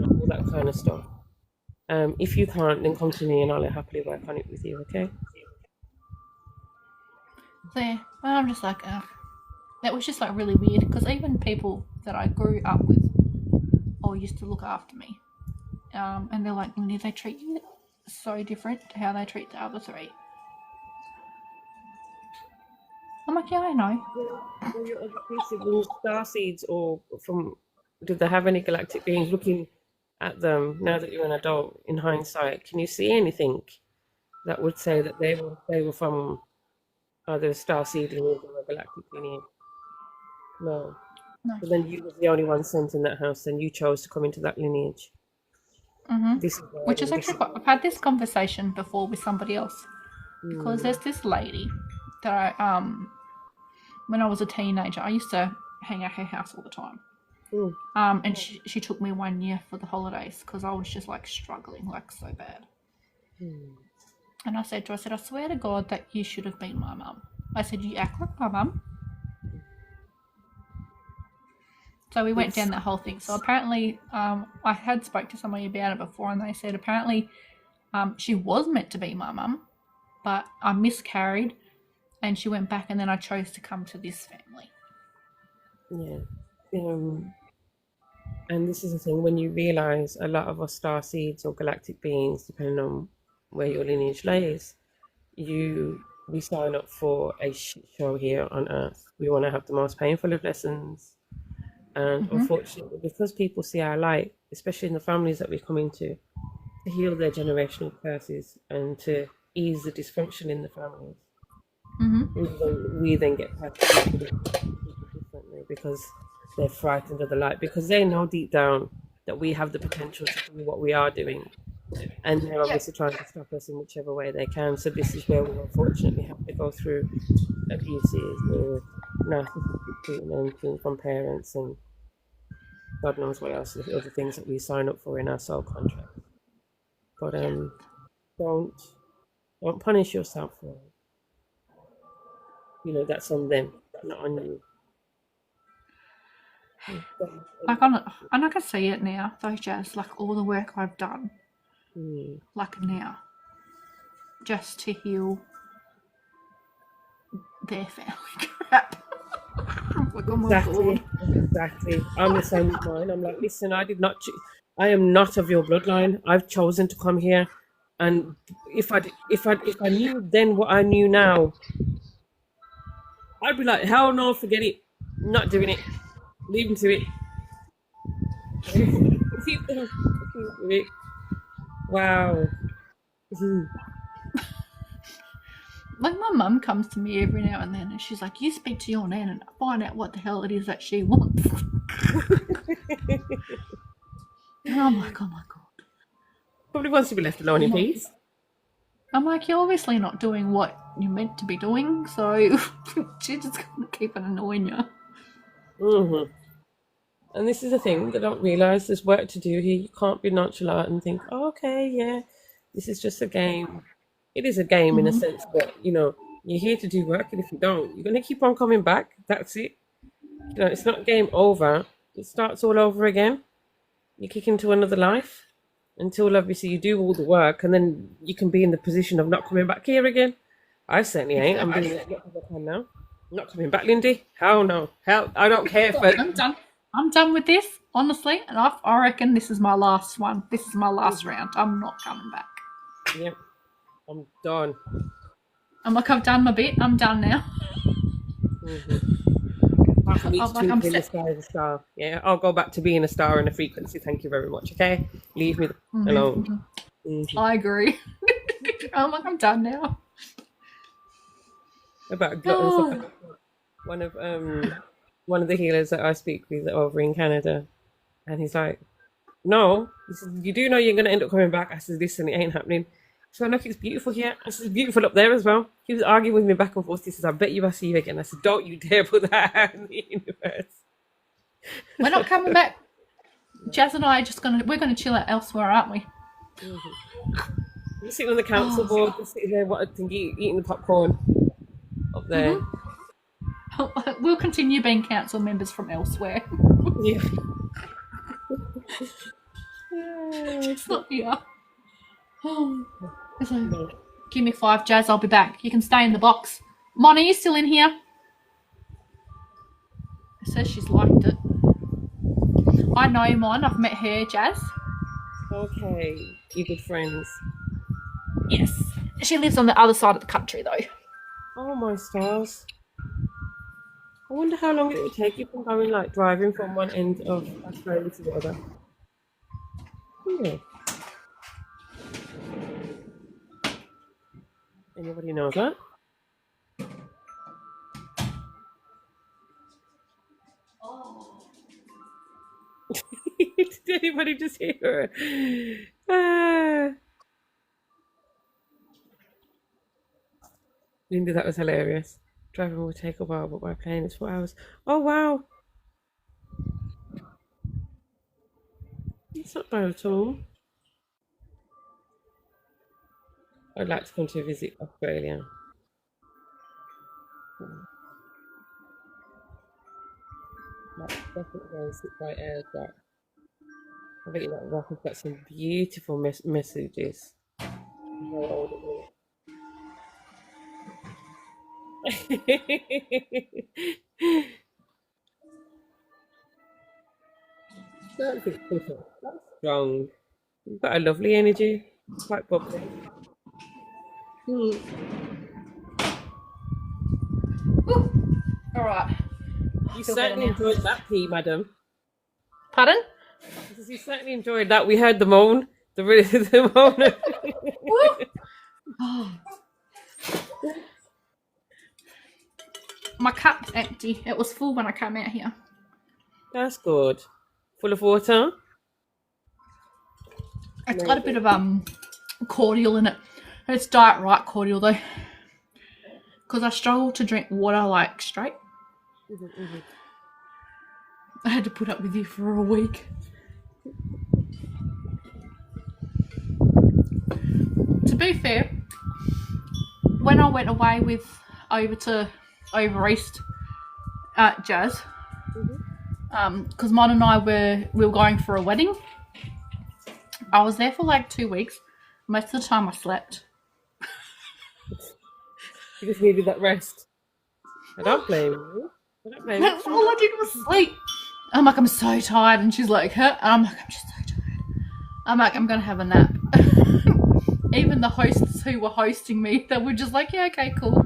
All that kind of stuff. If you can't, then come to me and I'll happily work on it with you, okay? So yeah, well, I'm just like, that was just like really weird because even people that I grew up with or used to look after me, and they're like, Lindy, they treat you so different to how they treat the other three. I'm like, yeah, I know. Were your other people star seeds, or from? Do they have any galactic beings? Looking at them now that you're an adult, in hindsight, can you see anything that would say that they were from either a star seed lineage or a galactic lineage? No. No. But then you were the only one sent in that house, and you chose to come into that lineage. This is why- Which is actually quite, I've had this conversation before with somebody else because there's this lady that I when I was a teenager I used to hang at her house all the time. And she took me 1 year for the holidays because I was just like struggling like so bad. And I said to her, I swear to God that you should have been my mum. I said, you act like my mum. So we went down that whole thing. So apparently I had spoke to somebody about it before and they said apparently she was meant to be my mum, but I miscarried and she went back and then I chose to come to this family. Yeah. And this is the thing, when you realise a lot of us star seeds or galactic beings, depending on where your lineage lays, we sign up for a shit show here on Earth. We want to have the most painful of lessons. And unfortunately, because people see our light, especially in the families that we come into, to heal their generational curses and to ease the dysfunction in the families, we then get persecuted differently because they're frightened of the light, because they know deep down that we have the potential to do what we are doing, and they're obviously trying to stop us in whichever way they can. So this is where we unfortunately have to go through abuses or narcissistic treatment from parents and God knows what else, the other things that we sign up for in our soul contract. But don't punish yourself for it. You know, that's on them, not on you. Like and I can see it now, though, Jazz, like all the work I've done, like now, just to heal their family crap. Like, oh my God. Exactly. I'm the same with mine. I'm like, listen, I am not of your bloodline. I've chosen to come here, and if I knew then what I knew now, I'd be like, hell no, forget it. I'm not doing it. Leave them to it. Leave them to it. Wow. Like my mum comes to me every now and then and she's like, you speak to your nan and find out what the hell it is that she wants. And I'm like, oh my God. Probably wants to be left alone in peace. I'm like, you're obviously not doing what you're meant to be doing, so she's just going to keep on annoying you. And this is the thing, they don't realise there's work to do here. You can't be nonchalant and think, oh, okay, yeah, this is just a game. It is a game in a sense, but, you know, you're here to do work, and if you don't, you're going to keep on coming back. That's it. You know, it's not game over. It starts all over again. You kick into another life until, obviously, you do all the work, and then you can be in the position of not coming back here again. I certainly ain't. I'm doing it as much as I can now. I'm not coming back, Lindy. Hell no. Hell, I don't care for it. I'm done. I'm done with this, honestly, and I reckon this is my last one. This is my last round. I'm not coming back. Yep. I'm done. I'm like, I've done my bit. I'm done now. I'm in the sky as a star. Yeah, I'll go back to being a star and a frequency. Thank you very much. Okay, leave me alone. I agree. I'm like, I'm done now. About gluttons. One of the healers that I speak with over in Canada, and he's like, "No," he says, "you do know you're going to end up coming back." I said, "Listen, it ain't happening." So look, it's beautiful here. I said, it's beautiful up there as well. He was arguing with me back and forth. He says, I bet you I'll see you again. I said, don't you dare put that out in the universe. We're not coming back. Jazz and I are we're gonna chill out elsewhere, aren't we? You're sitting on the council board, just sitting there, eating the popcorn up there. We'll continue being council members from elsewhere. Yeah. It's not here. So, give me 5, Jazz. I'll be back. You can stay in the box. Mon, are you still in here? It says she's liked it. I know Mon. I've met her, Jazz. Okay, you good friends. Yes. She lives on the other side of the country, though. Oh my stars. I wonder how long it would take you from going, like, driving from one end of Australia to the other. Yeah. Anybody knows that? Did anybody just hear her? Linda, that was hilarious. Driving will take a while, but by plane it's 4 hours. Oh wow! It's not bad at all. I'd like to come to visit Australia. That's definitely going to sit by air. But I bet you that rock has got some beautiful messages. How old it is. That's strong. You've got a lovely energy. Quite bubbly. All right. You certainly enjoyed that pee, madam. Pardon? You certainly enjoyed that. We heard the moan. The moan. Oh. My cup's empty. It was full when I came out here. That's good. Full of water? It's got a bit of cordial in it. It's diet right cordial though, because I struggle to drink water like straight. I had to put up with you for a week. To be fair, when I went away over east, Jazz, because Mon and I we were going for a wedding. I was there for like 2 weeks. Most of the time I slept. You just needed that rest. I don't blame you. That's all I did was sleep. I'm like, I'm so tired. And she's like, huh? And I'm like, I'm just so tired. I'm like, I'm going to have a nap. Even the hosts who were hosting me, they were just like, yeah, okay, cool.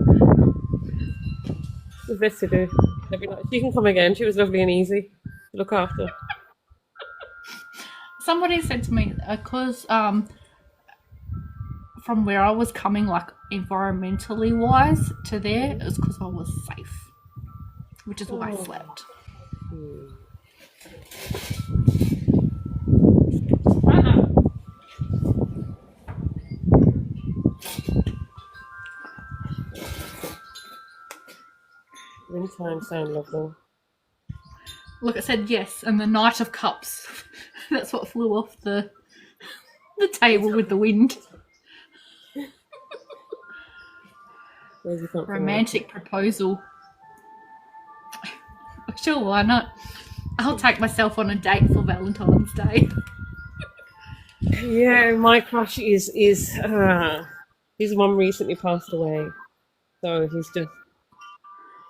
There's this to do. She can come again. She was lovely and easy to look after. Somebody said to me, because from where I was coming, like environmentally wise to there, it was because I was safe, which is why I slept. Wintertime sound lovely. Look, it said yes, and the Knight of Cups. That's what flew off the table with the wind. Romantic proposal. Sure, why not? I'll take myself on a date for Valentine's Day. Yeah, my crush is his mum recently passed away, so he's just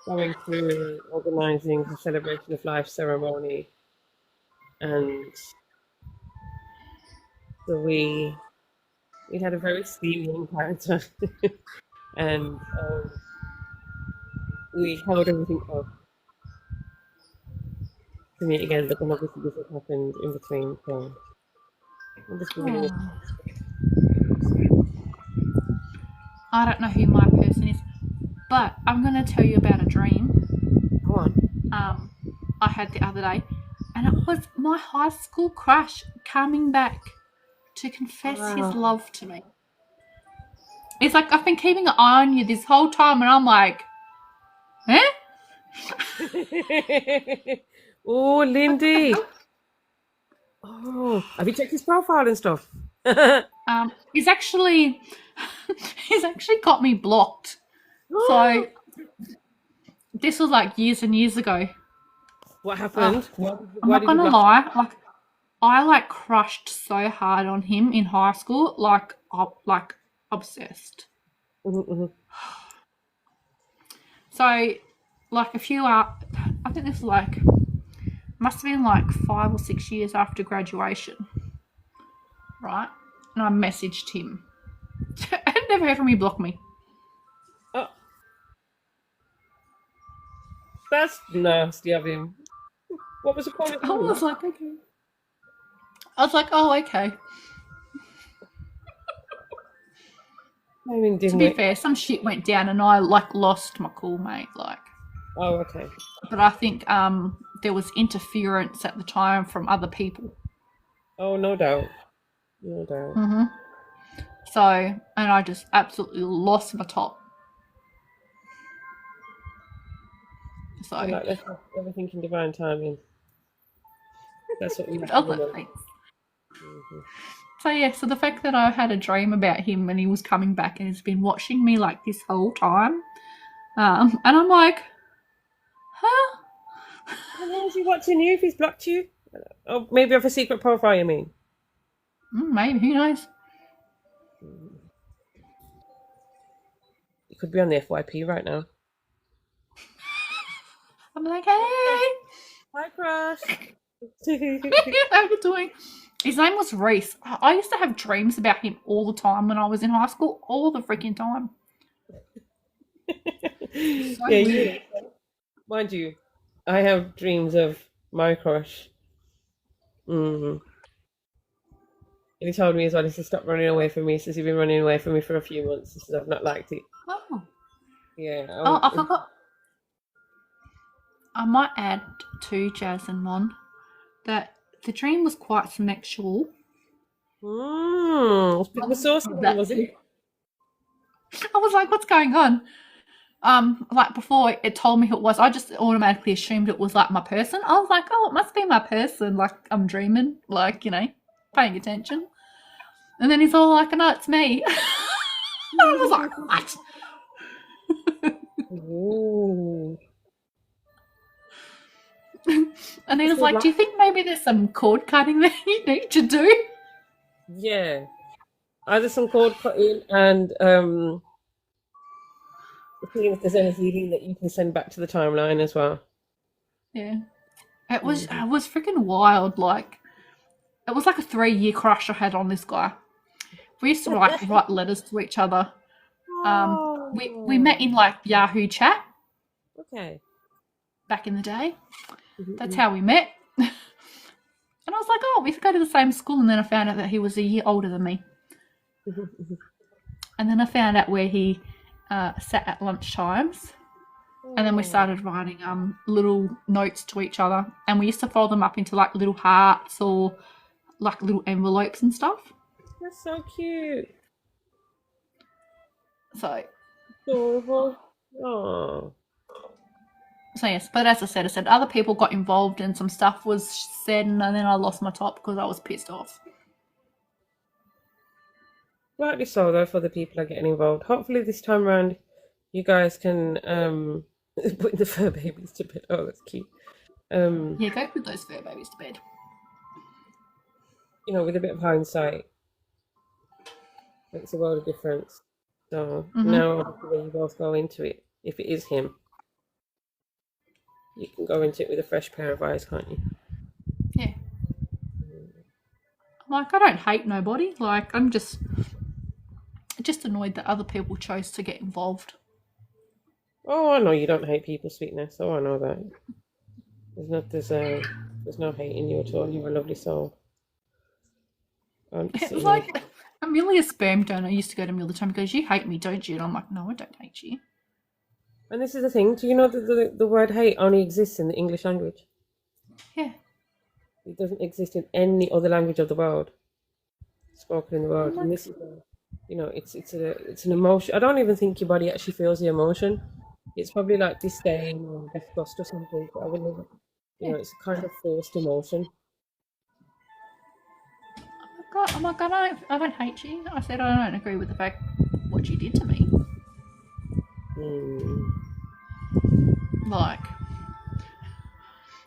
going through organising the celebration of life ceremony, and so we had a very steamy encounter, and we held everything up to meet again, but then obviously this has happened in between, so I'm just really I don't know who my person is, but I'm going to tell you about a dream. Go on. I had the other day, and it was my high school crush coming back to confess his love to me. It's like, I've been keeping an eye on you this whole time, and I'm like, eh? Oh, Lindy. Oh, have you checked his profile and stuff? He's actually got me blocked. So this was like years and years ago. What happened? I'm not gonna lie, like I like crushed so hard on him in high school, like obsessed. Mm-hmm. So like I think this was like must have been like 5 or 6 years after graduation, right? And I messaged him. I never heard from him. He blocked me. Oh, that's nasty of him. What was the point? I was like, okay. I was like, oh, okay. I mean, To be fair, some shit went down and I like lost my cool, mate. Like, oh, okay. but I think there was interference at the time from other people. Oh, no doubt. No doubt. Mm-hmm. So, and I just absolutely lost my top. So, Like, let's have everything in divine timing. That's what we but other things. So yeah, so the fact that I had a dream about him and he was coming back and he's been watching me like this whole time, and I'm like, huh? How is he watching you if he's blocked you? Oh, maybe off a secret profile, you mean? Maybe, who knows? He could be on the FYP right now. I'm like, hey, Hi, crush. how you doing? His name was Reese. I used to have dreams about him all the time when I was in high school, all the freaking time. So Yeah, weird. mind you, I have dreams of my crush. And he told me as well, he said, stop running away from me. He says, you've been running away from me for a few months. He says, I've not liked it. Oh. Yeah. Oh, I forgot. I might add to Jazz and Mon that the dream was quite sexual. It was so small, was it? I was like, what's going on? Like before it told me who it was, I just automatically assumed it was like my person. I was like, oh, it must be my person. Like I'm dreaming, like, you know, paying attention. And then he's all like, no, it's me. I was like, what? Ooh. And he was like, do you think maybe there's some cord cutting that you need to do? Yeah. Either some cord cutting and seeing if there's any healing that you can send back to the timeline as well. Yeah. It was freaking wild. Like, it was like a 3-year crush I had on this guy. We used to write letters to each other. We met in like Yahoo chat. Okay. Back in the day. That's how we met. And I was like, oh, we go to the same school. And then I found out that he was a year older than me. And then I found out where he sat at lunch times. And then we started writing little notes to each other. And we used to fold them up into like little hearts or like little envelopes and stuff. That's so cute. So, Adorable. Oh. So yes, but as I said other people got involved and some stuff was said, and then I lost my top because I was pissed off. Rightly so, though, for the people that are getting involved. Hopefully this time around you guys can put the fur babies to bed. Oh, that's cute. Yeah, go put those fur babies to bed. You know, with a bit of hindsight, makes a world of difference. So now the way you both go into it, if it is him, you can go into it with a fresh pair of eyes, can't you? Yeah. Like, I don't hate nobody. Like, I'm just annoyed that other people chose to get involved. Oh, I know you don't hate people, sweetness. Oh, I know that. There's no hate in you at all. You're a lovely soul. It was like Amelia's sperm donor used to go to me all the time and goes, you hate me, don't you? And I'm like, no, I don't hate you. And this is the thing. Do you know that the word hate only exists in the English language? Yeah. It doesn't exist in any other language of the world, spoken in the world. And this is, it's an emotion. I don't even think your body actually feels the emotion. It's probably like disdain or disgust or something. But I wouldn't, it's a kind of forced emotion. God, I'm like, I don't hate you. I said, I don't agree with the fact what you did to me. Like,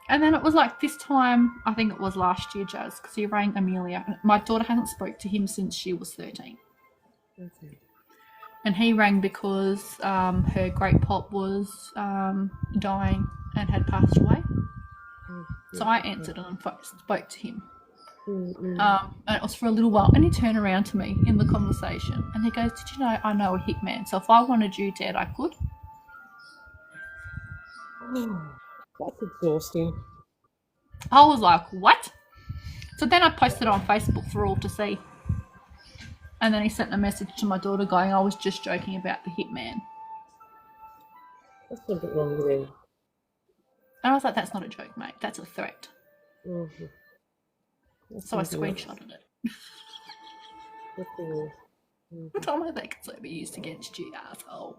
and then it was like this time, I think it was last year, Jazz, because he rang Amelia. My daughter hasn't spoke to him since she was 13. Okay. And he rang because her great pop was dying and had passed away. So I answered and spoke to him. And it was for a little while. And he turned around to me in the conversation and he goes, did you know I know a hitman? So if I wanted you dead, I could. That's exhausting. I was like, what? So then I posted it on Facebook for all to see. And then he sent a message to my daughter going, I was just joking about the hitman. That's something wrong with him. And I was like, that's not a joke, mate. That's a threat. So I screenshotted it. I told her that could be used against you, asshole.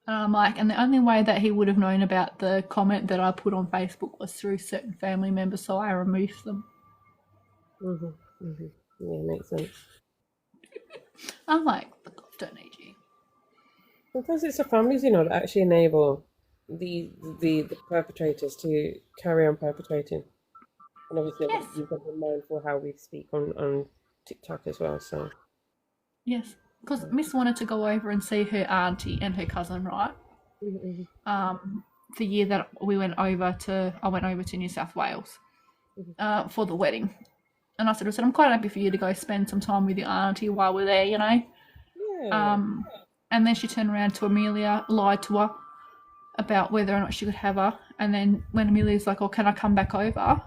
And I'm like, and the only way that he would have known about the comment that I put on Facebook was through certain family members, so I removed them. Yeah, makes sense. I'm like, look, I don't need you. Sometimes it's the families, you know, that actually enable the perpetrators to carry on perpetrating. And obviously, Yes. you've got to be mindful how we speak on TikTok as well. So Yes, because Miss wanted to go over and see her auntie and her cousin, right? The year that I went over to New South Wales for the wedding. And I said, I'm quite happy for you to go spend some time with your auntie while we're there, you know? yeah, And then she turned around to Amelia, lied to her about whether or not she could have her. And then when Amelia's like, oh, can I come back over?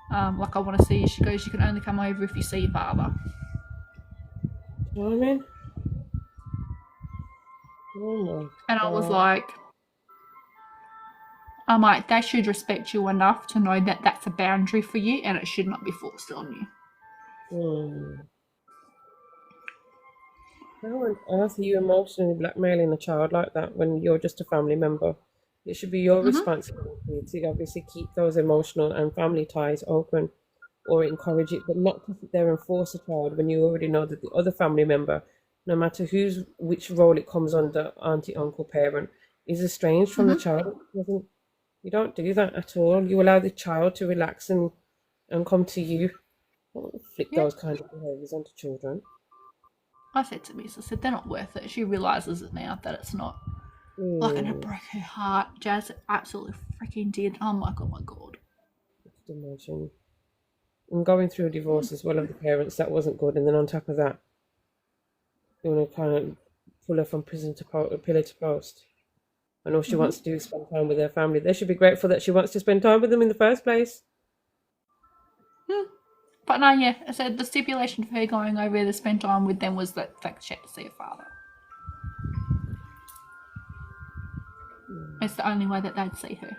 Like, I want to see you. She goes, you can only come over if you see your father. you know what I mean? Oh my And I was God. like, they should respect you enough to know that that's a boundary for you and it should not be forced on you. How on earth are you emotionally blackmailing a child like that when you're just a family member? It should be your responsibility to obviously keep those emotional and family ties open or encourage it, but not to sit there and force a child when you already know that the other family member, no matter which role it comes under, auntie, uncle, parent, is estranged from the child. You don't do that at all. You allow the child to relax and come to you. Don't inflict those kind of behaviours onto children. I said to Miss, I said, they're not worth it. She realises it now that it's not. Like, and it broke her heart. Jazz absolutely freaking did. I'm like, oh my God. Just imagine. And going through a divorce as well of the parents, that wasn't good. And then on top of that, you want to kind of pull her from prison to pillar to post. And all she wants to do is spend time with her family. They should be grateful that she wants to spend time with them in the first place. But no, yeah, I said the stipulation for her going over there to spend time with them was that she had to see her father. It's the only way that they'd see her.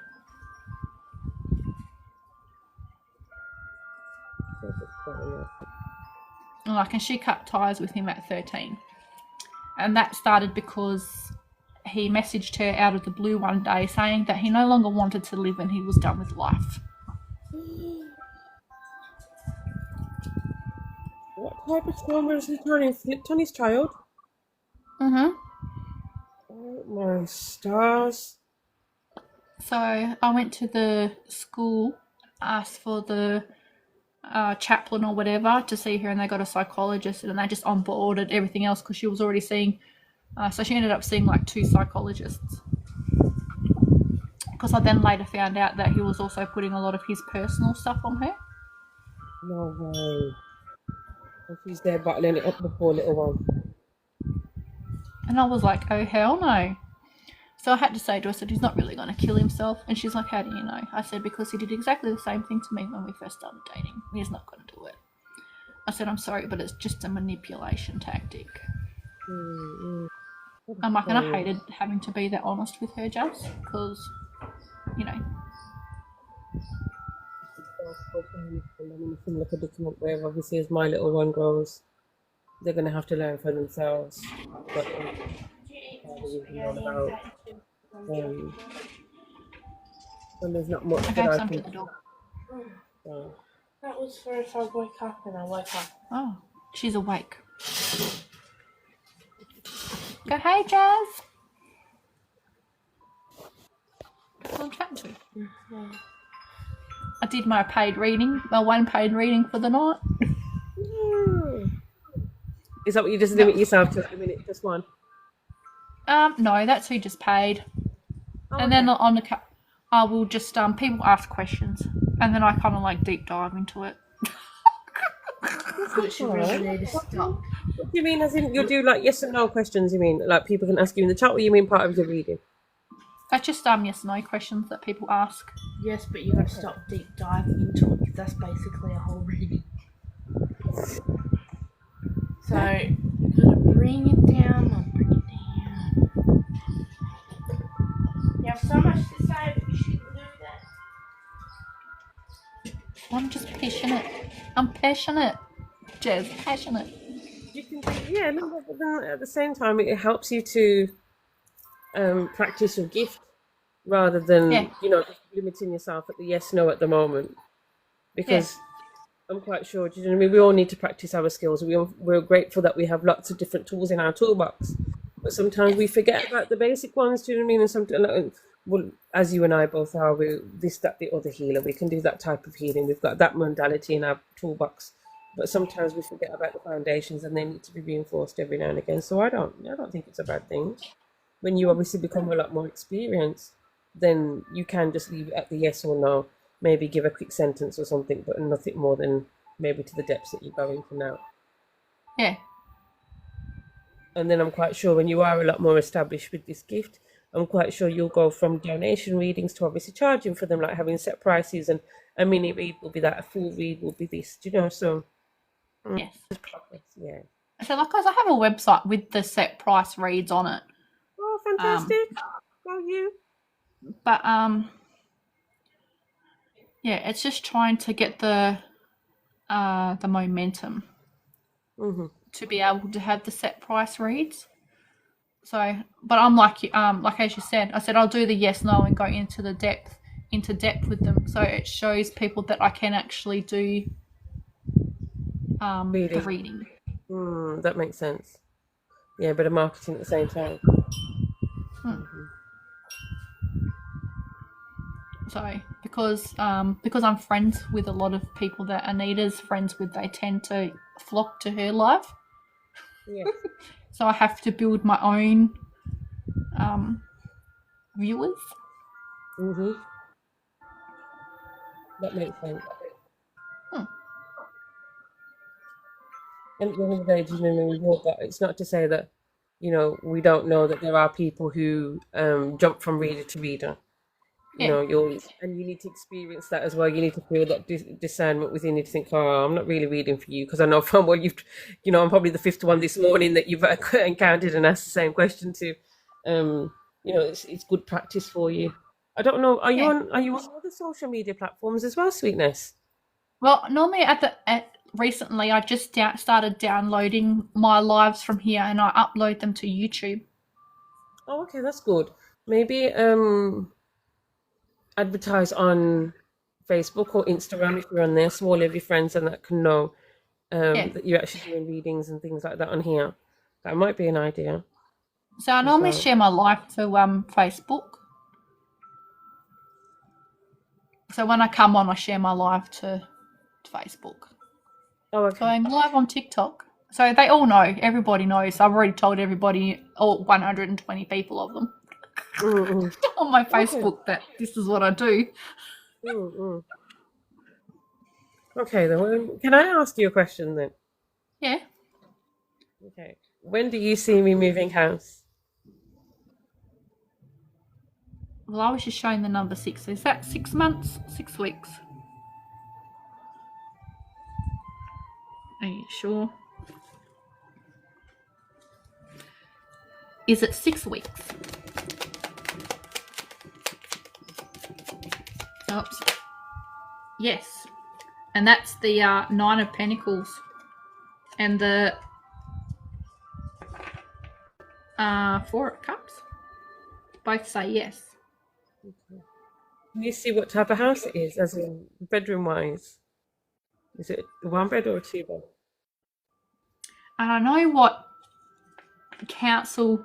And she cut ties with him at 13. And that started because he messaged her out of the blue one day saying that he no longer wanted to live and he was done with life. What type of trauma is he trying to inflict on his child? Oh my stars. So I went to the school, asked for the chaplain or whatever to see her, and they got a psychologist, and they just onboarded everything else because she was already seeing. So she ended up seeing like 2 psychologists. Because I then later found out that he was also putting a lot of his personal stuff on her. No way. And she's there bottling it up, the poor little one. And I was like, oh hell no. So I had to say to her, I said, he's not really going to kill himself. And she's like, how do you know? I said, because he did exactly the same thing to me when we first started dating. He's not going to do it. I said, I'm sorry, but it's just a manipulation tactic. I'm like, and I hated having to be that honest with her, Jess, because, you know. I'm in a similar predicament where obviously as my little one grows, they're going to have to learn for themselves. But and there's not much I that gave I some to can the dog. That was for if I wake up and I wake up. Oh, she's awake. Go, hey, Jazz. Who I'm chatting to. Yeah. I did my paid reading, my one paid reading for the night. Is that what you just limit yourself to at the minute? Just one? No, that's who just paid. Oh, And then on the I will just people ask questions, and then I kind of like deep dive into it. But she really need to stop. What do you mean? As in, you'll do like yes and no questions? You mean like people can ask you in the chat, or you mean part of your reading? That's just yes no questions that people ask. Yes, but you got to stop deep diving into it because that's basically a whole reading. So, I'm gonna bring it down. I'll bring it down. You have so much to say, but you shouldn't do that. I'm just passionate. I'm passionate. Jazz, passionate. You can do, yeah, no, but then at the same time, it helps you to practice your gift rather than just limiting yourself at the yes no at the moment. Because I'm quite sure, do you know what I mean? We all need to practice our skills. We're grateful that we have lots of different tools in our toolbox, but sometimes we forget about the basic ones. Do you know what I mean? And sometimes, well, as you and I both are, we're this, that, the other healer. We can do that type of healing. We've got that modality in our toolbox. But sometimes we forget about the foundations, and they need to be reinforced every now and again. So I don't think it's a bad thing. When you obviously become a lot more experienced, then you can just leave it at the yes or no. Maybe give a quick sentence or something, but nothing more than maybe to the depths that you're going to now. Yeah. And then I'm quite sure when you are a lot more established with this gift, I'm quite sure you'll go from donation readings to obviously charging for them, like having set prices, and a mini read will be that, a full read will be this, do you know? So Yes. yeah. So, like, I have a website with the set price reads on it. Oh, fantastic! Go you. But yeah, it's just trying to get the momentum to be able to have the set price reads. So, but I'm like as you said, I said I'll do the yes no and go into depth with them. So it shows people that I can actually do the reading. That makes sense. Yeah, but marketing at the same time. So because I'm friends with a lot of people that Anita's friends with, they tend to flock to her live. Yeah. So I have to build my own viewers. That makes sense. And at the end of the day, do you know what I mean? But it's not to say that, you know, we don't know that there are people who jump from reader to reader. You know, you need to experience that as well. You need to feel that discernment within you to think, oh, I'm not really reading for you, because I know from what I'm probably the fifth one this morning that you've encountered and asked the same question to. It's good practice for you. I don't know. Are you on other social media platforms as well, Sweetness? Well, normally recently I just started downloading my lives from here and I upload them to YouTube. Oh, okay, that's good. Maybe advertise on Facebook or Instagram if you're on there, so all of your friends and that can know that you're actually doing readings and things like that on here. That might be an idea. So I normally share my life to Facebook. So when I come on, I share my live to Facebook. Oh, okay. So I'm live on TikTok. So they all know. Everybody knows. I've already told everybody, all 120 people of them, on my Facebook that this is what I do. Okay, then. Can I ask you a question then? Yeah. Okay. When do you see me moving house? Well, I was just showing the number 6. Is that 6 months? 6 weeks? Are you sure? Is it 6 weeks? Oops. Yes. And that's the 9 of Pentacles. And the 4 of Cups. Both say yes. Can you see what type of house it is, as in bedroom-wise? Is it a one bed or a two bed? And I know what council.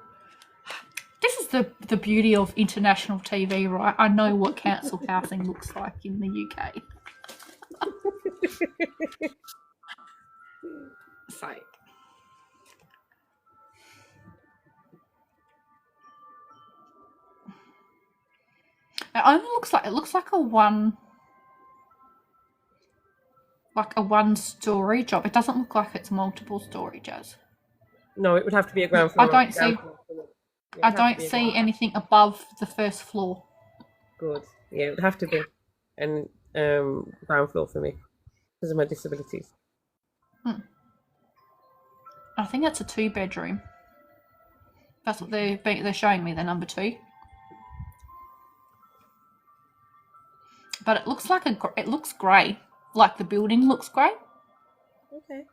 This is the beauty of international TV, right? I know what council housing looks like in the UK. So. It only looks like a one story job. It doesn't look like it's multiple story, Jazz. No, it would have to be a ground floor. I don't see anything above the first floor. Good. Yeah, it would have to be and ground floor for me because of my disabilities. I think it's a 2-bedroom. That's what they're showing me. The number 2. But it looks like it looks grey. Like the building looks grey. Okay.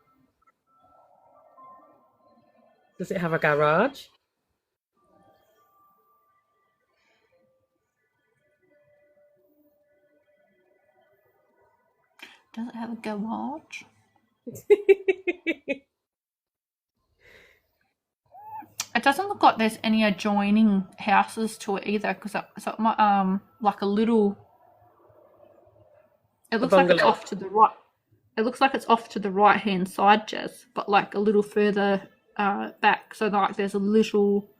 Does it have a garage? Does it have a garage? It doesn't look like there's any adjoining houses to it either, because it's like a little. It looks like it's off to the right. It looks like it's off to the right-hand side, Jazz, but like a little further back. So like there's a little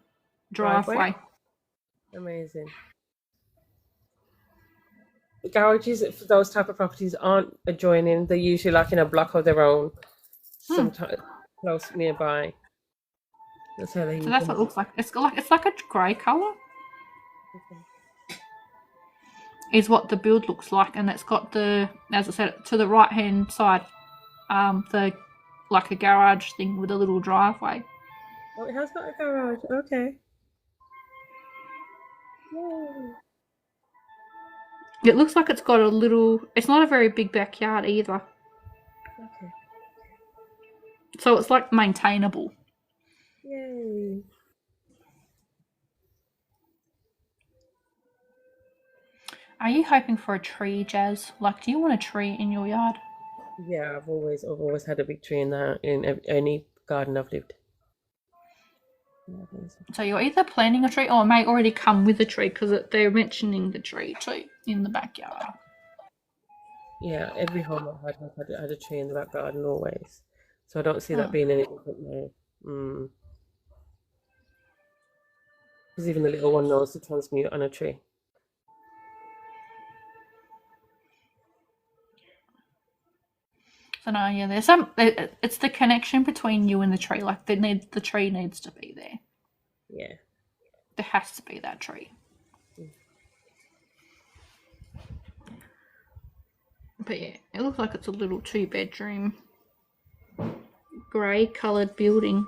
driveway. Amazing. Garages for those type of properties aren't adjoining. They're usually like in a block of their own, sometimes close nearby. That's how they. So that's what it looks like. It's like a grey colour. Okay. Is what the build looks like, and it's got the, as I said, to the right hand side, the like a garage thing with a little driveway. Oh, it has got a garage. Okay. Yay. It looks like it's got a little. It's not a very big backyard either. Okay. So it's like maintainable. Yay. Are you hoping for a tree, Jazz? Like, do you want a tree in your yard? Yeah, I've always had a big tree in any garden I've lived. So you're either planting a tree, or it may already come with a tree, because they're mentioning the tree too in the backyard. Yeah, every home I've had a tree in the back garden always. So I don't see that being any different now. Because even the little one knows to transmute on a tree. So no, yeah, there's some. It's the connection between you and the tree. Like the tree needs to be there. Yeah. There has to be that tree. But yeah, it looks like it's a little 2-bedroom, grey coloured building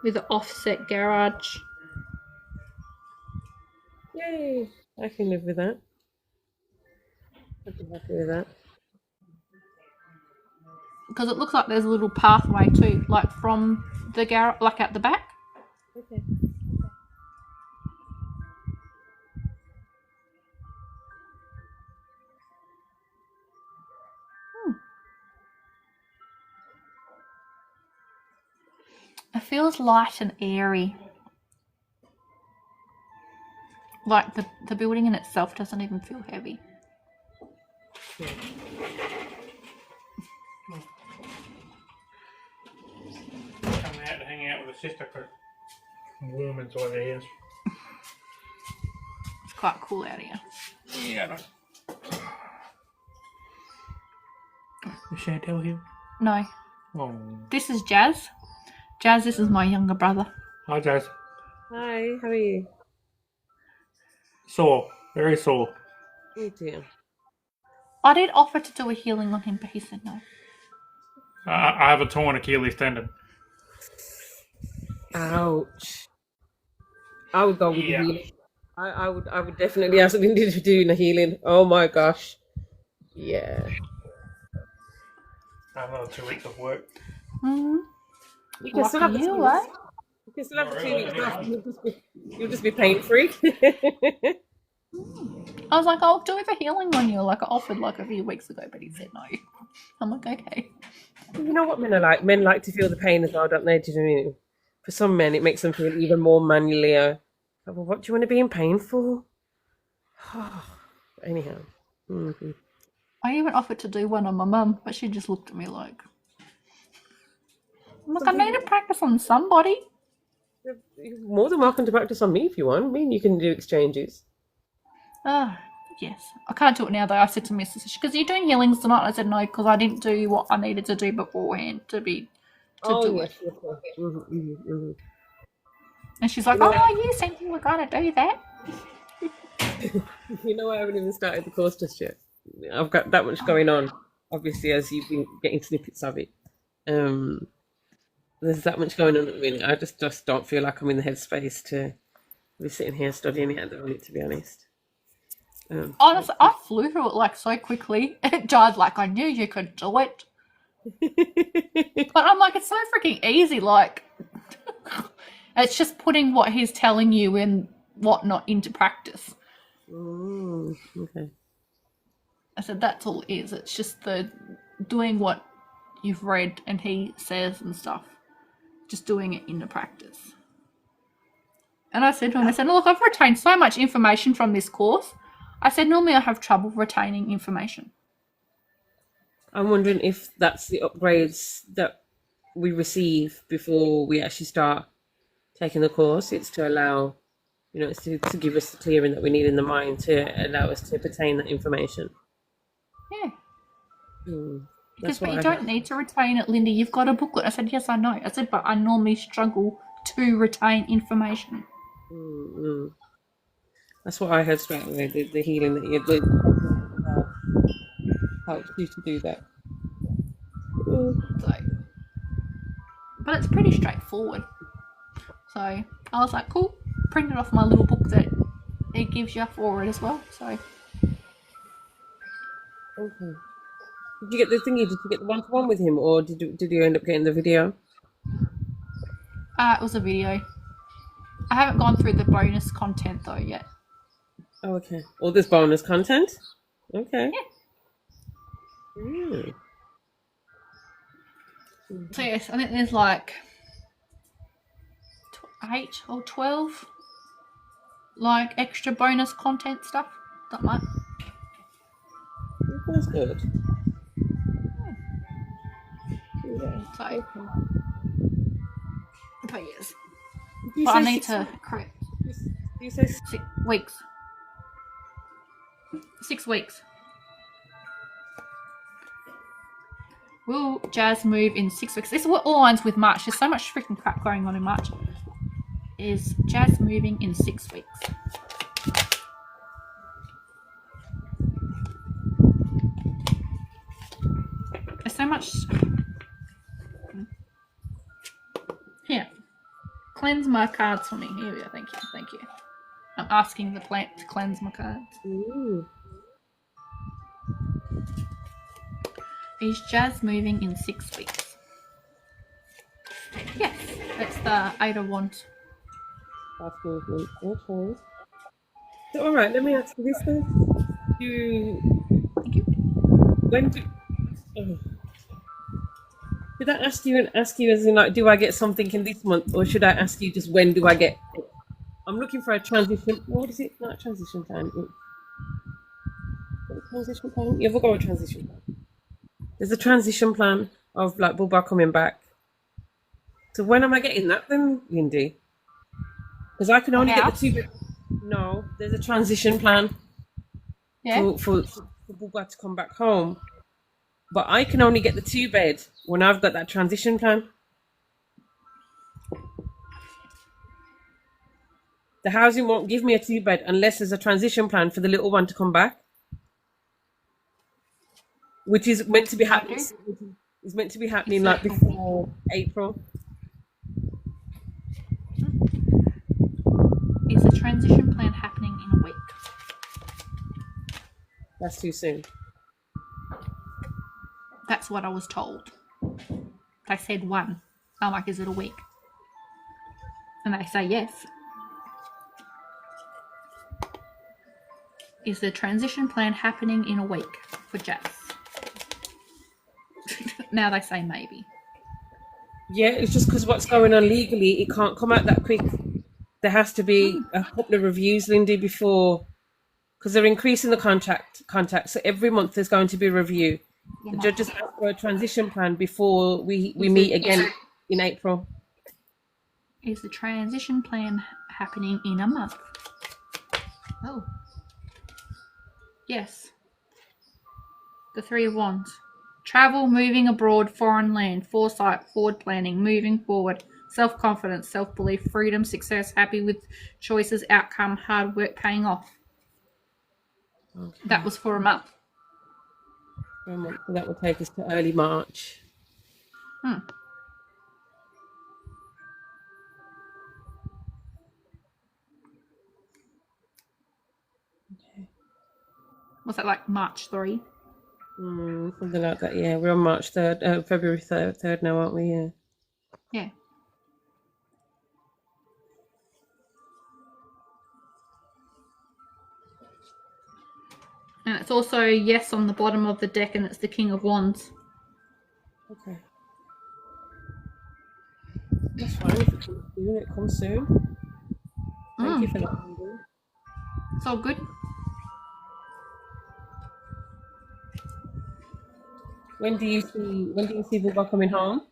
with an offset garage. Yay! I can live with that. I'd be happy with that. Because it looks like there's a little pathway too, like from the garage, like at the back. Okay. It feels light and airy. Like the building in itself doesn't even feel heavy. Yeah. Coming out to hang out with a sister because it's warm inside the house. It's quite cool out here. Yeah, I know. Is Chantel here? No, Oh. this is Jazz. Jazz, this is my younger brother. Hi, Jazz. Hi, how are you? Sore. Very sore. Oh dear. I did offer to do a healing on him, but he said no. I have a torn Achilles tendon. Ouch. I would go with Yeah. the healing. I would definitely ask Lindy to do the healing. Oh my gosh. Yeah. I have another 2 weeks of work. Mm-hmm. You can still have the Lucky 2 you, weeks. eh? You can still have the Not 2 really, weeks anyway. off. You'll just be pain free. I was like, I'll do the healing on you, like I offered like a few weeks ago, but he said no. I'm like, okay. You know what men are like? Men like to feel the pain as well, don't they? Do you know what I mean? For some men, it makes them feel even more manually. Like, well, what do you want to be in pain for? Anyhow. Mhm. I even offered to do one on my mum, but she just looked at me like, I'm like, I need to practice on somebody. You're more than welcome to practice on me if you want. I mean, you can do exchanges. Yes. I can't do it now though. I said to Mrs. Because you're doing healings tonight. I said no, because I didn't do what I needed to do beforehand to do Yes, it. of course. Mhm. And she's like, You know- oh, you said you were going to do that. You know, I haven't even started the course just yet. I've got that much going on, obviously, as you've been getting snippets of it. There's that much going on at the minute. I just don't feel like I'm in the headspace to be sitting here studying it at the moment, to be honest. Honestly, I flew through it like so quickly. It died like I knew you could do it. But I'm like, it's so freaking easy. Like, it's just putting what he's telling you and whatnot into practice. Okay. I said, that's all it is. It's just the doing what you've read and he says and stuff. Just doing it into practice. And I said to him, I said, look, I've retained so much information from this course. I said, normally I have trouble retaining information. I'm wondering if that's the upgrades that we receive before we actually start taking the course. It's to allow, it's to give us the clearing that we need in the mind to allow us to retain that information. Yeah. That's But what you I don't have. need to retain it, Linda. You've got a booklet. I said, yes, I know. I said, but I normally struggle to retain information. That's what I heard straight away. The healing that you did helps you to do that. So, but it's pretty straightforward. So I was like, cool. Printed off my little book that it gives you for it as well. So Okay. Did you get the thingy? Did you get the one-to-one with him, or did you end up getting the video? it was a video. I haven't gone through the bonus content though yet. Oh, okay. All this bonus content? Okay. Yeah. So yes, I think there's like 8 or 12 like extra bonus content stuff. That might. That's good. So, Okay. but yes. Did you But I say need 6 to correct weeks? Did you say 6 weeks. 6 weeks. Will Jazz move in 6 weeks? This is what aligns with March. There's so much freaking crap going on in March. Is Jazz moving in 6 weeks? There's so much. Here. Cleanse my cards for me. Here we go. Thank you. Thank you. I'm asking the plant to cleanse my cards. Ooh. Is Jazz moving in 6 weeks? Yes, that's the 8 of Wands. Fast movement. Okay. So, all right, let me ask you this then. Thank you. Did I ask you as in like, do I get something in this month, or should I ask you just when do I get it? I'm looking for a transition. What is it? Not a transition plan. Transition plan? Yeah, we'll go with transition plan. There's a transition plan of like Bulba coming back. So when am I getting that then, Lindy? Because I can only get the 2 bed. No, there's a transition plan Yeah. for Bulba to come back home. But I can only get the 2 bed when I've got that transition plan. The housing won't give me a 2 bed unless there's a transition plan for the little one to come back, which is meant to be happening. It's meant to be happening like before April. Is the transition plan happening in a week? That's too soon. That's what I was told. They said 1. I'm like, is it a week? And they say yes. Is the transition plan happening in a week for Jazz? now they say maybe. Yeah, it's just because what's going on legally, it can't come out that quick. There has to be a couple of reviews, Lindy, before, because they're increasing the contact. So every month there's going to be a review. The judges ask for a transition plan before we meet again in April. Is the transition plan happening in a month? Oh. Yes. The Three of Wands. Travel, moving abroad, foreign land, foresight, forward planning, moving forward, self-confidence, self-belief, freedom, success, happy with choices, outcome, hard work paying off. Okay. That was for a month. For a month. So that will take us to early March. Okay. Was that like March 3? Something like that, yeah. We're on March 3rd, February 3rd now, aren't we? Yeah. Yeah. And it's also yes on the bottom of the deck, and it's the King of Wands. Okay. That's fine if it comes soon. It comes soon. Thank you for that, Lindy. It's all good. When do you see Bubba coming home?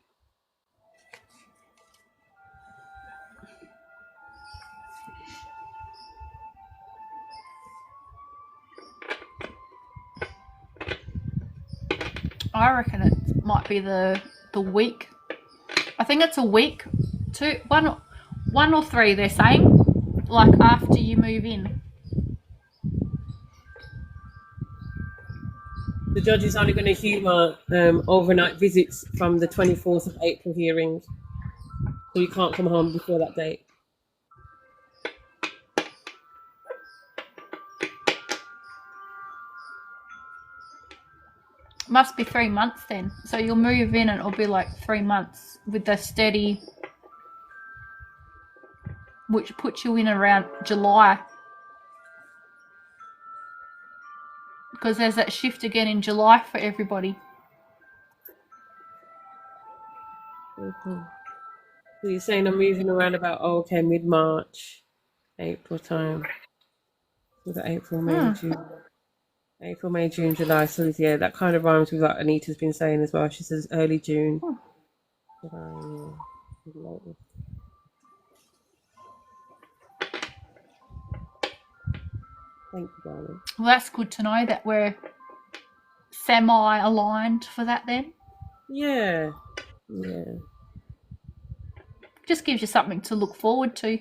I reckon it might be the week. I think it's a week, one or three. They're saying, like after you move in. The judge is only going to humour overnight visits from the 24th of April hearing, so you can't come home before that date. Must be 3 months then. So you'll move in and it'll be like 3 months with the steady, which puts you in around July. Because there's that shift again in July for everybody. Okay. So you're saying I'm moving around about, mid-March, April time. Was it April, May, June? April, May, June, July. So yeah, that kind of rhymes with what Anita's been saying as well. She says early June. July, yeah. Thank you, darling. Well, that's good to know that we're semi-aligned for that then. Yeah. Yeah. Just gives you something to look forward to.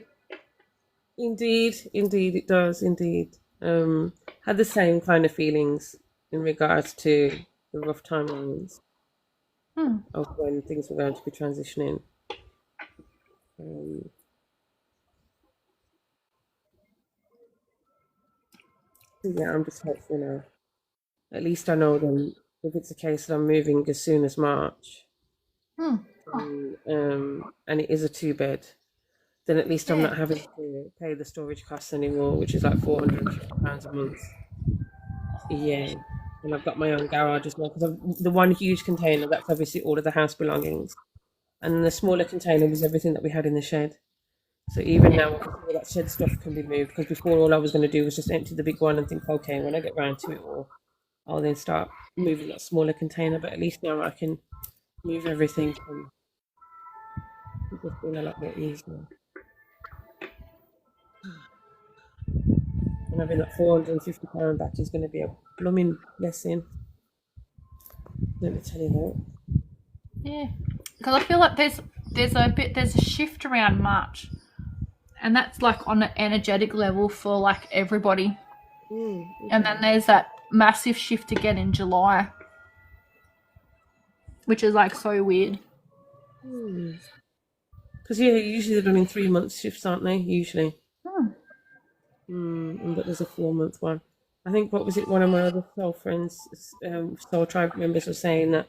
Indeed, it does, indeed. Had the same kind of feelings in regards to the rough timelines of when things were going to be transitioning. Yeah, I'm just hopeful now. At least I know then if it's a case that I'm moving as soon as March, and it is a 2-bed, then at least I'm not having to pay the storage costs anymore, which is like £450 a month. Yeah, and I've got my own garage as well, because the one huge container, that's obviously all of the house belongings, and then the smaller container was everything that we had in the shed. So even now, all that shed stuff can be moved, because before all I was going to do was just empty the big one and think, okay, when I get round to it, I'll then start moving that smaller container. But at least now I can move everything, and it's just been a lot more easier. And having that £450 back is going to be a blooming blessing. Let me tell you that. Yeah, because I feel like there's a shift around March, and that's like on an energetic level for like everybody. And then there's that massive shift again in July, which is like so weird. Because usually they're done in 3-month shifts, aren't they? Usually. But there's a 4-month one. I think, what was it, one of my other soul friends, soul tribe members, was saying that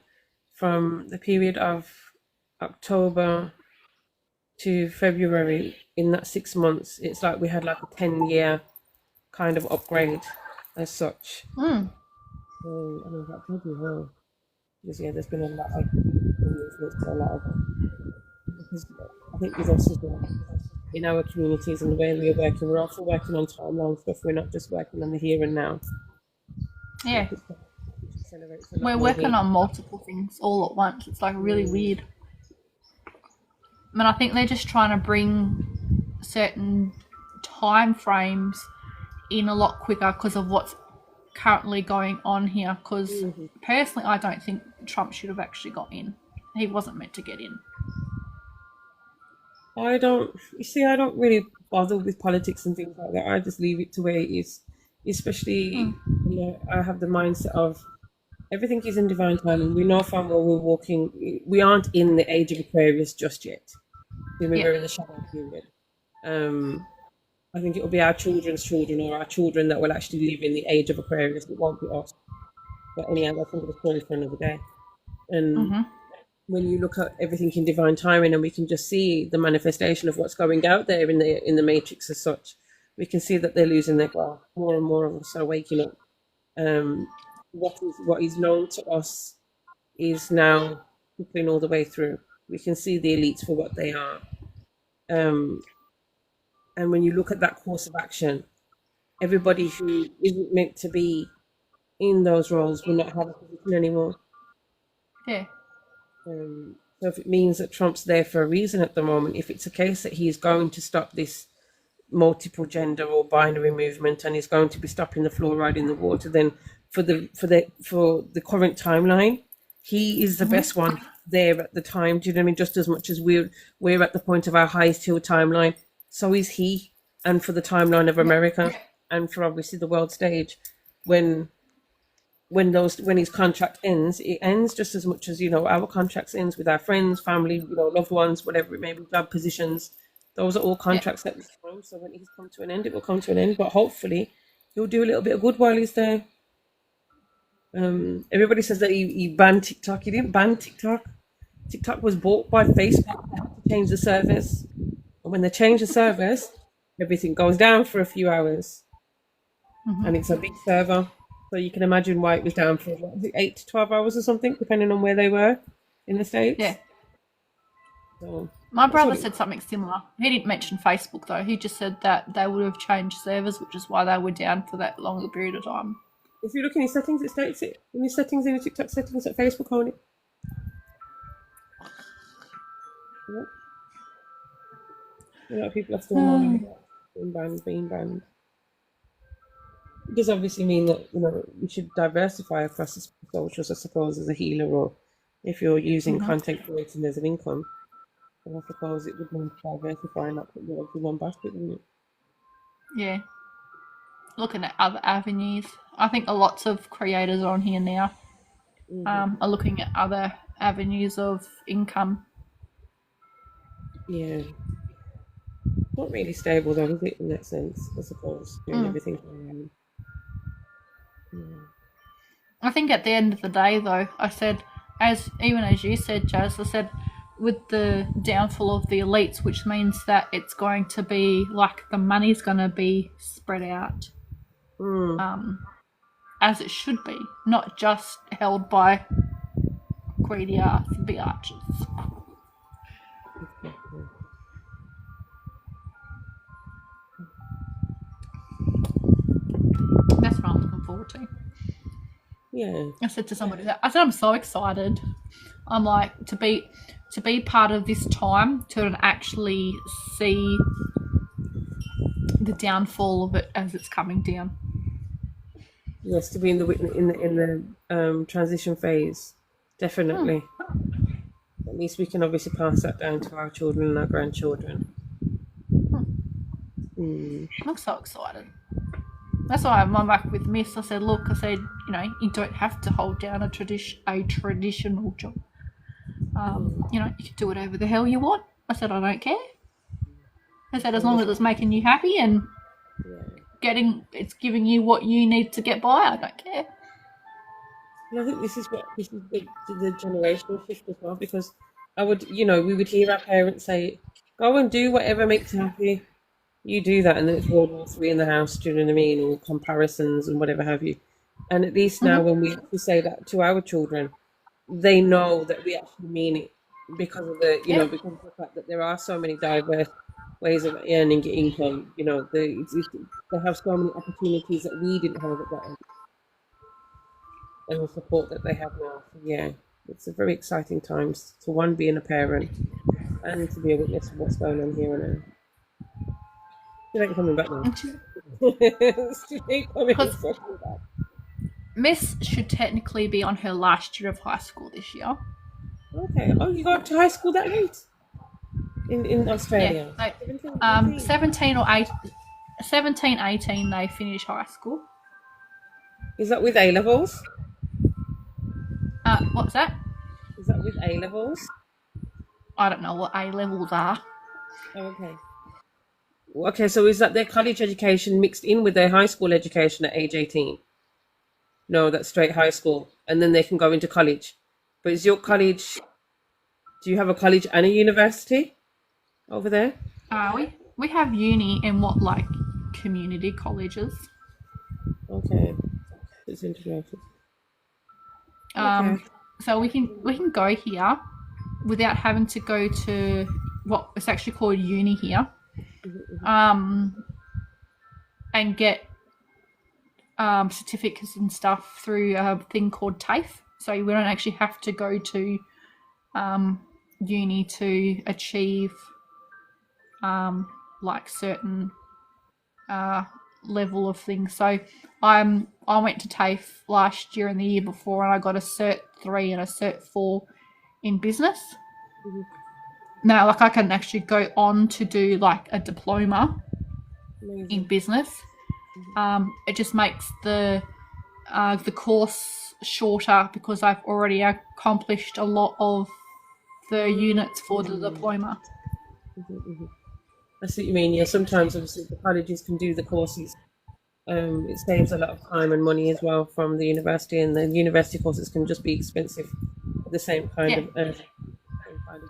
from the period of October to February, in that 6 months, it's like we had like a 10-year kind of upgrade as such. I was like, bloody hell. Because yeah, there's been a lot of movement for a lot of because I think with us as well in our communities and the way we are working, we're also working on timeline stuff. We're not just working on the here and now. Yeah. Which accelerates a lot We're more working here. on multiple things all at once. It's like really weird. I mean, I think they're just trying to bring certain time frames in a lot quicker because of what's currently going on here. Because personally, I don't think Trump should have actually got in. He wasn't meant to get in. I don't really bother with politics and things like that. I just leave it to where it is. Especially, I have the mindset of everything is in divine timing. We know from where we're walking, we aren't in the age of Aquarius just yet. We're in the shadow period. I think it will be our children's children or our children that will actually live in the age of Aquarius. It won't be us. But anyhow, I think it's a story for another day. And when you look at everything in divine timing, and we can just see the manifestation of what's going out there in the matrix as such, we can see that they're losing their grasp. More and more of us are waking up. What is known to us is now trickling all the way through. We can see the elites for what they are. And when you look at that course of action, everybody who isn't meant to be in those roles will not have a position anymore. Yeah. So if it means that Trump's there for a reason at the moment, if it's a case that he is going to stop this multiple gender or binary movement and he's going to be stopping the fluoride in the water, then for the current timeline, he is the best one there at the time. Do you know what I mean? Just as much as we're at the point of our highest hill timeline, so is he. And for the timeline of America and for obviously the world stage, when his contract ends, it ends just as much as our contracts ends with our friends, family, loved ones, whatever it may be, job positions. Those are all contracts that we come. So when he's come to an end, it will come to an end. But hopefully, he'll do a little bit of good while he's there. Everybody says that he banned TikTok. He didn't ban TikTok. TikTok was bought by Facebook to change the service. And when they change the service, everything goes down for a few hours. And it's a big server. So you can imagine why it was down for 8 to 12 hours or something, depending on where they were in the States. Yeah. So, My brother said something similar. He didn't mention Facebook though. He just said that they would have changed servers, which is why they were down for that longer period of time. if you look in your settings, it states it. In your settings, in your TikTok settings, at Facebook on it. Yep. A lot of people are still being banned. It does obviously mean that you should diversify across the socials, I suppose, as a healer, or if you're using content creating as an income, then I suppose it would mean diversifying, not put you into one basket, wouldn't it? Yeah. Looking at other avenues. I think lots of creators on here now are looking at other avenues of income. Yeah. Not really stable though, is it, in that sense, I suppose, doing everything online. I think at the end of the day, though, I said, as you said, Jazz, I said, with the downfall of the elites, which means that it's going to be like the money's going to be spread out, as it should be, not just held by greedy biatches. That's what I'm looking forward to. Yeah. I said to somebody that I'm so excited. I'm like to be part of this time to actually see the downfall of it as it's coming down. Yes, to be in the transition phase, definitely. At least we can obviously pass that down to our children and our grandchildren. I'm so excited. That's why I'm back with Miss. I said, look, you don't have to hold down a traditional job. You can do whatever the hell you want. I said, I don't care. I said, as long as it's making you happy and it's giving you what you need to get by, I don't care. And I think this is the generational shift as well, because we would hear our parents say, go and do whatever makes you happy. You do that, and then it's World War III in the house, do you know what I mean? Or comparisons and whatever have you. And at least now when we say that to our children, they know that we actually mean it because of the, Yeah. because of the fact that there are so many diverse ways of earning income. They have so many opportunities that we didn't have at that age, and the support that they have now. So yeah, it's a very exciting times to one being a parent and to be a witness of what's going on here and now. She ain't coming back now. And she's- She ain't coming Because- back. Miss should technically be on her last year of high school this year. Okay. Oh, you got to high school that late in Australia? Yeah. 17, 17 or 17, 18, they finish high school. Is that with A levels? What's that? Is that with A levels? I don't know what A levels are. Oh, okay. Okay, so is that their college education mixed in with their high school education at age 18? No, that's straight high school, and then they can go into college. But is your college? Do you have a college and a university over there? We have uni and like community colleges. Okay, it's integrated. So we can go here without having to go to what is actually called uni here, and get certificates and stuff through a thing called TAFE. So we don't actually have to go to uni to achieve like certain level of things. So I went to TAFE last year and the year before, and I got a Cert 3 and a Cert 4 in business. Now, like, I can actually go on to do like a diploma in business. It just makes the course shorter because I've already accomplished a lot of the units for the diploma. I see what you mean. Yeah, sometimes obviously the colleges can do the courses. It saves a lot of time and money as well from the university, and the university courses can just be expensive. The same kind of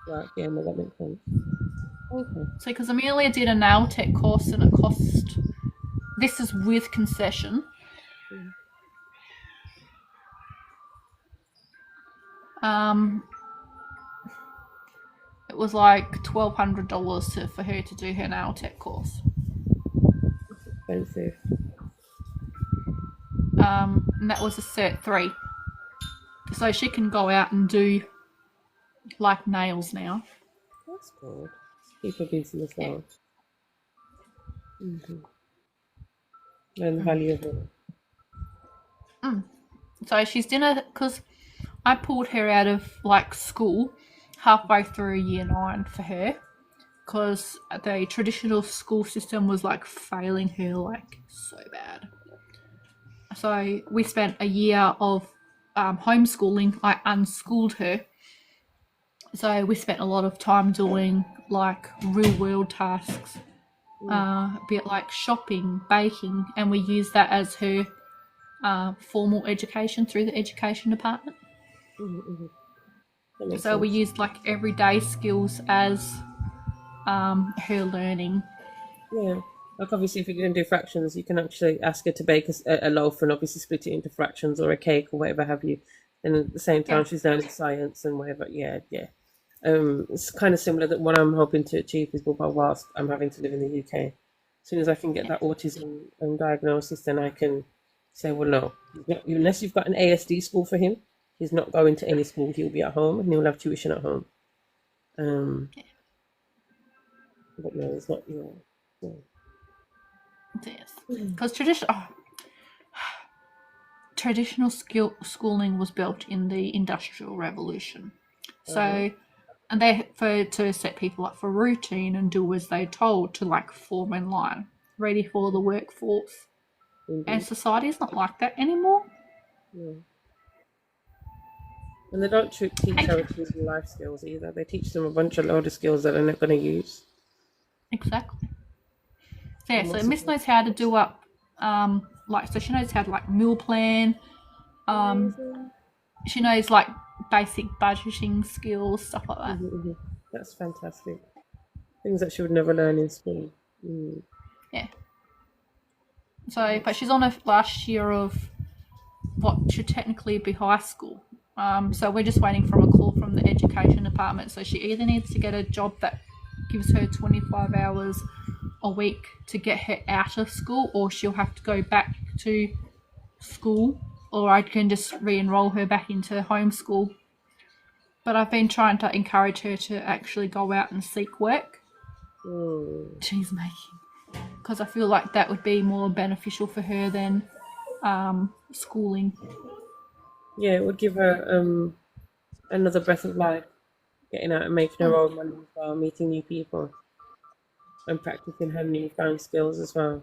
work. Yeah, no, that makes sense. Okay. So, because Amelia did a nail tech course and it cost. This is with concession. It was like $1,200 for her to do her nail tech course. Expensive. And that was a Cert 3. So she can go out and do like nails now. That's good. Keep her busy as well. And the value of it. So she's dinner because I pulled her out of like school halfway through year 9 for her because the traditional school system was like failing her like so bad. So we spent a year of homeschooling. I unschooled her. So we spent a lot of time doing like real world tasks, be it like shopping, baking, and we used that as her formal education through the education department. So we used like everyday skills as her learning. Yeah. Like obviously if you're going to do fractions, you can actually ask her to bake a loaf and obviously split it into fractions or a cake or whatever have you. And at the same time, she's learning science and whatever. Yeah. It's kind of similar that what I'm hoping to achieve is whilst I'm having to live in the UK. As soon as I can get that autism diagnosis, then I can say, well, no, unless you've got an ASD school for him, he's not going to any school. He'll be at home and he'll have tuition at home. But no, it's not. Yeah. Yes, because traditional schooling was built in the Industrial Revolution. So, and they to set people up for routine and do as they're told to like form in line, ready for the workforce. And society is not like that anymore. Yeah. And they don't teach our children life skills either. They teach them a load of skills that they're not going to use. Exactly. Yeah, so Miss knows how to do up, so she knows how to like meal plan. She knows like basic budgeting skills, stuff like that. That's fantastic. Things that she would never learn in school. Yeah. So, but she's on her last year of what should technically be high school. So we're just waiting for a call from the education department. So she either needs to get a job that gives her 25 hours a week to get her out of school, or she'll have to go back to school, or I can just re-enroll her back into homeschool. But I've been trying to encourage her to actually go out and seek work, cheese making, because I feel like that would be more beneficial for her than schooling. Yeah, it would give her another breath of life, getting out and making her own money as well, meeting new people, and practicing her newfound skills as well.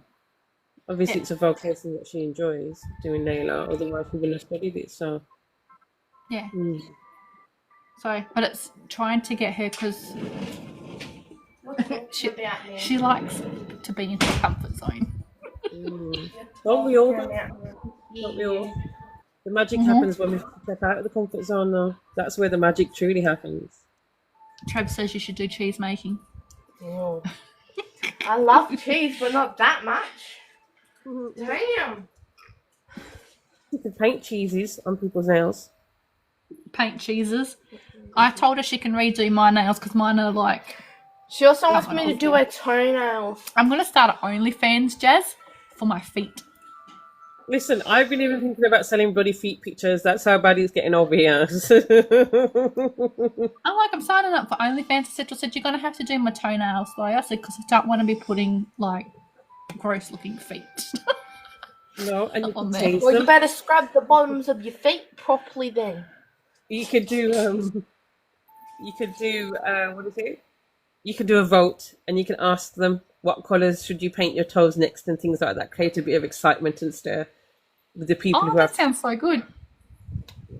Obviously, it's a vocation that she enjoys doing nail art, otherwise she wouldn't have studied it. So, Yeah. So, but it's trying to get her, because she likes to be in her comfort zone. Don't we all? Don't we all? The magic happens when we step out of the comfort zone, though. That's where the magic truly happens. Trev says you should do cheese making. Oh. I love cheese, but not that much. Damn. You can paint cheeses on people's nails. Paint cheeses. I told her she can redo my nails because mine are like... She also wants me to do her toenails. I'm going to start an OnlyFans, Jazz, for my feet. Listen, I've been even thinking about selling bloody feet pictures. That's how bad it's getting over here. I'm signing up for OnlyFans. Central said, you're going to have to do my toenails, though. I said, because I don't want to be putting, like, gross-looking feet. No, and you On can there. taste Well, you them. better scrub the bottoms of your feet properly then. You could do, what is it? You could do a vote, and you can ask them what colours should you paint your toes next and things like that. Create a bit of excitement and stir with the people Oh, who that have... sounds so good.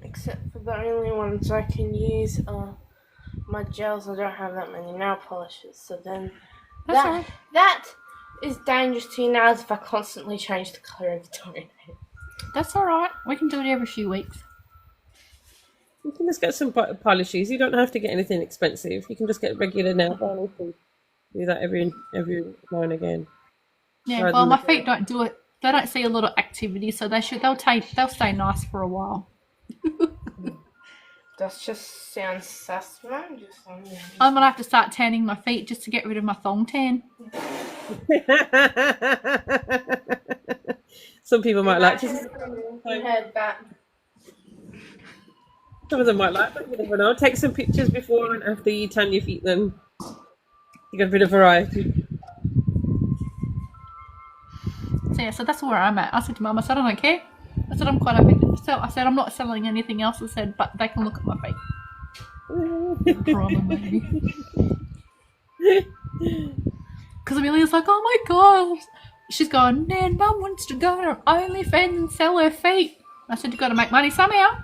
Except for the only ones I can use are my gels. I don't have that many nail polishes. So then That's all right. that is dangerous to your nails if I constantly change the colour of the toenail. That's all right. We can do it every few weeks. You can just get some polishes. You don't have to get anything expensive. You can just get regular nail varnish and do that every now and again. Yeah, Rather well, than my the- feet don't do it. They don't see a lot of activity, so they'll stay nice for a while. That just sounds sus, man. I'm gonna have to start tanning my feet just to get rid of my thong tan. Some people might like to. Head back. Some of them might like that. You never know. Take some pictures before and after you tan your feet. Then you get a bit of variety. So yeah, so that's where I'm at. I said to Mum, I said I don't care. I said I'm quite happy to sell. I said I'm not selling anything else. I said, but they can look at my feet. Probably. Because Amelia's like, oh my god. She's going, man, Mum wants to go on OnlyFans and sell her feet. I said, you've got to make money somehow.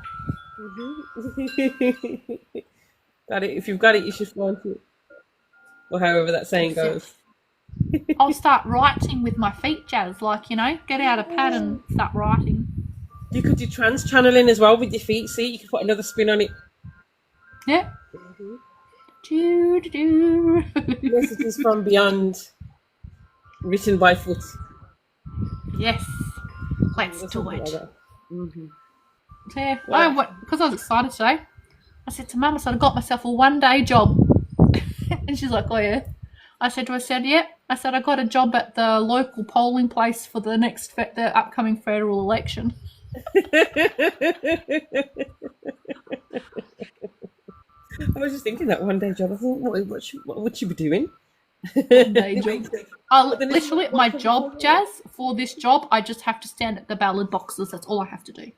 Got it. If you've got it, you should flaunt it. Or however that saying goes. I'll start writing with my feet, Jazz. Like, get out a pad and start writing. You could do trans channeling as well with your feet. See, you could put another spin on it. Yeah. Do. Messages from beyond, written by foot. Yes. Let's Or do something it. like that. So, yeah, because I was excited today, I said to Mum, I said, I got myself a one-day job. And she's like, oh, yeah. I said, yeah. I said, I got a job at the local polling place for the upcoming federal election. I was just thinking that one day job. I thought, what would you be doing? One-day job. Literally, my job, Jazz, for this job, I just have to stand at the ballot boxes. That's all I have to do.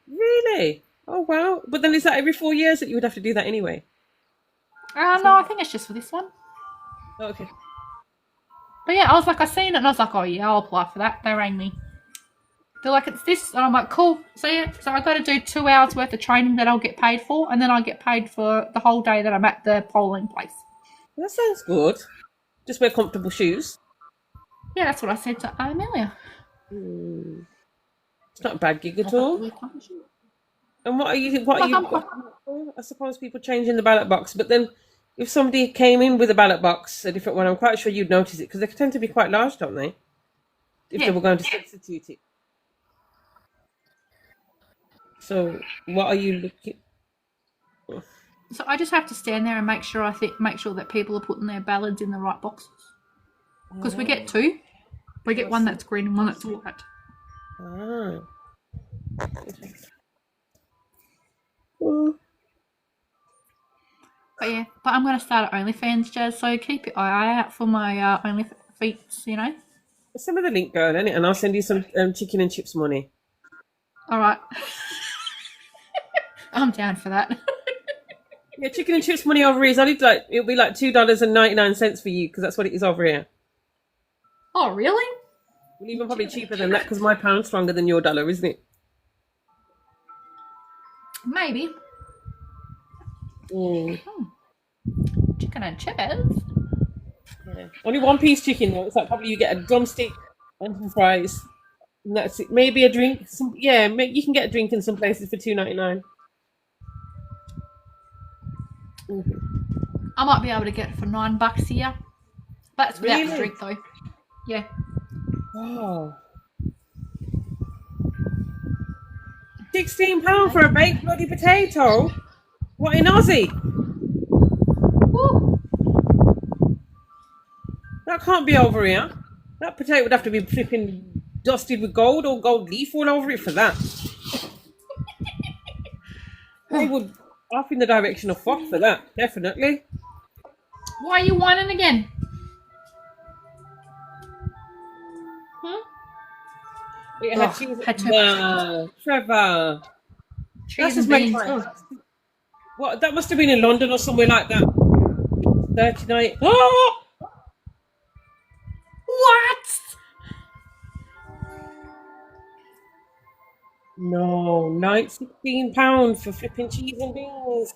Really? Oh, wow. But then is that every 4 years that you would have to do that anyway? No, I think it's just for this one. Oh, okay. But yeah, I was like, I seen it and I was like, oh yeah, I'll apply for that. They rang me. They're like, it's this. And I'm like, cool. So yeah, so I got to do 2 hours worth of training that I'll get paid for. And then I'll get paid for the whole day that I'm at the polling place. That sounds good. Just wear comfortable shoes. Yeah, that's what I said to Amelia. It's not a bad gig at all. And what are you? I suppose people changing the ballot box, but then if somebody came in with a ballot box, a different one, I'm quite sure you'd notice it because they tend to be quite large, don't they? If they were going to substitute it. So, what are you looking? So I just have to stand there and make sure that people are putting their ballads in the right boxes. Because we get two. We get one that's green and one that's white. Ah. But yeah, but I'm going to start at OnlyFans, Jazz, so keep your eye out for my OnlyFeets, you know. Send me the link, girl, innit? And I'll send you some chicken and chips money. All right. I'm down for that. Yeah, chicken and chips money over here is only it'll be like $2.99 for you because that's what it is over here. Oh, really? Well, even probably cheaper than that because my pound's stronger than your dollar, isn't it? Maybe. Chicken and chips. Yeah. Only one piece chicken though. It's like probably you get a drumstick and some fries. And that's it. Maybe a drink. You can get a drink in some places for $2.99. I might be able to get it for $9 here. That's without the Really? drink though. Yeah. Oh. £16 for a baked bloody potato? What in Aussie? Woo. That can't be over here. That potato would have to be flipping dusted with gold or gold leaf all over it for that. They would off in the direction of fuck for that, definitely. Why are you whining again? It had cheese. had to- Nah, Trevor. Cheese That's and just made beans. fine. What? That must have been in London or somewhere like that. 39. Oh! What? No, £16 for flipping cheese and beans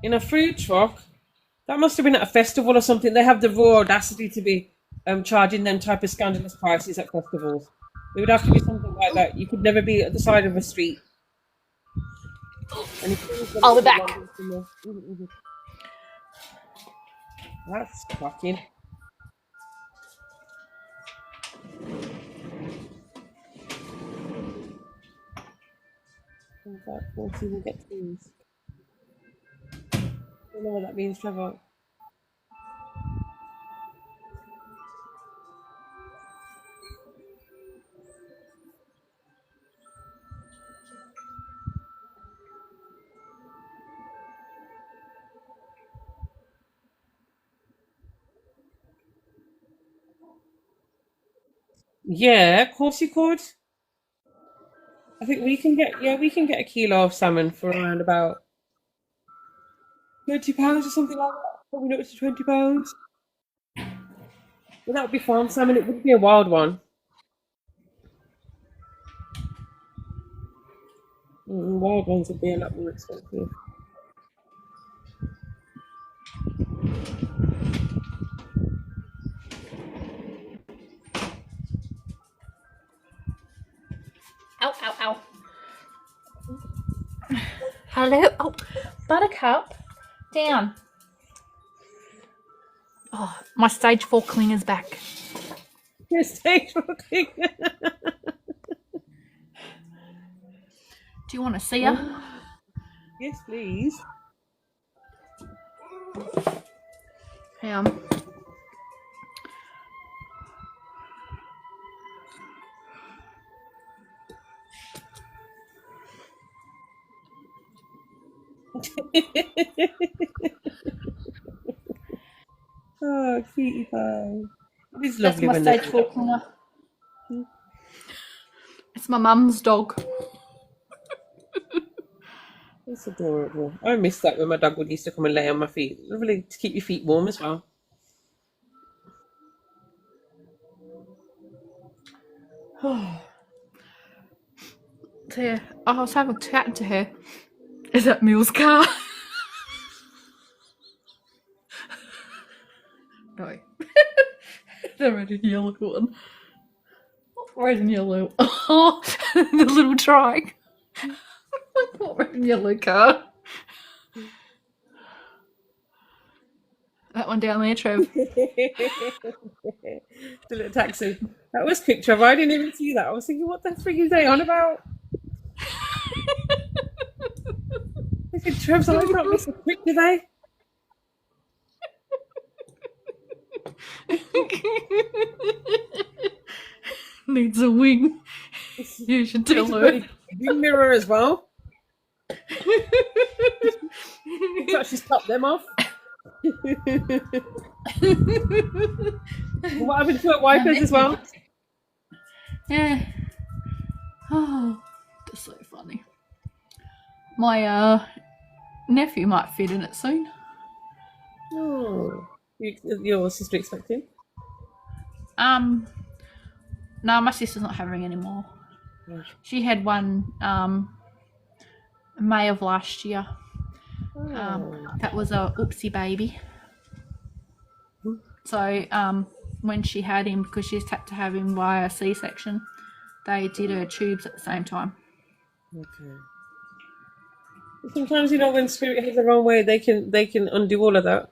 in a food truck. That must have been at a festival or something. They have the raw audacity to be charging them type of scandalous prices at festivals. It would have to be something like that. You could never be at the side of a street. And I'll be back. That's fucking. Once you get things. I don't know what that means, Trevor. Yeah, of course you could. I think we can get a kilo of salmon for around about £20 or something like that. Probably not to £20. Well, that would be farm salmon. It wouldn't be a wild one. Wild ones would be a lot more expensive. Ow, ow, ow. Hello. Oh, Buttercup. Down. Oh, my stage 4 clinger's back. Yes, thanks for cooking. Do you want to see her? Yes, please. Hang on. Oh, cutie pie. It's That's lovely my when stage they 4 clinger. It's my mum's dog. It's adorable. I miss that when my dog would used to come and lay on my feet. Lovely to keep your feet warm as well. So yeah, I was having a chat to her. Is that Mill's car? No. The red and yellow one. Red and yellow. Oh, the little trike. What red and yellow car? That one down there, Trev. The little taxi. That was quick, Trevor. I didn't even see that. I was thinking, what the frig is they on about? Trev's like, you don't miss a trick, do they? Needs a wing. You should tell her. Wing mirror as well. It's actually stopped them off. What happened to her wipers as well? Yeah. Oh, that's so funny. My nephew might fit in it soon. Oh, your sister expecting? No, my sister's not having any more. Right. She had one May of last year. Oh. That was a oopsie baby. So when she had him, because she had to have him via C-section, they did her tubes at the same time. Okay. Sometimes, you know, when spirit has the wrong way, they can undo all of that.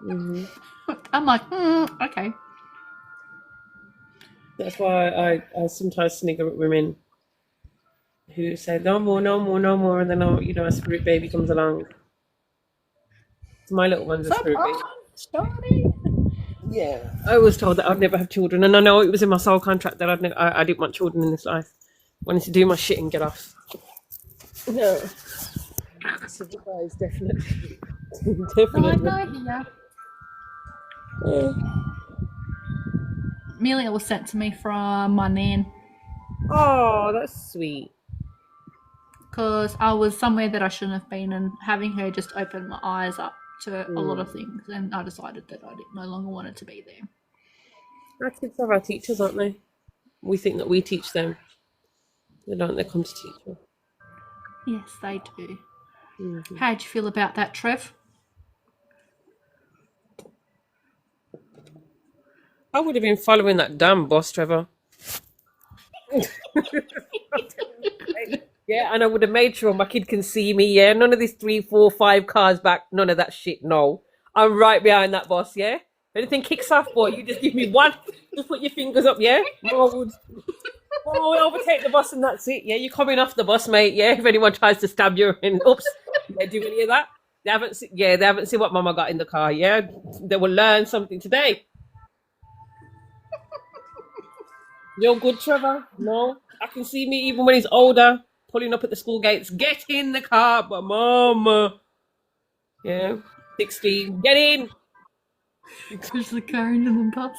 Mm-hmm. I'm like, okay. That's why I sometimes snigger at women who say no more, no more, no more, and then a spirit baby comes along. My little one's a spirit baby. Sorry. Yeah, I was told that I'd never have children, and I know it was in my soul contract that I didn't want children in this life. I wanted to do my shit and get off. No, so goodbye is definitely, definitely. Yeah. Amelia was sent to me from my nan Oh, that's sweet. because I was somewhere that I shouldn't have been, and having her just opened my eyes up to a lot of things, and I decided that I no longer wanted to be there. Our kids are our teachers, aren't they? We think that we teach them. They don't. They come to teach us. Yes, they do. Mm-hmm. How'd you feel about that, Trev? I would have been following that damn boss, Trevor. Yeah, and I would have made sure my kid can see me. Yeah, none of these 3, 4, 5 cars back. None of that shit. No, I'm right behind that boss. Yeah, if anything kicks off, boy, you just give me one. Just put your fingers up. Yeah, we'll overtake the bus and that's it. Yeah, you're coming off the bus, mate. Yeah, if anyone tries to stab you, and oops, yeah, do any of that? They haven't seen what Mama got in the car. Yeah, they will learn something today. You're good, Trevor. No, I can see me even when he's older, pulling up at the school gates. Get in the car, but Mama. Yeah, 16. Get in. Push the car into the bus.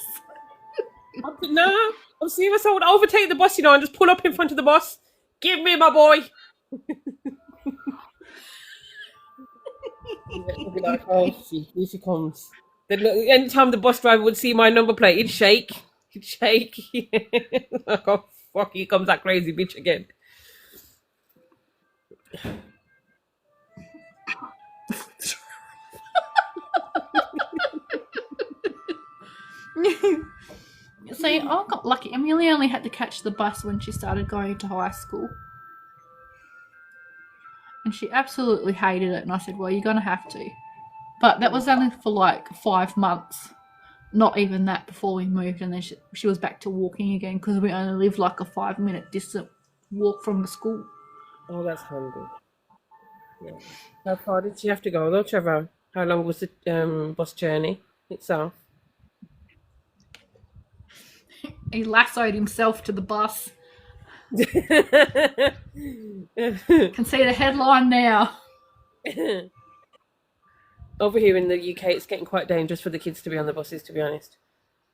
No, I'm serious. I would overtake the bus, and just pull up in front of the bus. Give me my boy. Yeah, be like, oh, here she comes. Then anytime the bus driver would see my number plate, he'd shake. He'd shake. Like, oh, fuck, here comes that crazy bitch again. See, I got lucky. Amelia only had to catch the bus when she started going to high school. And she absolutely hated it. And I said, well, you're going to have to. But that was only for like 5 months. Not even that before we moved. And then she was back to walking again because we only lived like a 5-minute distant walk from the school. Oh, that's handy. Yeah. How far did she have to go though, Trevor? How long was the bus journey itself? He lassoed himself to the bus. Can see the headline now. Over here in the UK, it's getting quite dangerous for the kids to be on the buses, to be honest.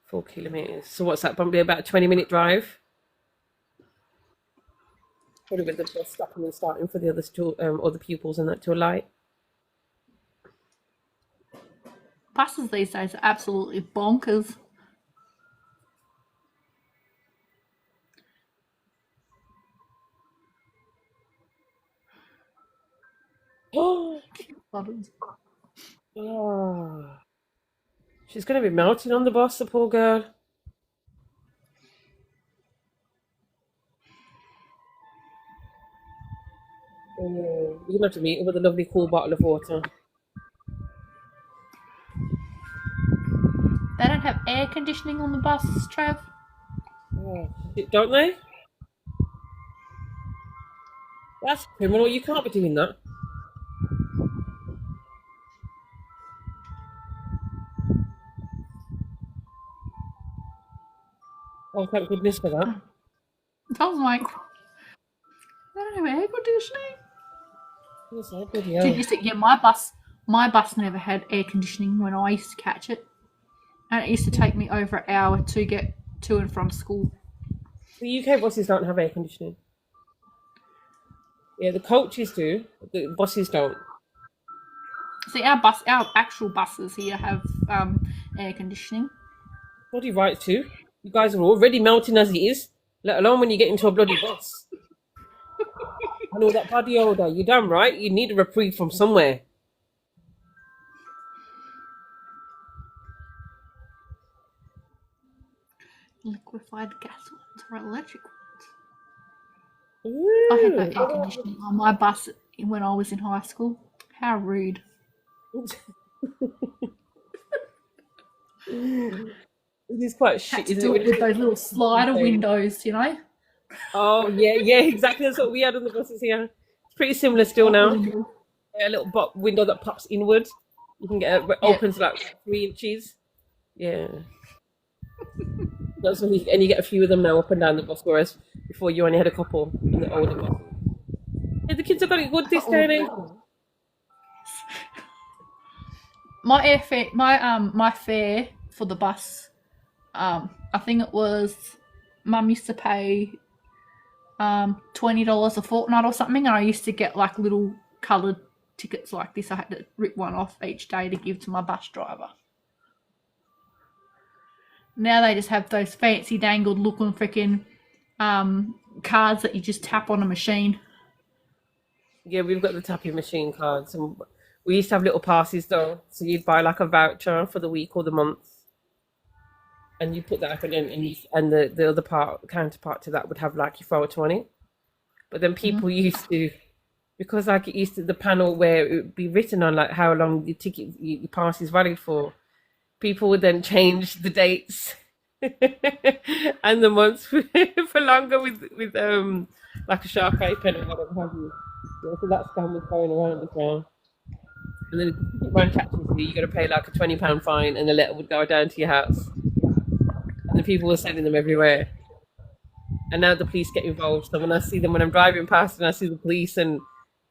4 kilometres. So what's that, probably about a 20-minute drive? Probably with the bus stopping and starting for the others to, other pupils and that to alight. Buses these days are absolutely bonkers. Oh, she's going to be melting on the bus, the poor girl. Oh, you're going to have to meet her with a lovely cool bottle of water. They don't have air conditioning on the buses, Trav. Oh, don't they? That's criminal. You can't be doing that. Oh, thank goodness for that. I was like, I don't have air conditioning. Yes, I did, Dude, yeah. you see, yeah, my bus never had air conditioning when I used to catch it, and it used to take me over an hour to get to and from school. The UK buses don't have air conditioning. Yeah, the coaches do. The buses don't. See, our actual buses here have air conditioning. Bloody right too. You guys are already melting as it is, let alone when you get into a bloody bus. I know that bloody odor. You're damn right. You need a reprieve from somewhere. Liquefied gas ones or electric ones. Ooh. I had no air conditioning on my bus when I was in high school. How rude. It is quite shit, Had to isn't do it? it with those little slider windows, you know? Oh yeah, exactly. That's what we had on the buses here. It's pretty similar still now. A little window that pops inward. You can get it opens like 3 inches. Yeah. That's what and you get a few of them now up and down the bus, whereas before you only had a couple in the older buses. Yeah, the kids have got it good this day and age. My fare for the bus, I think it was Mum used to pay $20 a fortnight or something, and I used to get like little coloured tickets like this. I had to rip one off each day to give to my bus driver. Now they just have those fancy dangled looking freaking cards that you just tap on a machine. Yeah, we've got the tapping machine cards, and we used to have little passes though. So you'd buy like a voucher for the week or the month, and you put that up, and the other counterpart to that would have like your photo on it. But then people used to, because like it used to the panel where it would be written on like how long the ticket your pass is valid for. People would then change the dates and the months for longer with like a Sharpie pen or whatever have you. Yeah, so that scam was going around as well. And then if the ticket man catches you, you got to pay like a £20 fine, and the letter would go down to your house. And the people were sending them everywhere. And now the police get involved. So when I see them, when I'm driving past and I see the police and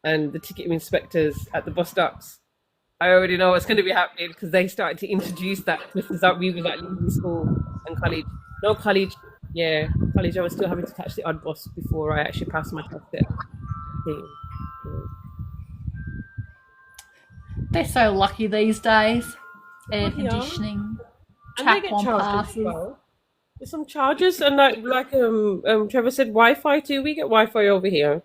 the ticket inspectors at the bus stops, I already know what's going to be happening because they started to introduce that just as we were like leaving school and college. No, college. Yeah, college. I was still having to catch the odd bus before I actually passed my test there. They're so lucky these days. Air Well, yeah. conditioning, And they tap get on charged as passes. well. There's some charges, and like Trevor said, Wi-Fi too. We get Wi-Fi over here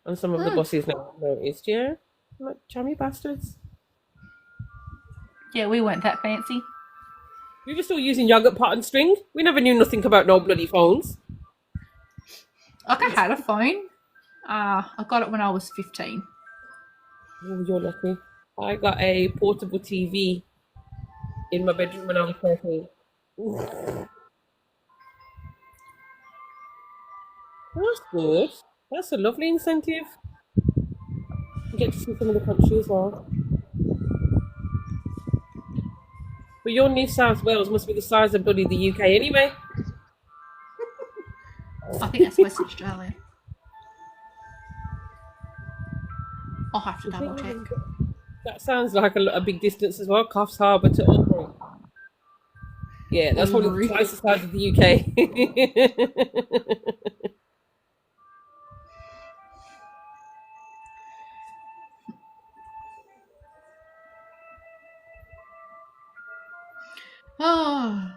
on some of the buses now. Noticed, yeah. Like chummy bastards. Yeah, we weren't that fancy. We were still using yogurt pot and string. We never knew nothing about no bloody phones. Like I had a phone. I got it when I was 15. Oh, you're lucky. I got a portable TV in my bedroom when I was 13. That's good. That's a lovely incentive. You get to see some of the country as well. But your New South Wales must be the size of bloody the UK anyway. I think that's West Australia. I'll have to double check. That sounds like a big distance as well. Coffs Harbour to Albury. Yeah, that's probably twice the size of the UK. Oh,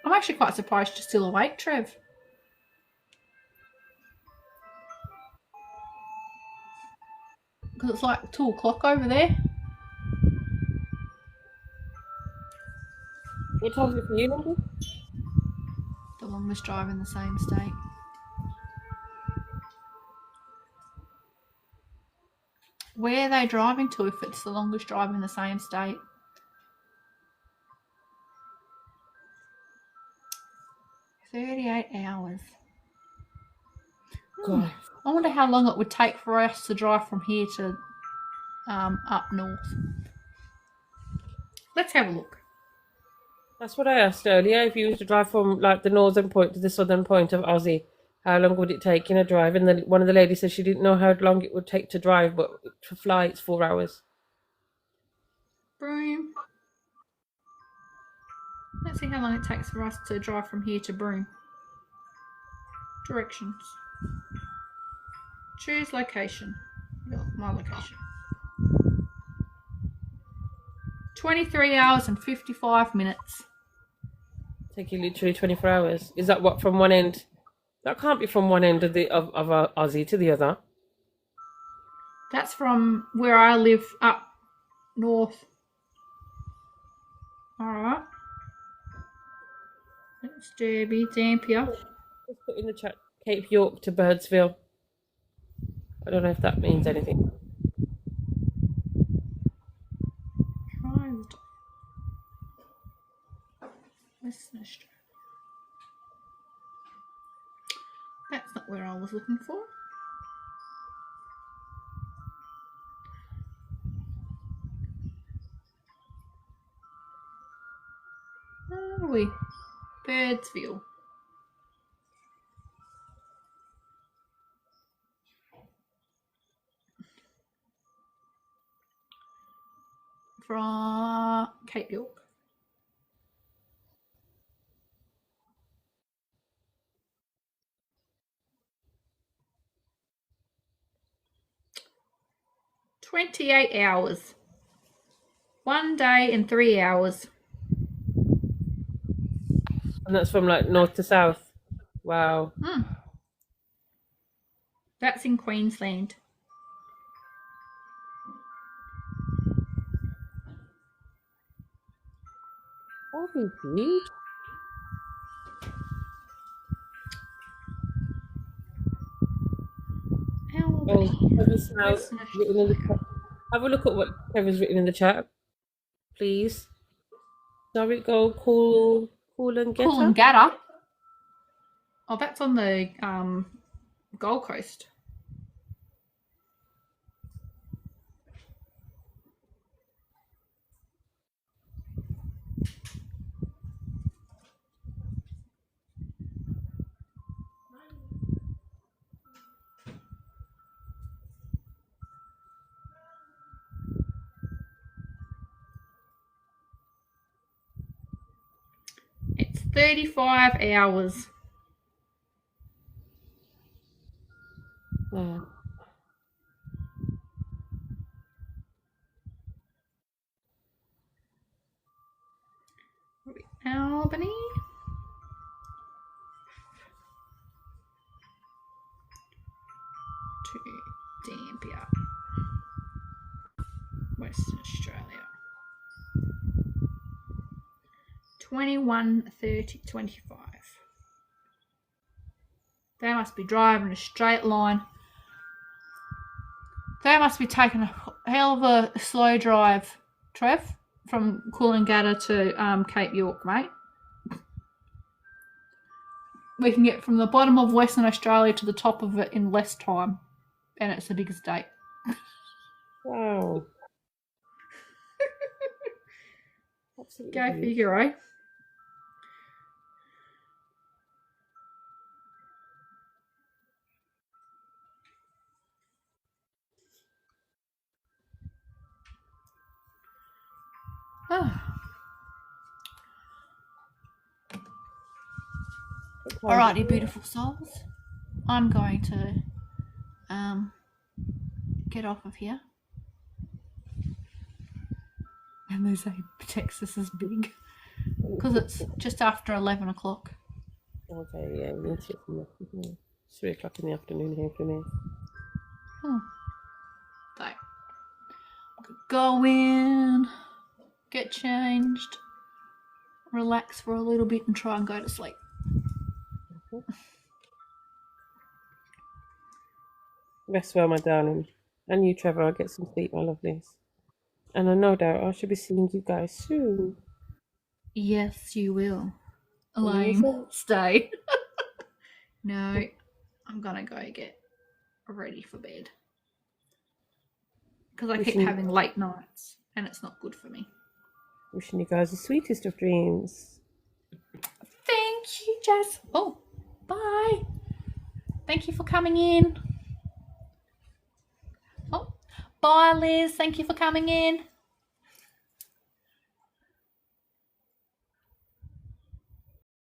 I'm actually quite surprised you're still awake, Trev. Because it's like 2 o'clock over there. What time is it for you, Linda? The longest drive in the same state. Where are they driving to if it's the longest drive in the same state? 38 hours. God. I wonder how long it would take for us to drive from here to up north. Let's have a look. That's what I asked earlier. If you were to drive from like the northern point to the southern point of Aussie, how long would it take in a drive? And then one of the ladies said she didn't know how long it would take to drive, but to fly it's 4 hours. Broome. Let's see how long it takes for us to drive from here to Broome. Directions. Choose location. Oh, my location. 23 hours and 55 minutes. Take you literally 24 hours. Is that what from one end? That can't be from one end of Aussie to the other. That's from where I live up north. Alright. That's Derby, Dampier. Let's put in the chat Cape York to Birdsville. I don't know if that means anything. Western Australia. That's not where I was looking for. Where are we? Birdsville. From Cape York. "28 hours. 1 day and 3 hours." And that's from like north to south. Wow. That's in Queensland. Oh, indeed. Oh, Trevor's now Western written in the chat. Have a look at what Trevor's written in the chat, please. Sorry, go cool and get up. Coolangatta. Oh, that's on the Gold Coast. It's 35 hours. Yeah. Albany. To Dampier. Western Australia. 21, 30, 25. They must be driving a straight line. They must be taking a hell of a slow drive, Trev, from Coolangatta to Cape York, mate. We can get from the bottom of Western Australia to the top of it in less time, and it's a bigger state. Wow. Absolutely. Go figure, eh? Alrighty, beautiful souls. I'm going to get off of here. And they say Texas is big because it's just after 11 o'clock. Okay, yeah, we need to from 3 o'clock in the afternoon here for me. So, go in, get changed, relax for a little bit, and try and go to sleep. Rest well, my darling. And you, Trevor, I'll get some sleep, my lovelies. And I no doubt I shall be seeing you guys soon. Yes, you will. Elaine, stay. No. I'm gonna go get ready for bed because I keep Wishing- having late nights and it's not good for me. Wishing you guys the sweetest of dreams. Thank you, Jess. Oh, bye. Thank you for coming in. Oh, bye, Liz. Thank you for coming in.